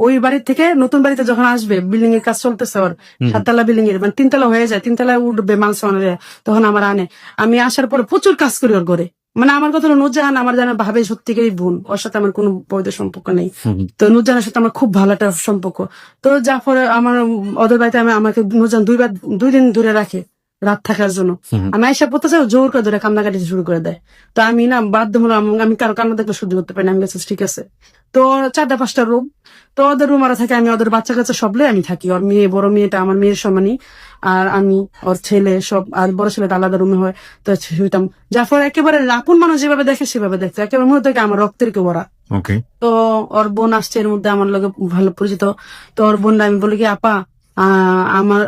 ওই বাড়ি থেকে নতুন বাড়িতে যখন আসবে, বিল্ডিং এর কাজ চলতেছে ওর, 7 তলা বিল্ডিং এর, মানে 3 তলা হয়ে যায়, 3 তলায় উঠবে মাংস আনলে, তখন আমার আনে, আমি আসার পরে প্রচুর কাজ করি ওর ঘরে। মানে আমার কথা হলো নূরজাহান আমার জানা ভাবে সত্যিকারই বোন, ওর সাথে আমার কোনো বৈধ সম্পর্ক নেই। তো নূরজাহানের সাথে আমার খুব ভালো একটা সম্পর্ক। তো জাফর আমার ওদের বাড়িতে আমাকে নূরজাহান 2 দিন ধরে রাখে রাত থাকার জন্য। আমি আইসা পড়তে চাই, জোর করে ধরে কান্নাকাটি শুরু করে দেয়। তো আমি না বাধ্য হলাম, আমি কারো কান্না দেখলে সহ্য করতে পারি না, আমি কাছে ঠিক আছে। তো 4টা-5টা রুম, তো ওদের রুম আরা থাকে, আমি ওদের বাচ্চা কাচ্চা সবলে আমি থাকি, ওর মেয়ে, বড় মেয়েটা আমার মেয়ের সমানই, আর আমি ওর ছেলে সব, আর বড় ছেলেটা আলাদা রুমে হয়। তো শুইতাম। জাফর একেবারে আপন মানুষ যেভাবে দেখে সেভাবে দেখছে, একেবারে মনে থেকে আমার রক্তের কেউ ওরা। তো ওর বোন আসছে এর মধ্যে, আমার লোকে ভালো পরিচিত। তো ওর বোনটা আমি বলি কি, আপা আমার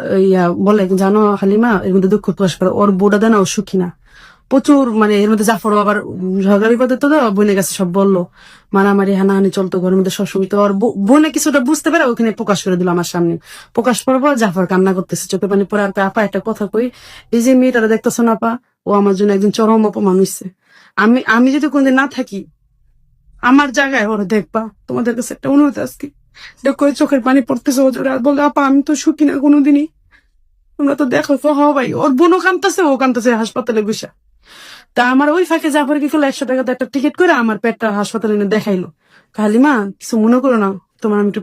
বলে জানো হালিমা, এর মধ্যে দুঃখ প্রকাশ করে, ওর বোটা দেয় না, ও সুখী না, প্রচুর মানে এর মধ্যে জাফরও আবার ঝগড়া বিপদে তো বোনের কাছে সব বললো, মারামারি হানাহানি চলতো ঘরের মধ্যে সবসময়। তো ওর বোনে কিছুটা বুঝতে পারে ওখানে প্রকাশ করে দিল আমার সামনে। প্রকাশ করার পর জাফর কান্না করতেছে, চোখে পানি পরে। আর কয়, আপা একটা কথা কই, এই যে মেয়েটারা দেখতেছো না আপা, ও আমার জন্য একজন চরম অপমান হইছে। আমি যদি কোনদিন না থাকি আমার জায়গায় ওরা দেখবা, তোমাদের কাছে একটা অনুরোধ আজকে। দেখো চোখের পানি পড়তেছে ও জোরে, আর বললো আপা আমি তো সুখী না কোনোদিনই, তোমরা তো দেখো তো। হ ভাই, ওর বোনও কান্দতেছে, ও কান্দতেছে হাসপাতালে বসে। তা আমার ওই ফাঁকে জাফর কি করলো, 100 টাকাতে একটা টিকিট করে আমার পেটটা হাসপাতালে এনে দেখাইলো। হালিমা কিছু মনে করো না, তোমার আমি একটু।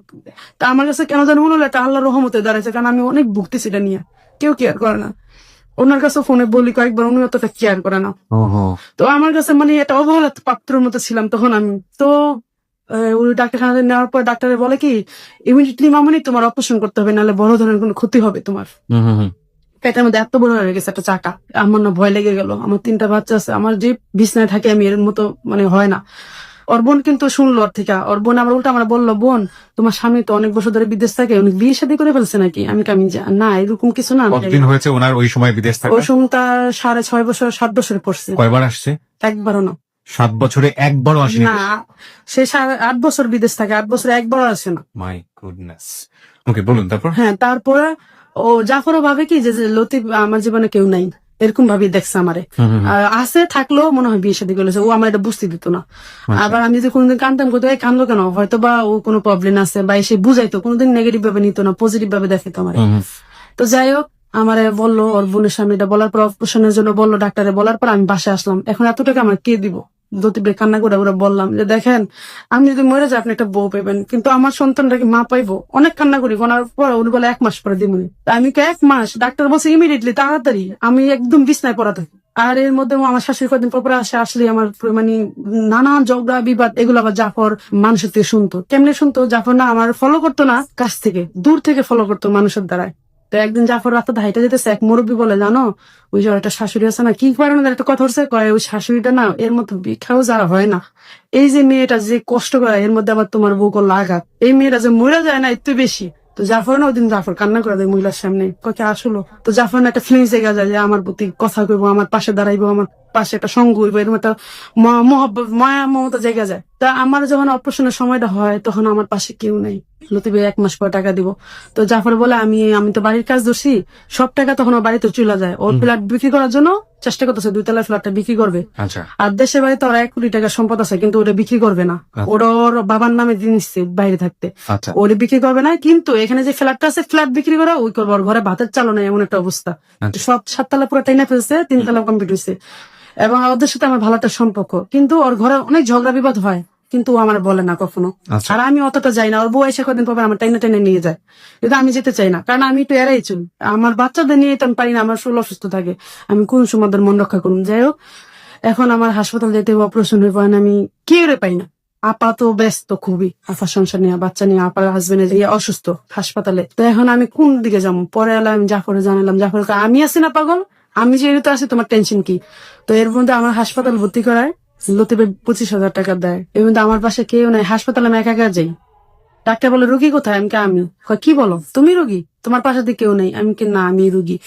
তা আমার কাছে কেন জানি মনে হলো এটা আল্লাহর রহমতে দাঁড়াইছে, কারণ আমি অনেক ভুগতেছি এটা নিয়ে। কেউ কেয়ার করে না। ওনার কাছে ফোনে বলি কয়েকবার, উনি অতটা কেয়ার করে না। তো আমার কাছে মানে এটা অবহেলা পাত্রের মতো ছিলাম তখন আমি। তো ওই ডাক্তারখানাতে নেওয়ার পর ডাক্তারে বলে কি, ইমিডিয়েটলি মামনি তোমার অপারেশন করতে হবে, নাহলে বড় ধরনের কোনো ক্ষতি হবে তোমার। পেটের মধ্যে এত বড় হয়ে গেছে একটা চাকা। আমার না ভয় লেগে গেল, আমার 3টা বাচ্চা আছে, আমার যে বিছনায় থাকে আমি এর মতো মানে হয় না। ওর বোন কিন্তু শুনলো ওর থেকে, ওর বোন আমার উল্টা আমার বললো, বোন তোমার স্বামী তো অনেক বছর ধরে বিদেশ থাকে, উনি বিয়ে শাদী করে ফেলছে নাকি? আমি না এরকম কিছু না। কতদিন হয়েছে ওনার ওই সময় বিদেশ থাকা? ওই সময় তার 6.5 বছর 7 বছরে পড়ছে। কয়বার আসছে? একবারও না। 7 বছরে একবারও আসেনি? না, সে 8 বছর বিদেশ থাকে, 8 বছরে একবারও আসে না। My goodness. ওকে, বলুন তারপর। হ্যাঁ, তারপরে ও জাফরও ভাবে কি যে লতিফ আমার জীবনে কেউ নাই, এরকম ভাবে দেখছে আমারে। আছে থাকলেও মনে হয় বিয়ে শাদী করেছে, ও আমার এটা বুঝতে দিত না। আবার আমি যদি কোনোদিন কান্দতাম, করতো কান্দলো কেন, হয়তো বা ও কোনো প্রবলেম আছে, বা এসে বুঝাইতো, কোনোদিন নেগেটিভ ভাবে নিত না, পজিটিভ ভাবে দেখাইতো আমার। তো যাই হোক, আমারে বললো ওর বোনের সামনে এটা বলার পর, অপারেশনের জন্য বললো ডাক্তারে, বলার পর আমি বাসায় আসলাম। এখন এত টাকা আমার কে দিব? লতিফে কান্না করে ওরা বললাম যে দেখেন, আমি যদি মরে যাই আপনি একটা বউ পাইবেন, কিন্তু আমার সন্তানটাকে মা পাইবো। অনেক কান্না করি, গোনার পর উনি বলে 1 মাস পরে দিবনি। আমি 1 মাস, ডাক্তার বলছে ইমিডিয়েটলি তাড়াতাড়ি। আমি একদম বিছনায় পড়া থাকি। আর এর মধ্যে আমার শাশুড়ি কদিন পর আসলে আমার মানে নানান ঝগড়া বিবাদ, এগুলো আবার জাফর মানুষের থেকে শুনতো। কেমনে শুনতো? জাফর না আমার ফলো করতো না, কাছ থেকে দূর থেকে ফলো করতো মানুষের দ্বারায়। তো একদিন জাফর রাস্তাতে হাইটে যেতেছে, এক মুরব্বী বলে, জানো ওই যে একটা শাশুড়ি আছে না, কি কারণে একটা কথা হচ্ছে, কয় ওই শাশুড়িটা না এর মতো ভিক্ষাও যারা হয় না, এই যে মেয়েটা যে কষ্ট করে, এর মধ্যে আবার তোমার বউ করলো আঘাত, এই মেয়েটা যে মরে যায় না একটু বেশি। তো জাফর না ওই দিন জাফর কান্না করে দেয় মহিলার সামনে, কয়ে আসলো। তো জাফর না একটা ফিলিংস জায়গা যায় যে আমার প্রতি কথা কইবো, আমার পাশে দাঁড়াইবো, আমার পাশে একটা সঙ্গ হইবো, এরকম একটা মহব্বত মায়া মমতা জায়গা যায়। তা আমার যখন অপারেশনের সময়টা হয় তখন আমার পাশে কেউ নেই। লতিফে 1 মাস পর টাকা দিব। তো জাফর বলে আমি তো বাড়ির কাজ ধরছি, সব টাকা তখন ওর বাড়িতে চলে যায়। ওর ফ্ল্যাট বিক্রি করার জন্য চেষ্টা করতেছে, 2 তলার ফ্ল্যাটটা বিক্রি করবে। আর দেশের বাড়িতে ওরা 1 কোটি টাকার সম্পদ আছে, কিন্তু ওটা বিক্রি করবে না। ওরা ওর বাবার নামে দিচ্ছে বাইরে থাকতে, ওরে বিক্রি করবে না। কিন্তু এখানে যে ফ্ল্যাটটা আছে, ফ্ল্যাট বিক্রি করা ওই করবো। ওর ঘরে ভাতের চালও নাই, এমন একটা অবস্থা। সব 7 তলা পুরো টাইনা ফেলছে, 3 তলা কমপ্লিট হয়েছে। এবং ওদের সাথে আমার ভালো একটা সম্পর্ক, কিন্তু ওর ঘরে অনেক ঝগড়া বিবাদ হয়, কিন্তু ও আমার বলে না কখনো। আর আমি অতটা যাই না, ওর বউ এসে কদিন পর আমার টাইনে টাইনে নিয়ে যায়, কিন্তু আমি যেতে চাই না, কারণ আমি একটু এড়াই চল। আমার বাচ্চাদের নিয়ে তো আমি পারি না, আমার শরীর অসুস্থ থাকে, আমি কোন সময় ওদের মন রক্ষা করুন। যাই হোক, এখন আমার হাসপাতাল যেতে অপারেশন হয়ে পড়েন, আমি কেউরে পাই না। আপা তো ব্যস্ত খুবই, আপার সংসার নিয়ে, বাচ্চা নিয়ে, আপার হাজবেন্ড অসুস্থ হাসপাতালে। তো এখন আমি কোন দিকে যাবো? পরে এলাম আমি জাফরে জানালাম, জাফর আমি আছি না পাগল, আমি যেহেতু আছি তোমার টেনশন কি? তো এর মধ্যে আমার হাসপাতাল ভর্তি করায় লতিফে 25,000 টাকা দেয়। এর মধ্যে আমার পাশে কেউ নাই, হাসপাতালে আমি একা একা যাই। ডাক্তার বলে রুগী কোথায়? আমি কি বলো, তুমি রুগী? তোমার পাশে কেউ নেই? আমি না আমি রুগী।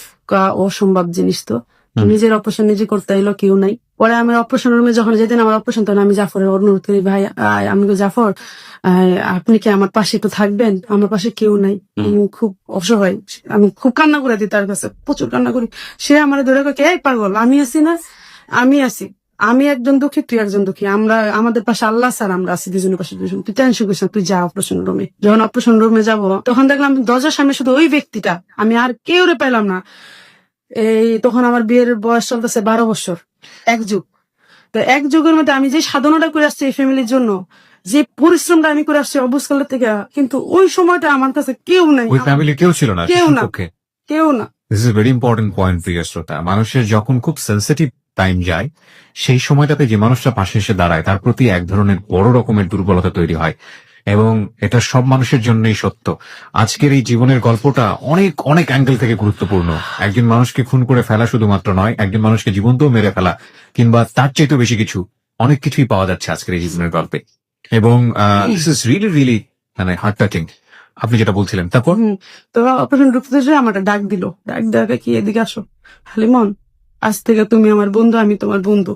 অসম্ভব জিনিস তো, নিজের অপারেশন নিজে করতে এলো, কেউ নাই। পরে আমি অপারেশন রুমে যখন যেদিন আমার অপারেশন, তখন আমি জাফরের অনুরোধ করি, ভাই আমি জাফর আপনি কি আমার পাশে একটু থাকবেন? আমার পাশে কেউ নাই, আমি খুব অসহায়। আমি খুব কান্না করে দিই তার কাছে, প্রচুর কান্না করি। সে আমার ধরে কে এই পাগল, আমি আছি না, আমি আছি, আমি একজন দুঃখী, তুই একজন দুঃখী, আমরা আমাদের পাশে আল্লাহ স্যার, আমরা আছি দুজনের পাশে দুজন, তুই টেনশন করিস না, তুই যা অপারেশন রুমে। যখন অপারেশন রুমে যাবো, তখন দেখলাম দরজার সামনে শুধু ওই ব্যক্তিটা, আমি আর কেউ রে পেলাম না। এই তখন আমার বিয়ের বয়স চলতেছে 12 বছর, 1 যুগ। তো 1 যুগের মধ্যে আমি যে সাধনাটা করে আসছি এই ফ্যামিলির জন্য, যে পরিশ্রমটা আমি করে আসছি অবস্কালের থেকে, কিন্তু ওই সময়টা আমার কাছে কেউ নাই, ওই ফ্যামিলি কেউ ছিল না, কেউ না, কেউ না। This is very important point, প্রিয় শ্রোতা। মানুষের যখন খুব সেন্সিটিভ টাইম যায়, সেই সময়টাতে যে মানুষটা পাশে এসে দাঁড়ায়, তার প্রতি এক ধরনের বড় রকমের দুর্বলতা তৈরি হয়, এবং এটা সব মানুষের জন্যই সত্য। আজকের এই জীবনের গল্পটা অনেক অনেক অ্যাঙ্গেল থেকে গুরুত্বপূর্ণ। একজন মানুষকে খুন করে ফেলা শুধুমাত্র নয়, একজন মানুষকে জীবনতেও মেরে ফেলা, কিংবা তার চাইতেও বেশি কিছু, অনেক কিছুই পাওয়া যাচ্ছে আজকের এই জীবনের গল্পে। এবং দিস ইজ রিয়েলি রিয়েলি মানে হার্ট টাচিং। আপনি যেটা বলছিলেন, তারপর তো অপারেশন ঢুকতে আমার ডাক দিল, ডাক দেওয়া কি এদিকে আসো হালিমন, আজ থেকে তুমি আমার বন্ধু, আমি তোমার বন্ধু।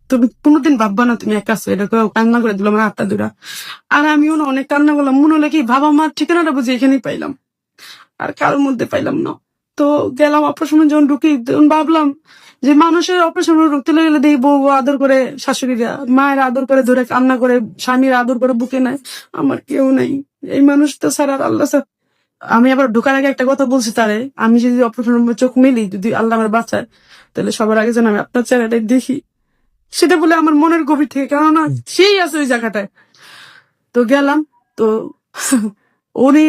তুমি কোনোদিন ভাববা না তুমি একা আছো। এটা কান্না করে দিল আমার হাতটা দুরা। আর আমিও না অনেক কান্না করলাম, মনে হলো কি বাবা মার ঠিকানাটা বুঝি এখানেই পাইলাম, আর কারোর মধ্যে পাইলাম না। তো গেলাম অপারেশনে, যখন ঢুকি তখন ভাবলাম যে মানুষের অপারেশনে ঢুকতে গেলে দেখি বউ আদর করে, শাশুড়িরা মায়ের আদর করে ধরে কান্না করে, স্বামীর আদর করে বুকে নেয়। আমার কেউ নাই, এই মানুষটা ছাড়া আর আল্লাহ ছাড়া। আমি আবার ঢোকার আগে একটা কথা বলছি তারে, আমি যদি অপারেশন রুমে চোখ মেলি, যদি আল্লাহ আমার বাঁচায়, তাহলে সবার আগে যেন আমি আপনার চেহারাটাই দেখি। সেটা বলে আমার মনের গভীর থেকে, কেননা সেই আছে ওই জায়গাটায়। তো গেলাম, তো উনি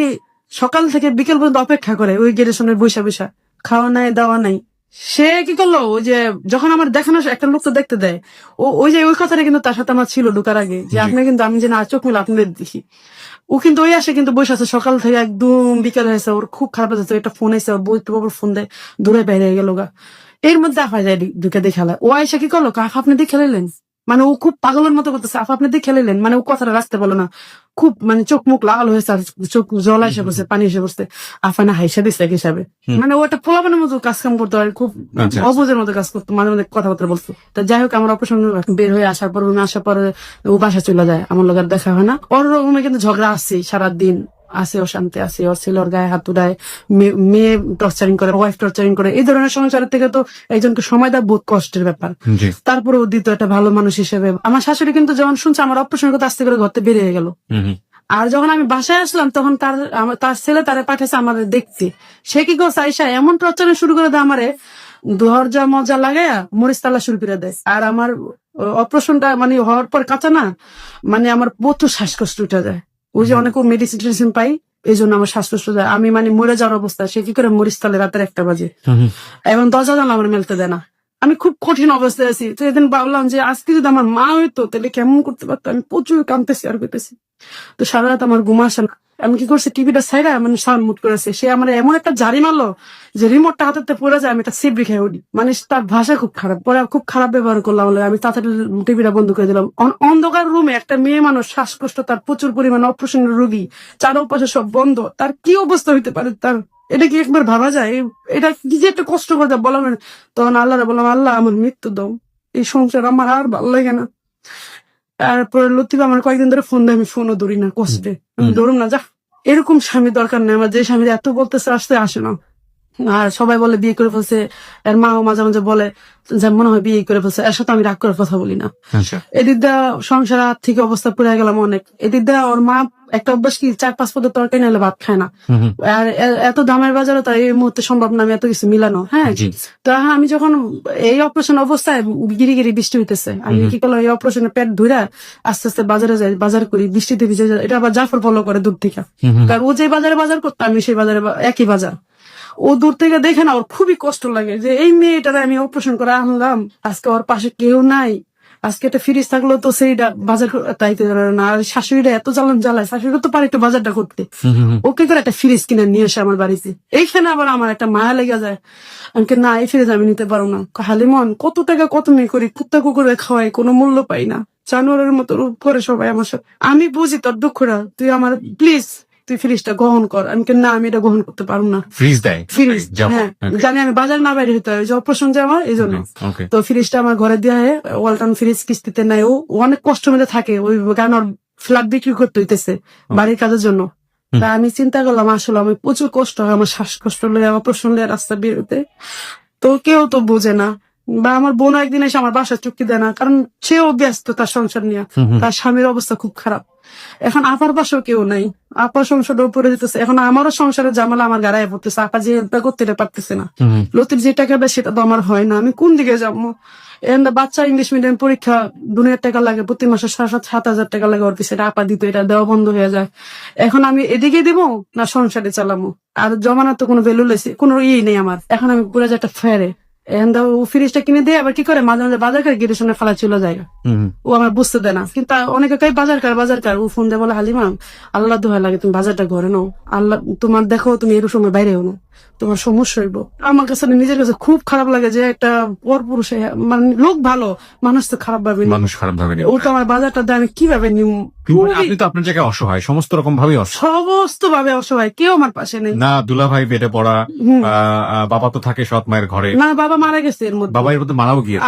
সকাল থেকে বিকেল পর্যন্ত অপেক্ষা করে ওই গেটের সামনে বৈশা বৈশা, খাওয়া নাই দাওয়া নাই। সে কি করলো, ওই যে যখন আমার দেখানো একটা লোক তো দেখতে দেয়, ওই যে ওই কথাটা কিন্তু তার সাথে আমার ছিল ঢোকার আগে, যে আপনি কিন্তু, আমি যে না চোখ মিলে আপনাদের দেখি। ও কিন্তু ওই আসে কিন্তু বসে আছে সকাল থেকে একদম বিকেল হয়েছে, ওর খুব খারাপ লাগছে। একটা ফোন এসে ওর বই ফোন দেয়, দূরে বাইরে গেল গা। এর মধ্যে আফা যায় ঢুকে দেখালা। ও আয়সা কি করলো, আফা আপনি দিয়ে খেলাইলেন, মানে ও খুব পাগলের মতো করতেছে, আফা আপনি দিয়ে খেলাইলেন, মানে ও কথাটা রাখতে বলো না, খুব মানে চোখ মুখ লাল হয়েছে, আর চোখ জল এসে বসে, পানি এসে বসছে। আফা না হাইসা দিচ্ছে এক হিসাবে, মানে ও একটা পোলাপানের মতো কাজ কাম করতো, আর খুব আচ্ছা। অবুঝের মতো কাজ করতো, মাঝে মাঝে কথাবার্তা বলতো। তা যাই হোক, আমার অপারেশন বের হয়ে আসার পর, রুমে আসার পরে ও বাসা চলে যায়, আমার লোক আর দেখা হয় না। ওর রুমে কিন্তু ঝগড়া আসছে সারাদিন, আছে অশান্তি আছে, ওর ছেলের গায়ে হাত উঠায়, মেয়ে টর্চারিং করে, ওয়াইফ টর্চারিং করে। এই ধরনের সংসারের থেকে তো একজনকে সময় দেওয়া বহুত কষ্টের ব্যাপার। জি। তারপরে ও দ্বিতীয় একটা ভালো মানুষ হিসেবে, আমার শাশুড়ি কিন্তু যখন শুনছে আমার অপারেশনের কথা, আস্তে করে ঘর থেকে বেরিয়ে গেল। আর যখন আমি বাসায় আসলাম, তখন তার ছেলে তারে পাঠাইছে আমাদের দেখতে। সে কি করছে, আইসা এমন টর্চারিং শুরু করে দেয় আমারে, দরজা মজা লাগাইয়া মরিচ তালা শুরু করে দেয়। আর আমার অপারেশনটা মানে হওয়ার পর কাঁচা না, মানে আমার প্রচুর শ্বাসকষ্ট উঠে যায়। ওই যে অনেক মেডিসিন টেডিসিন পাই, এই জন্য আমার শ্বাসকষ্ট যায়, আমি মানে মরে যাওয়ার অবস্থা। সে কি করে মরিচ তালে রাতের 1টা বাজে, এবং দরজা জানলা আমার মেলতে দেয় না। আমি খুব কঠিন অবস্থায় আছি। তো এদিন ভাবলাম যে আজকে যদি আমার মা হইতো তাহলে কেমন করতে পারতো। আমি প্রচুর কাঁদতেছি আর করতেছি। তো সারা রাত আমার ঘুম আসে না। আমি কি করছি, টিভিটা সাইডা মানে সাউন্ড মুট করেছে। সে আমার এমন একটা জারি মারলো যে রিমোটটা হাতে পড়ে যায়, আমি একটা সিপ রেখে উঠি। মানে তার ভাষা খুব খারাপ, পরে খুব খারাপ ব্যবহার করলাম। আমি তাড়াতাড়ি টিভিটা বন্ধ করে দিলাম। অন্ধকার রুমে একটা মেয়ে মানুষ, শ্বাসকষ্ট, তার প্রচুর পরিমাণে অপারেশন রোগী, চারপাশে সব বন্ধ, তার কি অবস্থা হইতে পারে তার, এটা কি একবার ভাবা যায়? এটা কি যে একটা কষ্ট করতে বলা মানে। তখন আল্লাহরে বললাম, আল্লাহ আমার মৃত্যু দাও, এই সংসার আমার আর ভালো লাগে না। তারপরে লতিফ আমার কয়েকদিন ধরে ফোন দেয়, আমি ফোনও ধরি না, কষ্টে ধরুন না, যা এরকম স্বামী দরকার নেই আমার, যে স্বামী এত বলতেছে আসে না। আর সবাই বলে বিয়ে করে ফেলছে, এর মাও মাঝে মাঝে বলে যে মনে হয় বিয়ে করে ফেলছে। এর সাথে আমি রাগ করে কথা বলি না। এদিক দা সংসার আর্থিক অবস্থা পুরে গেলাম অনেক। এদিক দা ওর মা একটা অভ্যাস কি, 4-5 পদের তরকারি নাহলে ভাত খায় না। আর এত দামের বাজারে তো এই মুহূর্তে সম্ভব না আমি এত কিছু মিলানো। হ্যাঁ, তো আমি যখন এই অপারেশন অবস্থায় গিরি গিরি বৃষ্টি হইতেছে, আমি কি করলাম, এই অপারেশনের পেট ধুইরা আস্তে আস্তে বাজারে যাই, বাজার করি, বৃষ্টিতে ভিজে যায়। এটা আবার জাফর ফলো করে দূর থেকে, কারণ ও যে বাজারে বাজার করতো আমি সেই বাজারে একই বাজার। ও দূর থেকে দেখে না, ওর খুবই কষ্ট লাগে যে এই মেয়েটারে আমি অপারেশন করে আনলাম, আজকে ওর পাশে কেউ নাই। আজকে একটা ফ্রিজ থাকলো তো সেইটা বাজার তাইতে না। আর শাশুড়িটা এত জ্বালায়, শাশুড়ি তো পারে একটু বাজারটা করতে, ওকে করে একটা ফ্রিজ কিনে নিয়ে আসে আমার বাড়িতে। এইখানে আবার আমার একটা মায়া লেগে যায়। আমি না, এই ফ্রিজ আমি নিতে পারবো না। হালিমন, কত টাকা কত মেয়ে করি, কুত্তা কুকুরে খাওয়াই, কোনো মূল্য পাই না, জানোয়ারের মতো রূপ করে সবাই আমার সাথে। আমি বুঝি তোর দুঃখটা, তুই আমার প্লিজ তুই ফ্রিজটা গ্রহণ কর। আমি না, আমি এটা গ্রহণ করতে পারবো না। ফ্রিজ দেয়? ফ্রিজ, হ্যাঁ, জানি আমি বাজার না বাইরে হতে হয়, অপারেশন যে আমার, এই জন্য। তো ফ্রিজটা আমার ঘরে দেওয়া হয়, ওয়ালটন ফ্রিজ কিস্তিতে নেয়। ও অনেক কষ্ট মেলে থাকে, ওই কারণ ওর ফ্ল্যাট বিক্রি করতে হইতেছে বাড়ির কাজের জন্য। তা আমি চিন্তা করলাম, আসলে আমি প্রচুর কষ্ট হয়, আমার শ্বাসকষ্ট লেগে অপারেশন লেগে রাস্তা বেরোতে। তো কেউ তো বোঝে না, বা আমার বোন একদিন এসে আমার বাসায় চুক্তি দেয় না, কারণ সেও ব্যস্ত তার সংসার নিয়ে, তার স্বামীর অবস্থা খুব খারাপ। এখন আপার পাশেও কেউ নাই, আপার সংসারটা উপরে দিতেছে। এখন আমারও সংসারের জামালা আমার গাড়ায় পড়তেছে, আপা যে হেল্পটা করতে পারতেছে না। লতিফ যে টাকা দেয় সেটা তো আমার হয় না, আমি কোন দিকে যাবো? বাচ্চা ইংলিশ মিডিয়াম পরীক্ষা, দুনিয়ার টাকা লাগে, প্রতি মাসে 7,000 টাকা লাগে ওর পিছনে, আপা দিত, এটা দেওয়া বন্ধ হয়ে যায়। এখন আমি এদিকে দিব না সংসারে চালামো? আর জমানার তো কোনো ভ্যালু লেছে, কোনো ইয়ে নেই আমার। এখন আমি পুরো যে একটা ফেরে, ও ফ্রিজটা কিনে দিয়ে আবার কি করে মাঝে মাঝে বাজার করে গেটের সামনে ফেলা চলে যায়। ও আমার বুঝতে দেয় না, কিন্তু অনেকে কই বাজার কার। ও ফোন দিয়ে বলে, হালিমা আল্লাহ দোহাই লাগে তুমি বাজারটা ঘরে নাও, আল্লাহ তোমার দেখো তুমি এর সময় বাইরে হনো। তোমার সমস্যা হইব। আমার কাছে না নিজের কাছে খুব খারাপ লাগে যে একটা পর পুরুষে, মানে লোক ভালো, মানুষ তো খারাপ ভাবে নি। মানুষ খারাপ ভাবে ও তো আমার বাজারটা দেয়, আমি কিভাবে নিব? আপনি তো আপনার জায়গায় অসহায়, সমস্ত রকম ভাবেই অসহায়। সমস্ত ভাবে অসহায়, কেউ আমার পাশে নেই। না দুলাভাই বেডে পড়া, হুম। বাবা তো থাকে সৎ মায়ের ঘরে, না, বাবা মারা গেছে এর মধ্যে। বাবা এর মধ্যে মারাও গিয়ে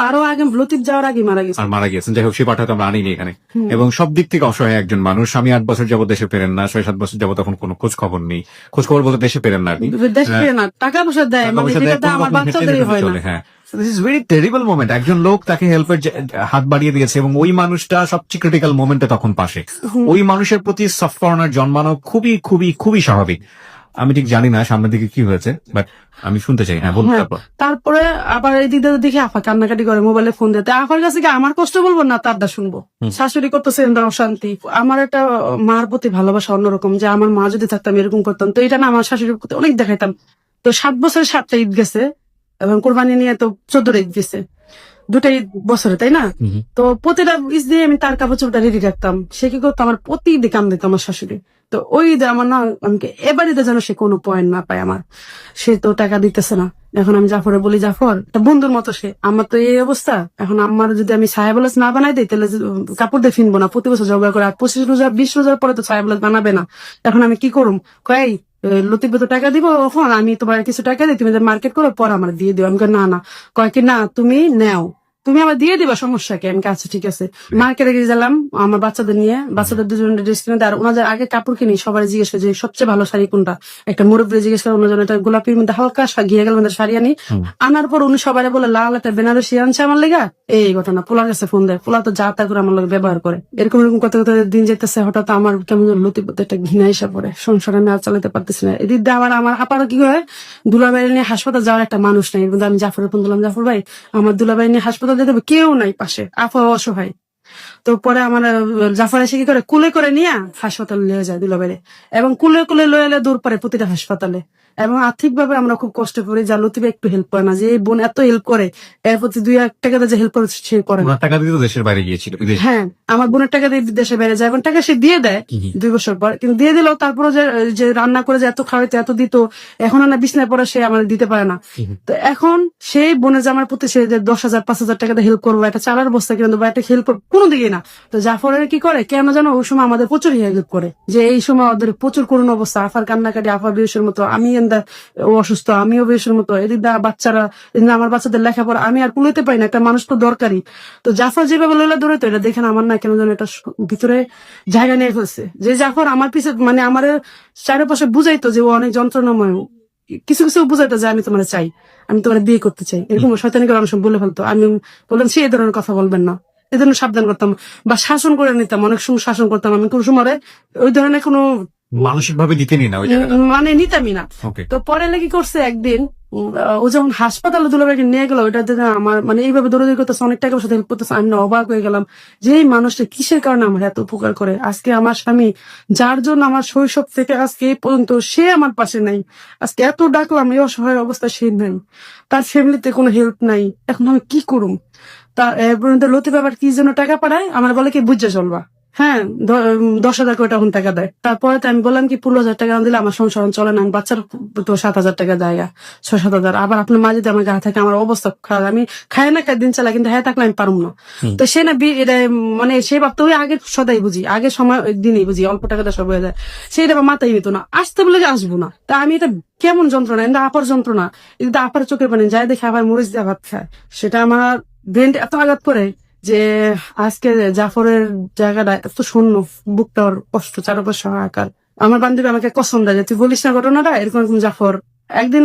আরো আগে লতিফ যাওয়ার আগে মারা গেছে। আর মারা গিয়েছেন। যাই হোক, সে পাঠাতে আমরা আনিনি এখানে। এবং সব দিক থেকে অসহায় একজন মানুষ। আমি 8 বছর যাবত দেশে ফেরেন না, 6-7 বছর যাবত তখন কোনো খোঁজ খবর নেই। খোঁজ খবর বলতে দেশে ফেরেন না আর কি। দেশ ফিরে না, টাকা পয়সা দেয়, টাকা মানে পয়সা দেয়, যেটা কোনো আমার রকম বাচ্চাদেরই হেঁটে হয় না। চলে, হ্যাঁ। This is very terrible moment. একজন লোক তাকে হেল্পের হাত বাড়িয়ে দিয়েছে এবং ওই মানুষটা সবচেয়ে ক্রিটিক্যাল মোমেন্টে তখন পাশে। ওই মানুষের প্রতি সফট কর্নার জন্মানো খুবই খুবই খুবই স্বাভাবিক। আমি ঠিক জানি না সামনের দিকে কি হয়েছে, বাট আমি শুনতে চাই। হ্যাঁ, বলুন। হ্যাঁ, তারপর তারপরে আবার এই দিকে দেখি আফা কান্নাকাটি করে, মোবাইলে ফোন দিতে। আফার কাছে কি আমার কষ্ট বলবো না তারটা শুনবো? শাশুড়ি করতেছে অশান্তি। আমার একটা মার প্রতি ভালোবাসা অন্যরকম, যে আমার মা যদি থাকতাম এরকম করতাম। তো এটা না আমার শাশুড়ির প্রতি অনেক দেখাইতাম। তো 7 বছরে 7টা ঈদ গেছে এবং কোরবানি নিয়ে তো 14টা ঈদ গেছে, 2টা ঈদ বছরে, তাই না? তো প্রতিটা ঈদ দিয়ে আমি তার কাপড় চোপড়টা রেডি রাখতাম। সে কি করতো, আমার প্রতি ঈদে কাম দিত আমার শাশুড়ি। তো ওই ঈদে আমার না, আমাকে এবার ঈদে যেন সে কোনো পয়েন্ট না পায় আমার। সে তো টাকা দিতেছে না। এখন আমি জাফরে বলি, জাফর একটা বন্ধুর মতো সে, আমার তো এই অবস্থা। এখন আমার যদি আমি ছায়া ব্লাউজ না বানাই দিই, তাহলে কাপড় দিয়ে ফিনবো না। প্রতি বছর জবা করে, আর 25 রোজা 20 রোজার পরে তো ছায়া ব্লাউজ বানাবে না। এখন আমি কি করুম? কয় লতিফ তো টাকা দিব, এখন আমি তোমার কিছু টাকা দিই, তুমি মার্কেট করো, পর আমার দিয়ে দিও। আমি কই, না না। কয় কি, না তুমি নেও, তুমি আমার দিয়ে দিবা, সমস্যা কি? আমি কই, আচ্ছা ঠিক আছে। মার্কেটে গিয়ে গেলাম আমার বাচ্চাদের নিয়ে, বাচ্চাদের দুজনের ড্রেস কিনে দেয়। আর ওনাদের আগে কাপড় কিনি, সবাই জিজ্ঞেস করে যে সবচেয়ে ভালো শাড়ি কোনটা। একটা মুরব্বী জিজ্ঞেস করে, ওনার জন্য একটা গোলাপির মধ্যে হালকা ঘিয়ে গেল মধ্যে শাড়ি আনি। আনার পর উনি সবাই বলে লাল একটা বেনারসি আনছে আমার লেগা। এই ঘটনা পোলার কাছে ফোন দেয়, পোলা তো যা তা করে আমার লোক ব্যবহার করে। এরকম এরকম কথা কথা দিন যেতেছে, হঠাৎ আমার কেমন লতিফ একটা ঘৃণা এসে পড়ে। সংসার আমি আর চালাতে পারতেছি না। এদিক দিয়ে আমার আপারও কি হয়, দুলাভাই নিয়ে হাসপাতাল যাওয়ার একটা মানুষ নাই। কিন্তু আমি জাফরের ফোন দিলাম, জাফর ভাই আমার দুলাভাই নিয়ে হাসপাতাল যেতে হবে, কেউ নাই পাশে, আপা অসহায়। তো পরে আমার জাফর এসে কি করে, কুলে করে নিয়ে হাসপাতালে নিয়ে যায় দুলাভাইরে। এবং কুলে কুলে লয়ে এলে দূর পরে প্রতিটা হাসপাতালে। এবং আর্থিক ভাবে আমরা খুব কষ্ট করি, যা লতিফ একটু হেল্প করে না। যে এই বোন এত হেল্প করে, এর প্রতি 2 টাকা যে হেল্প করে সে করে না। ওনার টাকা দিয়ে তো দেশের বাইরে গিয়েছিল, বিদেশে। হ্যাঁ, আমার বোনের টাকা দিয়ে দেশে বেড়ে যায় এবং টাকা সে দিয়ে দেয় 2 বছর পর। কিন্তু দিয়ে দিলেও তারপরে যে রান্না করে যে এত খাওয়াইতে এত দিত, এখন না বিছনায় পরে সে আমার দিতে পারে না। তো এখন সেই বোনের জামার প্রতি সে যে 10,000 5,000 টাকা হেল্প করবো, একটা চালার বস্তা কিনে দেবো, একটা হেল্প করবো, কোনো দিকে না। তো জাফরের কি করে, কেন জানো, ওই সময় আমাদের প্রচুর হেল্প করে। যে এই সময় ওদের প্রচুর করুণ অবস্থা, আফার কান্নাকাটি, আফার বেহুশের মতো, আমি ও অসুস্থ, আমিও বেহুশের মতো, এদিক দা বাচ্চারা, আমার বাচ্চাদের লেখাপড়া আমি আর কুলাইতে পারি না। একটা মানুষ তো দরকারি। তো জাফর যেভাবে লইলা দৌড়ে, তো এটা দেখেন আমার না কেন যেন এটা ভিতরে জায়গা নিয়ে ফেলছে। যে জাফর আমার পিছে, মানে আমার চারপাশে বুঝাইতো যে ও অনেক যন্ত্রণাময়, কিছু কিছু বুঝাইতো যে আমি তোমার চাই, আমি তোমার বিয়ে করতে চাই, এরকম শয়তানি করে অনেক সময় বলে ফেলতো। আমি বললাম সে এই ধরনের কথা বলবেন না, এই ধরনের সাবধান করতাম বা শাসন করে নিতাম, অনেক সময় শাসন করতাম। আমি কোন সময় ওই ধরনের কোনো মানসিক ভাবে দিতেনি না ওই জায়গাটা। মানে নিতামই না। ওকে। তো পরে কি করছে, একদিন ও যখন হাসপাতালে দুলাভাইকে নিয়ে গেল, ওইটা দেখে আমার মানে এইভাবে দৌড়াদৌড়ি করতেছে, অনেক টাকার সাথে হেল্প করতেছে। আমি না অবাক হয়ে গেলাম যে এই মানুষটা কিসের কারণে আমার এত উপকার করে। আজকে আমার স্বামী, যার জন্য আমার শৈশব থেকে আজকে এই পর্যন্ত, সে আমার পাশে নাই। আজকে এত ডাকলাম, এই অসহায় অবস্থা সে নাই, তার ফ্যামিলিতে কোনো হেল্প নাই। এখন আমি কি করুম? তা লতিফ আবার কি জন্য টাকা পাঠায়, আমার বলে কি বুঝে চলবা। হ্যাঁ, 10,000 করে তখন টাকা দেয়। তারপরে তো আমি বললাম কি 15,000 টাকা দিলে আমার সংসার চলে না, আমি বাচ্চার তো 7,000 টাকা দেয়, 6-7,000। আবার আপনার মা যদি আমার গায়ে থাকে, আমার অবস্থা খারাপ, আমি খাই না খাই দিন চালাই, কিন্তু হ্যাঁ থাকলে আমি পারবো না। তো সে না এটা মানে সে ভাবতো ওই আগে সদাই বুঝি, আগে সময় দিনই বুঝি, অল্প টাকাটা সব হয়ে যায়, সেটা আমার মাথায় নিত না। আসতে বলে যে আসবো না। তা আমি এটা কেমন যন্ত্রণা, এটা আপার যন্ত্রণা, এটা আপার চোখের পানি যাই দেখে আবার মরিচ দিয়ে ভাত খায়, সেটা আমার ব্রেন এত আঘাত করে যে আজকে জাফরের জায়গাটা এত শূন্য, বুকটা ওর কষ্ট, চারপাশে আকার। আমার বান্ধবী আমাকে কসম দেয় যে তুই বলিস না ঘটনাটা, এরকম জাফর একদিন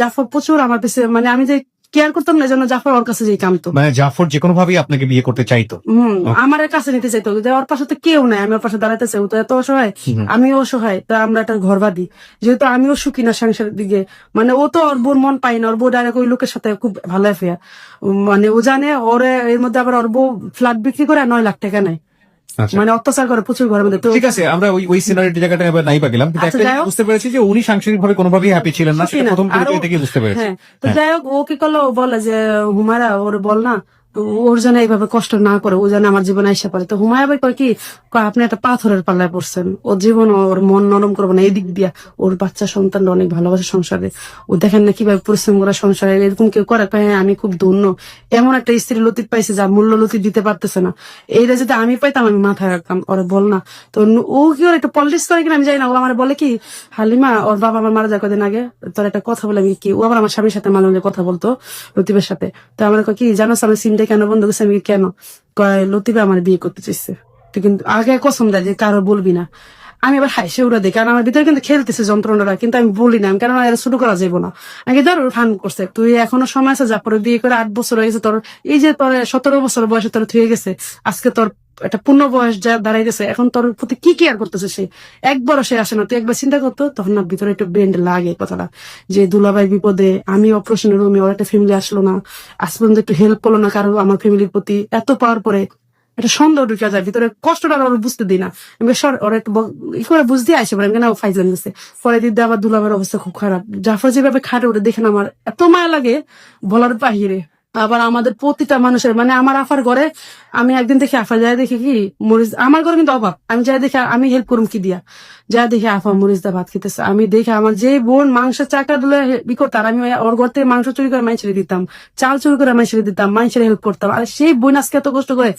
জাফর প্রচুর আমার পিছিয়ে, মানে আমি যে কেয়ার করতাম না, যেন জাফর ওর কাছে যেই কামতো। মানে জাফর যে কোনো ভাবেই আপনাকে বিয়ে করতে চাইতো। আমার কাছে নিতে চাইতো, যে ওর পাশে তো কেউ নাই, আমি ওর পাশে দাঁড়াতে চাই, ও তো এত অসহায়, আমিও অসহায়। তা আমরা একটা ঘর বাঁধি, যেহেতু আমিও সুখী না সংসারের দিকে। মানে ও তো ওর বোর মন পাই না, ওর বউ ডাইরেক্ট ওই লোকের সাথে খুব ভালো অ্যাফেয়ার। মানে ও জানে ওর এর মধ্যে আবার ওর বউ ফ্ল্যাট বিক্রি করে 9 লাখ টাকা নেয়, মানে অত্যাচার করে প্রচুর ঘরের মধ্যে। তো ঠিক আছে, আমরা ওই সিনারিটি জায়গাটা এবার নাই পাগলাম, কিন্তু আচ্ছা, একটা যাই হোক। বুঝতে পেরেছি যে উনি সাংসারিক ভাবে কোনোভাবেই হ্যাপি ছিলেন না, সেটা প্রথম পরিচয় থেকে বুঝতে পেরেছি। হ্যাঁ, তো যাই হোক, ও কি করলো, ও বলে যে হুমায়রা ওর বল না, ওর যেন এইভাবে কষ্ট না করে, ও যেন আমার জীবনে আইসা পারে। তো হুমায়া ভাই কয় কি, কয় আপনি একটা পাথরের পাল্লায় পড়ছেন, ওর জীবন ওর মন নরম করবো না এই দিক দিয়া। ওর বাচ্চা সন্তানরা অনেক ভালোবাসে সংসারে, ও দেখেন না কিভাবে পরিশ্রম করে সংসারে, এরকম কেউ করে? কয় হ্যাঁ আমি খুব ধন্য, এমন একটা স্ত্রী লতিফ পাইছে যা মূল্য লতিফ দিতে পারতেছে না। এইটা যদি আমি পাইতাম আমি মাথায় রাখতাম, ওরা বল না। তো ও কি ওর একটা পলিটিক্স করে কিনা আমি জানি না, ও আমার বলে কি, হালিমা ওর বাবা আমার মারা যায় কদিন আগে, তোর একটা কথা বলে আমি কি, ও আবার আমার স্বামীর সাথে মাঝে মাঝে কথা বলতো লতিফের সাথে। তো আমার কয় কি জানো আমি সিমটা কেন বন্ধ করছি? আমি কি, কেন? কয় লতিফে আমার বিয়ে করতে চাইছে। তো কিন্তু আগে কসম দেয় যে কারো বলবি না। আমি আবার হাইসে উড়া দিই, কারণ আমার ভিতরে কিন্তু খেলতেছে যন্ত্রণাটা, কিন্তু আমি বলি না, কারণ এরা শুরু করা যাবো না। আমি ধর ফান করছে, তুই এখনো সময় আছে, যা পরে বিয়ে করে 8 বছর হয়ে গেছে তোর, এই যে তোর 17 বছর বয়সে তোর থুয়ে গেছে, আজকে তোর একটা পূর্ণ বয়স যা দাঁড়াইতেছে, এখন তোর প্রতি কি কেয়ার করতেছে সে? একবারও সে আসে না। তুই একবার চিন্তা করতো, তখন না ভিতরে একটু বেন্ড লাগে কথাটা, যে দুলাভাই বিপদে, আমি অপারেশনের রুমে, ওর একটা ফ্যামিলি আসলো না, আজ পর্যন্ত একটু হেল্প করলো না কারো আমার ফ্যামিলির প্রতি। এত পাওয়ার পরে একটা সন্দেহ ঢুকে যায় ভিতরে, কষ্টটা ওর বুঝতে দিই না আমি। ওরা একটু ই করে বুঝতে আসে পরে, কেন ফাইজান গেছে। পরে দিদি আবার দুলাভাইয়ের অবস্থা খুব খারাপ, জাফর যেভাবে খাটে ওটা দেখে না আমার এত মায়া লাগে বলার বাহিরে। আবার আমাদের প্রতিটা মানুষের, মানে আমার আফার ঘরে আমি একদিন দেখি, আফা যায় দেখি কি মরিচ, আমার ঘরে কিন্তু অভাব, আমি যাই দেখি আমি হেল্প করুম কি দিয়া, যা দেখি আফা মরিচ দা ভাত খেতেছে, আমি দেখি আমার যে বোন মাংসের চাকা দুলে ই করতাম, আমি ওর ঘর থেকে মাংস চুরি করে মাইছেড়ে দিতাম, চাল চুরি করে মাইছেড়ে দিতাম, মাইছেড়ে হেল্প করতাম। আর সেই বোন আজকে এত কষ্ট করে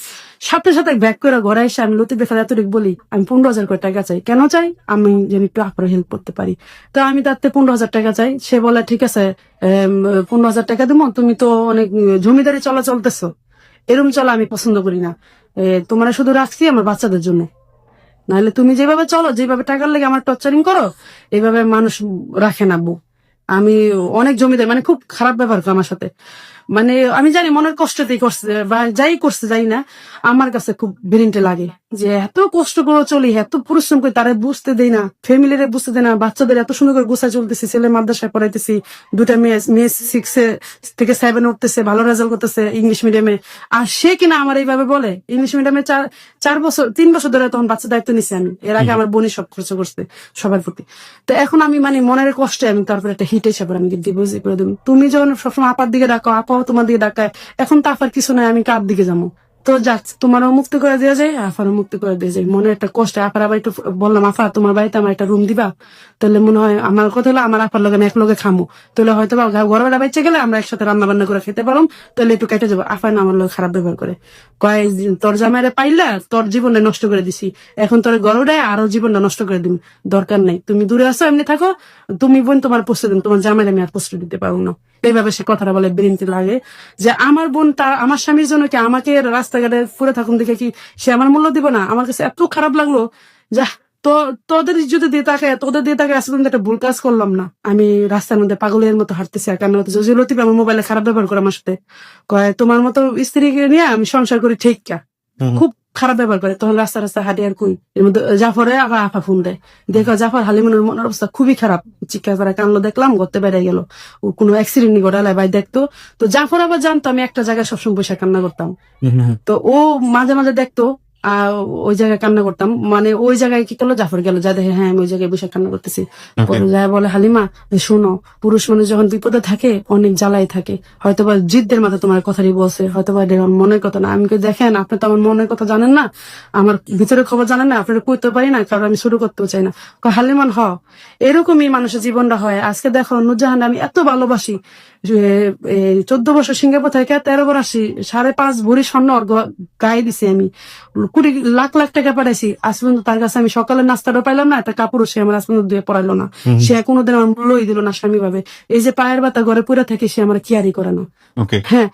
সাথে সাথে ব্যাক করে ঘরে এসে আমি লতিফ বেফার এতটুকু বলি, আমি 15,000 করে টাকা চাই। কেন চাই? আমি যেন একটু আফার হেল্প করতে পারি। তো আমি তাতে 15,000 টাকা চাই। সে বলে ঠিক আছে 15,000 টাকা দেবো, তুমি তো অনেক জমিদারি চলা চলতেছো, এরম চলা আমি পছন্দ করি না, তোমরা শুধু রাখছি আমার বাচ্চাদের জন্য, নাহলে তুমি যেভাবে চলো, যেভাবে টাকার লেগে আমার টর্চারিং করো, এইভাবে মানুষ রাখে না বউ। আমি অনেক জমিদার, মানে খুব খারাপ ব্যবহার করে আমার সাথে। মানে আমি জানি মনের কষ্টতেই করছে বা যাই করছে যাই না, আমার কাছে খুব বিরিন্টে লাগে যে এত কষ্ট করে চলি, এত পরিশ্রম করে, তারা বুঝতে দেই না, ফ্যামিলিরে বুঝতে দেয় না, বাচ্চাদের এত সুন্দর করে গুছায় চলতেছি, ছেলে মাদ্রাসায় পড়াইতেছি, দুটা মেয়ে 6 থেকে 7 উঠতেছে, ভালো রেজাল্ট করতেছে ইংলিশ মিডিয়ামে। আর সে কিনা আমার এইভাবে বলে, ইংলিশ মিডিয়ামে 3 বছর ধরে তখন বাচ্চা দায়িত্ব নিছি আমি, এর আগে আমার বোনই সব খরচ করছে সবার প্রতি। তো এখন আমি মানে মনের কষ্টে আমি তারপরে একটা হিট হিসাবে আমি বুঝি করে দেবো, তুমি যখন সবসময় আপার দিকে ডাকো, আপাও তোমার দিকে ডাকায়, এখন তো আপার কিছু নাই, আমি কার দিকে যাবো? তো যাক, তোমারও মুক্তি করে দেওয়া যায়, আফারও মুক্তি করে দেওয়া যায়। মনে একটা কষ্ট, আফার আবার একটু বললাম, আফা তোমার বাড়িতে আমার একটা রুম দিবা, তাহলে মনে হয় আমার কথা হলো আমার আপার লগে আমি এক লগে খামো, তাহলে হয়তো বা ঘর বেড়া বেঁচে গেলে আমরা একসাথে রান্না বান্না করে খেতে পারো, তাহলে একটু কেটে যাবো। আফার না আমার লোক খারাপ ব্যবহার করে, কয় তোর জামাইরে পাইলা তোর জীবনটা নষ্ট করে দিছি, এখন তোর গরুটায় আরো জীবনটা নষ্ট করে দিন, দরকার নাই, তুমি দূরে আসো, এমনি থাকো, তুমি বোন তোমার পোস্ট দিন, তোমার জামাইরে আমি আর পোস্ট দিতে পারবো না। এইভাবে সে কথাটা বলে, বিরন্তি লাগে যে আমার বোন তার আমার স্বামীর জন্য কি আমাকে রাস্তাঘাটে ফুরে থাকুন দেখে কি সে আমার মূল্য দিব না? আমার কাছে এত খারাপ লাগলো, যা তো তোদের যদি দিয়ে তাকে, তোদের দিয়ে তাকে আসলে একটা ভুল কাজ করলাম না, আমি রাস্তার মধ্যে পাগলের মতো হাঁটতেছি আর কান্না হতেছে, লতিফ আমার মোবাইলে খারাপ ব্যবহার করে আমার সাথে, কয় তোমার মতো স্ত্রীকে নিয়ে আমি সংসার করি ঠিক কা, খুব খারাপ ব্যবহার করে। তখন রাস্তা রাস্তা হাঁটি আর কই, এর মধ্যে জাফরে আবার আফা ফোন দেয়, দেখো জাফর হালিমনের মনের অবস্থা খুবই খারাপ, চিৎকার করে কানলো, দেখলাম গর্তে বেড়ে গেল, ও কোনো অ্যাক্সিডেন্ট ঘটালে ভাই দেখতো। তো জাফর আবার জানতো আমি একটা জায়গায় সবসময় বসে কান্না করতাম, তো ও মাঝে মাঝে দেখতো ওই জায়গায় কান্না করতাম, মানে ওই জায়গায় কি করলো, জাফর গেল, যা দেখে হ্যাঁ আমি ওই জায়গায় বসে কান্না করতেছি। পরে যায় বলে, হালিমা শোনো, পুরুষ মানুষ যখন বিপদে থাকে অনেক জ্বালাই থাকে, হয়তোবা জিদ্দের মাথা তোমার কথাই বলছে, হয়তোবা এটা আমার মনের কথা না। আমি দেখেন আপনি তো আমার মনের কথা জানেন না, আমার ভিতরের খবর জানেন না, আপনারা কইতে পারি না, কারণ আমি শুরু করতেও চাই না। হালিমান এরকমই মানুষের জীবনটা হয়। আজকে দেখো নুরজাহান আমি এত ভালোবাসি, 14 বছর সিঙ্গাপুর থেকে 13 বার আসি, 5.5 ভরি স্বর্ণ গায়ে দিছি আমি, কোটি লাখ লাখ টাকা পাঠাইছি, আজ পর্যন্ত তার কাছে আমি সকালের নাস্তাটাও পাইলাম না, একটা কাপড়ও সে আমার আজ পর্যন্ত দিয়ে পড়াইলো না, সে কোনোদিন আমার মূল্যই দিল না স্বামী ভাবে। এই যে পায়ের ব্যথা ঘরে পুরা থেকে সে আমার কেয়ারই করে না। হ্যাঁ